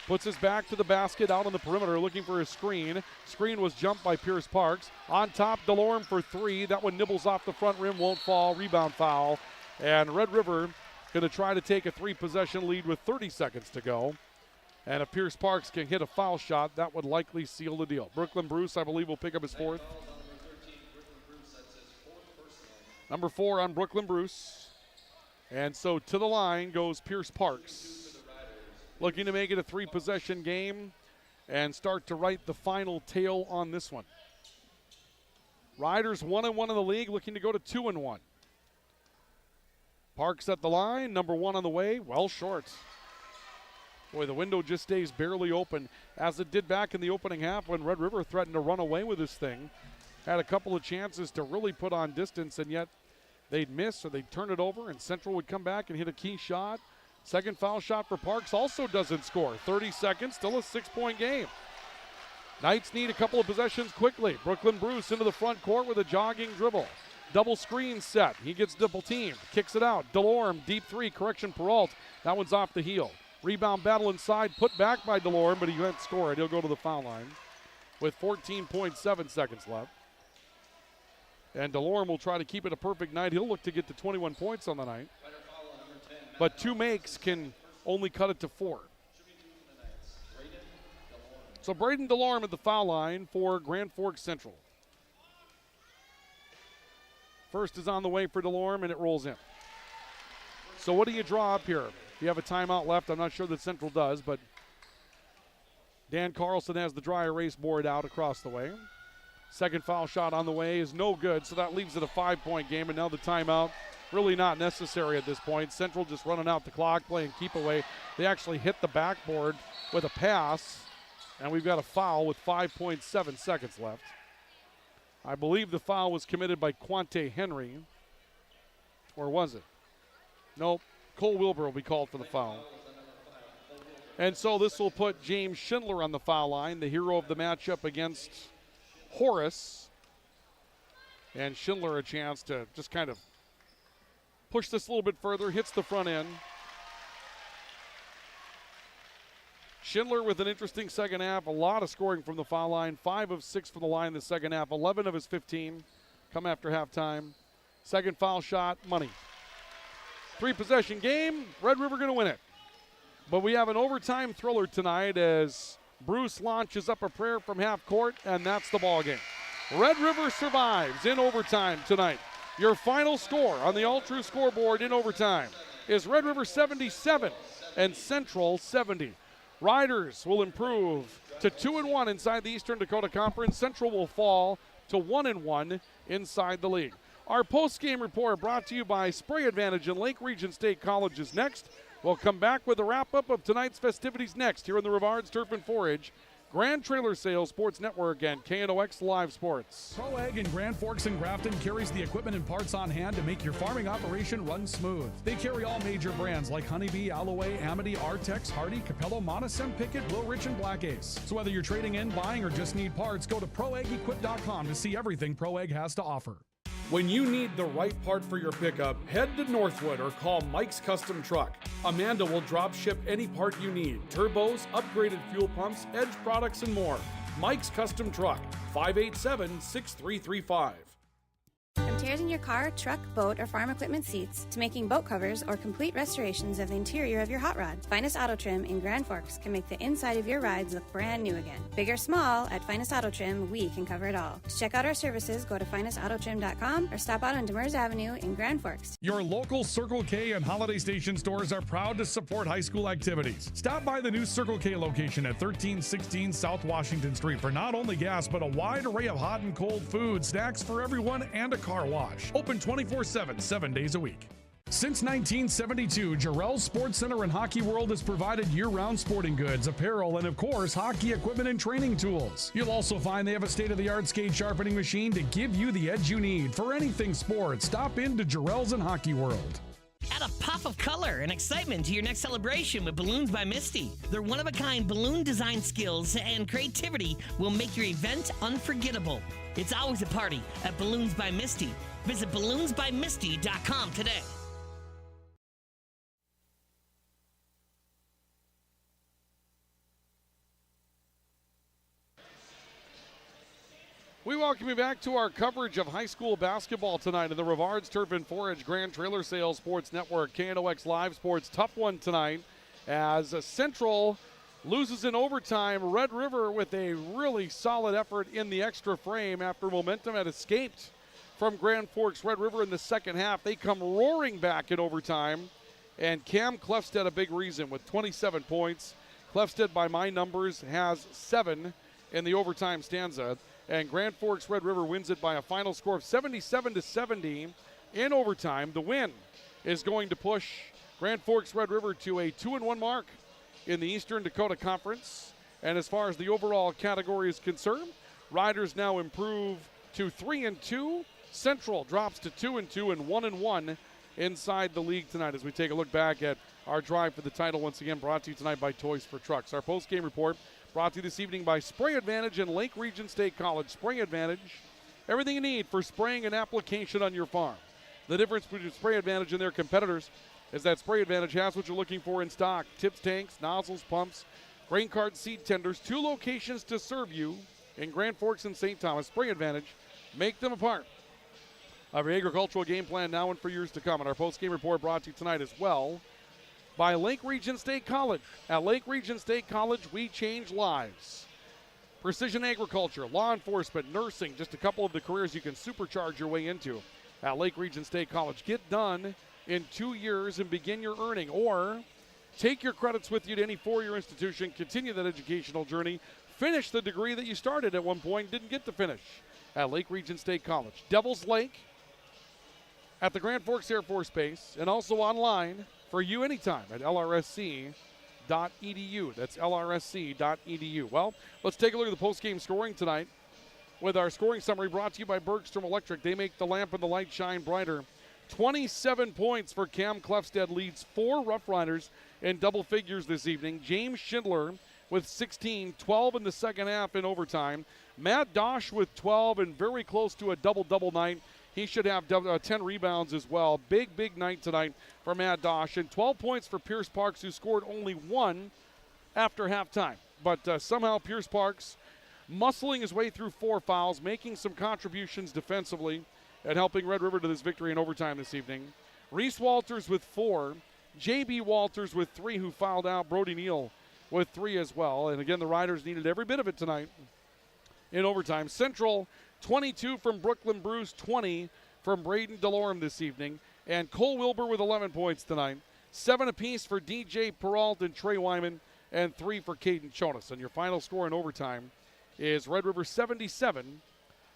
Puts his back to the basket out on the perimeter looking for a screen. Screen was jumped by Pierce Parks. On top, DeLorme for 3. That one nibbles off the front rim, won't fall. Rebound foul. And Red River going to try to take a 3-possession lead with 30 seconds to go. And if Pierce Parks can hit a foul shot, that would likely seal the deal. Brooklyn Bruce, I believe, will pick up his 4th. Number 4 on Brooklyn Bruce. And so to the line goes Pierce Parks. Looking to make it a 3-possession game and start to write the final tale on this one. Riders 1-1 in the league, looking to go to 2-1. Parks at the line, number 1 on the way, well short. Boy, the window just stays barely open, as it did back in the opening half when Red River threatened to run away with this thing. Had a couple of chances to really put on distance, and yet they'd miss or they'd turn it over, and Central would come back and hit a key shot. Second foul shot for Parks also doesn't score. 30 seconds, still a 6-point game. Knights need a couple of possessions quickly. Brooklyn Bruce into the front court with a jogging dribble. Double screen set. He gets double teamed. Kicks it out. DeLorme, deep 3, correction Peralt. That one's off the heel. Rebound battle inside, put back by DeLorme, but he can't score it. He'll go to the foul line with 14.7 seconds left. And DeLorme will try to keep it a perfect night. He'll look to get to 21 points on the night. But 2 makes can only cut it to 4. So Braden DeLorme at the foul line for Grand Forks Central. First is on the way for DeLorme, and it rolls in. So what do you draw up here? You have a timeout left. I'm not sure that Central does, but Dan Carlson has the dry erase board out across the way. Second foul shot on the way is no good, so that leaves it a 5-point game, and now the timeout really not necessary at this point. Central just running out the clock, playing keep away. They actually hit the backboard with a pass, and we've got a foul with 5.7 seconds left. I believe the foul was committed by Quante Henry, or was it? Nope. Cole Wilbur will be called for the foul. And so this will put James Schindler on the foul line, the hero of the matchup against Horace. And Schindler a chance to just kind of push this a little bit further, hits the front end. Schindler with an interesting second half, a lot of scoring from the foul line, 5 of 6 from the line in the second half, 11 of his 15 come after halftime. Second foul shot, money. 3-possession game, Red River going to win it. But we have an overtime thriller tonight as Bruce launches up a prayer from half court, and that's the ball game. Red River survives in overtime tonight. Your final score on the All-True scoreboard in overtime is Red River 77 and Central 70. Riders will improve to 2-1 inside the Eastern Dakota Conference. Central will fall to 1-1 inside the league. Our post-game report brought to you by Spray Advantage and Lake Region State College is next. We'll come back with a wrap-up of tonight's festivities next here in the Rivards Turf and Forage, Grand Trailer Sales Sports Network, and KNOX Live Sports. Pro Ag in Grand Forks and Grafton carries the equipment and parts on hand to make your farming operation run smooth. They carry all major brands like Honeybee, Alloway, Amity, Artex, Hardy, Capello, Monosem, Pickett, Wilrich, and Black Ace. So whether you're trading in, buying, or just need parts, go to ProAgEquip.com to see everything Pro Ag has to offer. When you need the right part for your pickup, head to Northwood or call Mike's Custom Truck. Amanda will drop ship any part you need. Turbos, upgraded fuel pumps, Edge products, and more. Mike's Custom Truck, 587-6335. From tears in your car, truck, boat, or farm equipment seats to making boat covers or complete restorations of the interior of your hot rod, Finest Auto Trim in Grand Forks can make the inside of your rides look brand new again. Big or small, at Finest Auto Trim, we can cover it all. To check out our services, go to finestautotrim.com or stop out on Demers Avenue in Grand Forks. Your local Circle K and Holiday Station stores are proud to support high school activities. Stop by the new Circle K location at 1316 South Washington Street for not only gas, but a wide array of hot and cold food, snacks for everyone, and a car wash. Open 24/7, 7 days a week. Since 1972, Jarrell's Sports Center and Hockey World has provided year-round sporting goods, apparel, and of course, hockey equipment and training tools. You'll also find they have a state-of-the-art skate sharpening machine to give you the edge you need for anything sports. Stop in to Jarrell's and Hockey World. Add a pop of color and excitement to your next celebration with Balloons by Misty. Their one-of-a-kind balloon design skills and creativity will make your event unforgettable. It's always a party at Balloons by Misty. Visit balloonsbymisty.com today. We welcome you back to our coverage of high school basketball tonight in the Rivards Turf and Forage Grand Trailer Sales Sports Network, KNOX Live Sports. Tough one tonight as Central loses in overtime. Red River with a really solid effort in the extra frame after momentum had escaped from Grand Forks. Red River in the second half. They come roaring back in overtime, and Cam Clefstead a big reason with 27 points. Clefstead, by my numbers, has 7 in the overtime stanza. And Grand Forks Red River wins it by a final score of 77-70 in overtime. The win is going to push Grand Forks Red River to a 2-1 mark in the Eastern Dakota Conference. And as far as the overall category is concerned, Riders now improve to 3-2. Central drops to 2-2 and 1-1 inside the league tonight as we take a look back at our drive for the title, once again brought to you tonight by Toys for Trucks. Our post-game report brought to you this evening by Spray Advantage and Lake Region State College. Spray Advantage, everything you need for spraying and application on your farm. The difference between Spray Advantage and their competitors is that Spray Advantage has what you're looking for in stock. Tips, tanks, nozzles, pumps, grain cart, seed tenders. 2 locations to serve you in Grand Forks and St. Thomas. Spray Advantage, make them a part of your agricultural game plan now and for years to come. And our post-game report brought to you tonight as well by Lake Region State College. At Lake Region State College, we change lives. Precision agriculture, law enforcement, nursing, just a couple of the careers you can supercharge your way into at Lake Region State College. Get done in 2 years and begin your earning, or take your credits with you to any four-year institution, continue that educational journey, finish the degree that you started at one point, didn't get to finish at Lake Region State College. Devil's Lake at the Grand Forks Air Force Base, and also online for you anytime at lrsc.edu. That's lrsc.edu. Well, let's take a look at the post-game scoring tonight with our scoring summary brought to you by Bergstrom Electric. They make the lamp and the light shine brighter. 27 points for Cam Clefstead, leads 4 Rough Riders in double figures this evening. James Schindler with 16, 12 in the second half in overtime. Matt Dosh with 12 and very close to a double-double night. He should have 10 rebounds as well. Big, big night tonight for Matt Dosh. And 12 points for Pierce Parks, who scored only 1 after halftime. But somehow Pierce Parks muscling his way through 4 fouls, making some contributions defensively and helping Red River to this victory in overtime this evening. Reese Walters with 4. J.B. Walters with 3, who fouled out. Brody Neal with 3 as well. And again, the Riders needed every bit of it tonight in overtime. Central, 22 from Brooklyn Bruce, 20 from Braden DeLorme this evening. And Cole Wilbur with 11 points tonight. 7 apiece for DJ Peralt and Trey Wyman. and 3 for Caden Jonas. And your final score in overtime is Red River 77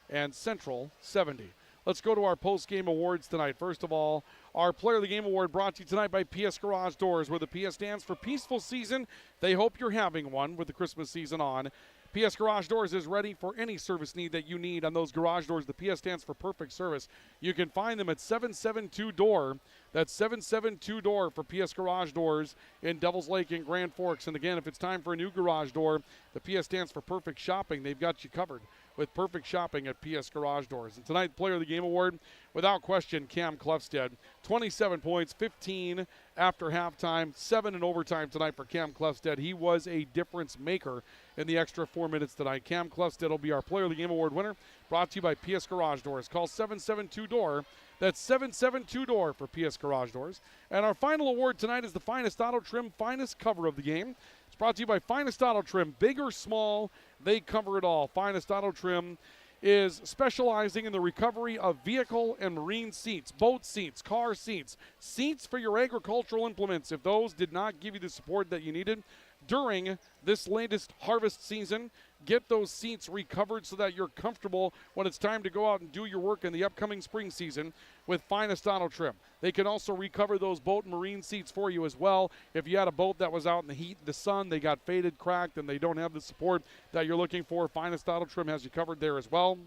and Central 70. Let's go to our post-game awards tonight. First of all, our Player of the Game Award brought to you tonight by PS Garage Doors, where the PS stands for Peaceful Season. They hope you're having one with the Christmas season on. PS Garage Doors is ready for any service need that you need on those garage doors. The PS stands for Perfect Service. You can find them at 772-DOOR. That's 772-DOOR for PS Garage Doors in Devils Lake and Grand Forks. And again, if it's time for a new garage door, the PS stands for Perfect Shopping. They've got you covered with Perfect Shopping at PS Garage Doors. And tonight, Player of the Game Award, without question, Cam Clefstead. 27 points, 15 after halftime, 7 in overtime tonight for Cam Clefstead. He was a difference maker in the extra 4 minutes tonight. Cam Clefstead will be our Player of the Game Award winner, brought to you by PS Garage Doors. Call 772-DOOR. That's 772-DOOR for PS Garage Doors. And our final award tonight is the Finest Auto Trim, Finest Cover of the Game. It's brought to you by Finest Auto Trim. Big or small, they cover it all. Finest Auto Trim is specializing in the recovery of vehicle and marine seats, boat seats, car seats, seats for your agricultural implements. If those did not give you the support that you needed during this latest harvest season, get those seats recovered so that you're comfortable when it's time to go out and do your work in the upcoming spring season with Finest Auto Trim. They can also recover those boat and marine seats for you as well. If you had a boat that was out in the heat, the sun, they got faded, cracked, and they don't have the support that you're looking for, Finest Auto Trim has you covered there as well.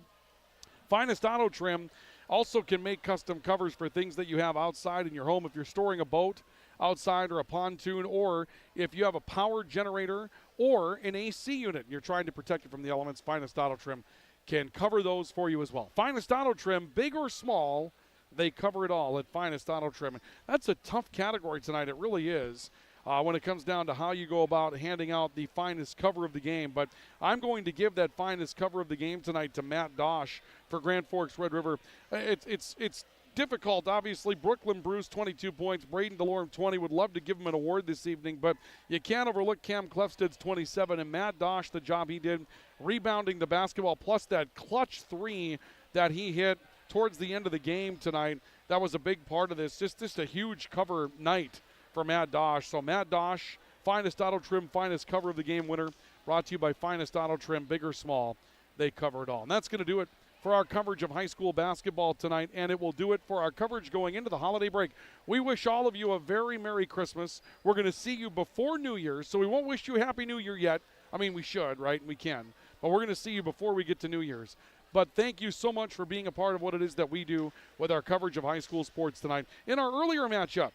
Finest Auto Trim also can make custom covers for things that you have outside in your home. If you're storing a boat outside or a pontoon, or if you have a power generator or an AC unit and you're trying to protect it from the elements, Finest Auto Trim can cover those for you as well. Finest Auto Trim, big or small, they cover it all at Finest Auto Trim. That's a tough category tonight. It really is when it comes down to how you go about handing out the finest cover of the game. But I'm going to give that finest cover of the game tonight to Matt Dosh for Grand Forks Red River. It's difficult, obviously. Brooklyn Bruce, 22 points. Braden DeLorme, 20. Would love to give him an award this evening, but you can't overlook Cam Clefstead's 27. And Matt Dosh, the job he did, rebounding the basketball, plus that clutch 3 that he hit towards the end of the game tonight. That was a big part of this. Just a huge cover night for Matt Dosh. So Matt Dosh, Finest Auto Trim, Finest Cover of the Game winner, brought to you by Finest Auto Trim, big or small, they cover it all. And that's going to do it for our coverage of high school basketball tonight, and it will do it for our coverage going into the holiday break. We wish all of you a very Merry Christmas. We're going to see you before New Year's, so we won't wish you a Happy New Year yet. I mean, we should, right? We can. But we're going to see you before we get to New Year's. But thank you so much for being a part of what it is that we do with our coverage of high school sports tonight. In our earlier matchup,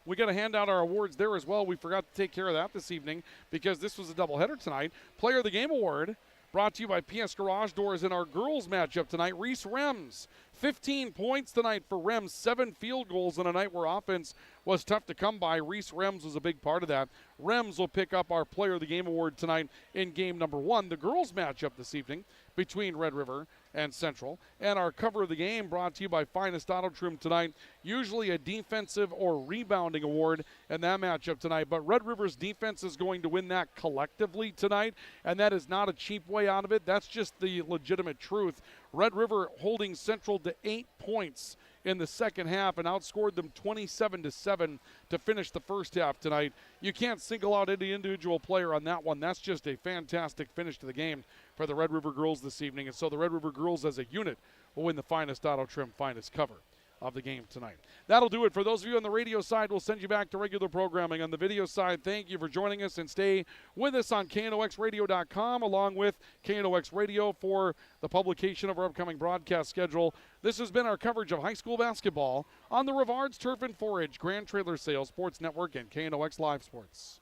we got to hand out our awards there as well. We forgot to take care of that this evening because this was a doubleheader tonight. Player of the Game Award brought to you by PS Garage Doors in our girls matchup tonight. Reese Rems, 15 points tonight for Rems, 7 field goals in a night where offense was tough to come by. Reese Rems was a big part of that. Rems will pick up our Player of the Game Award tonight in game number 1. The girls matchup this evening between Red River and Central. And our cover of the game brought to you by Finest Auto Trim tonight. Usually a defensive or rebounding award in that matchup tonight. But Red River's defense is going to win that collectively tonight. And that is not a cheap way out of it. That's just the legitimate truth. Red River holding Central to 8 points in the second half and outscored them 27-7 to finish the first half tonight. You can't single out any individual player on that one. That's just a fantastic finish to the game for the Red River girls this evening. And so the Red River girls as a unit will win the Finest Auto Trim, Finest Cover of the game tonight. That'll do it. For those of you on the radio side, we'll send you back to regular programming. On the video side, thank you for joining us, and stay with us on KNOXradio.com along with KNOX Radio for the publication of our upcoming broadcast schedule. This has been our coverage of high school basketball on the Rivards Turf and Forage Grand Trailer Sales Sports Network and KNOX Live Sports.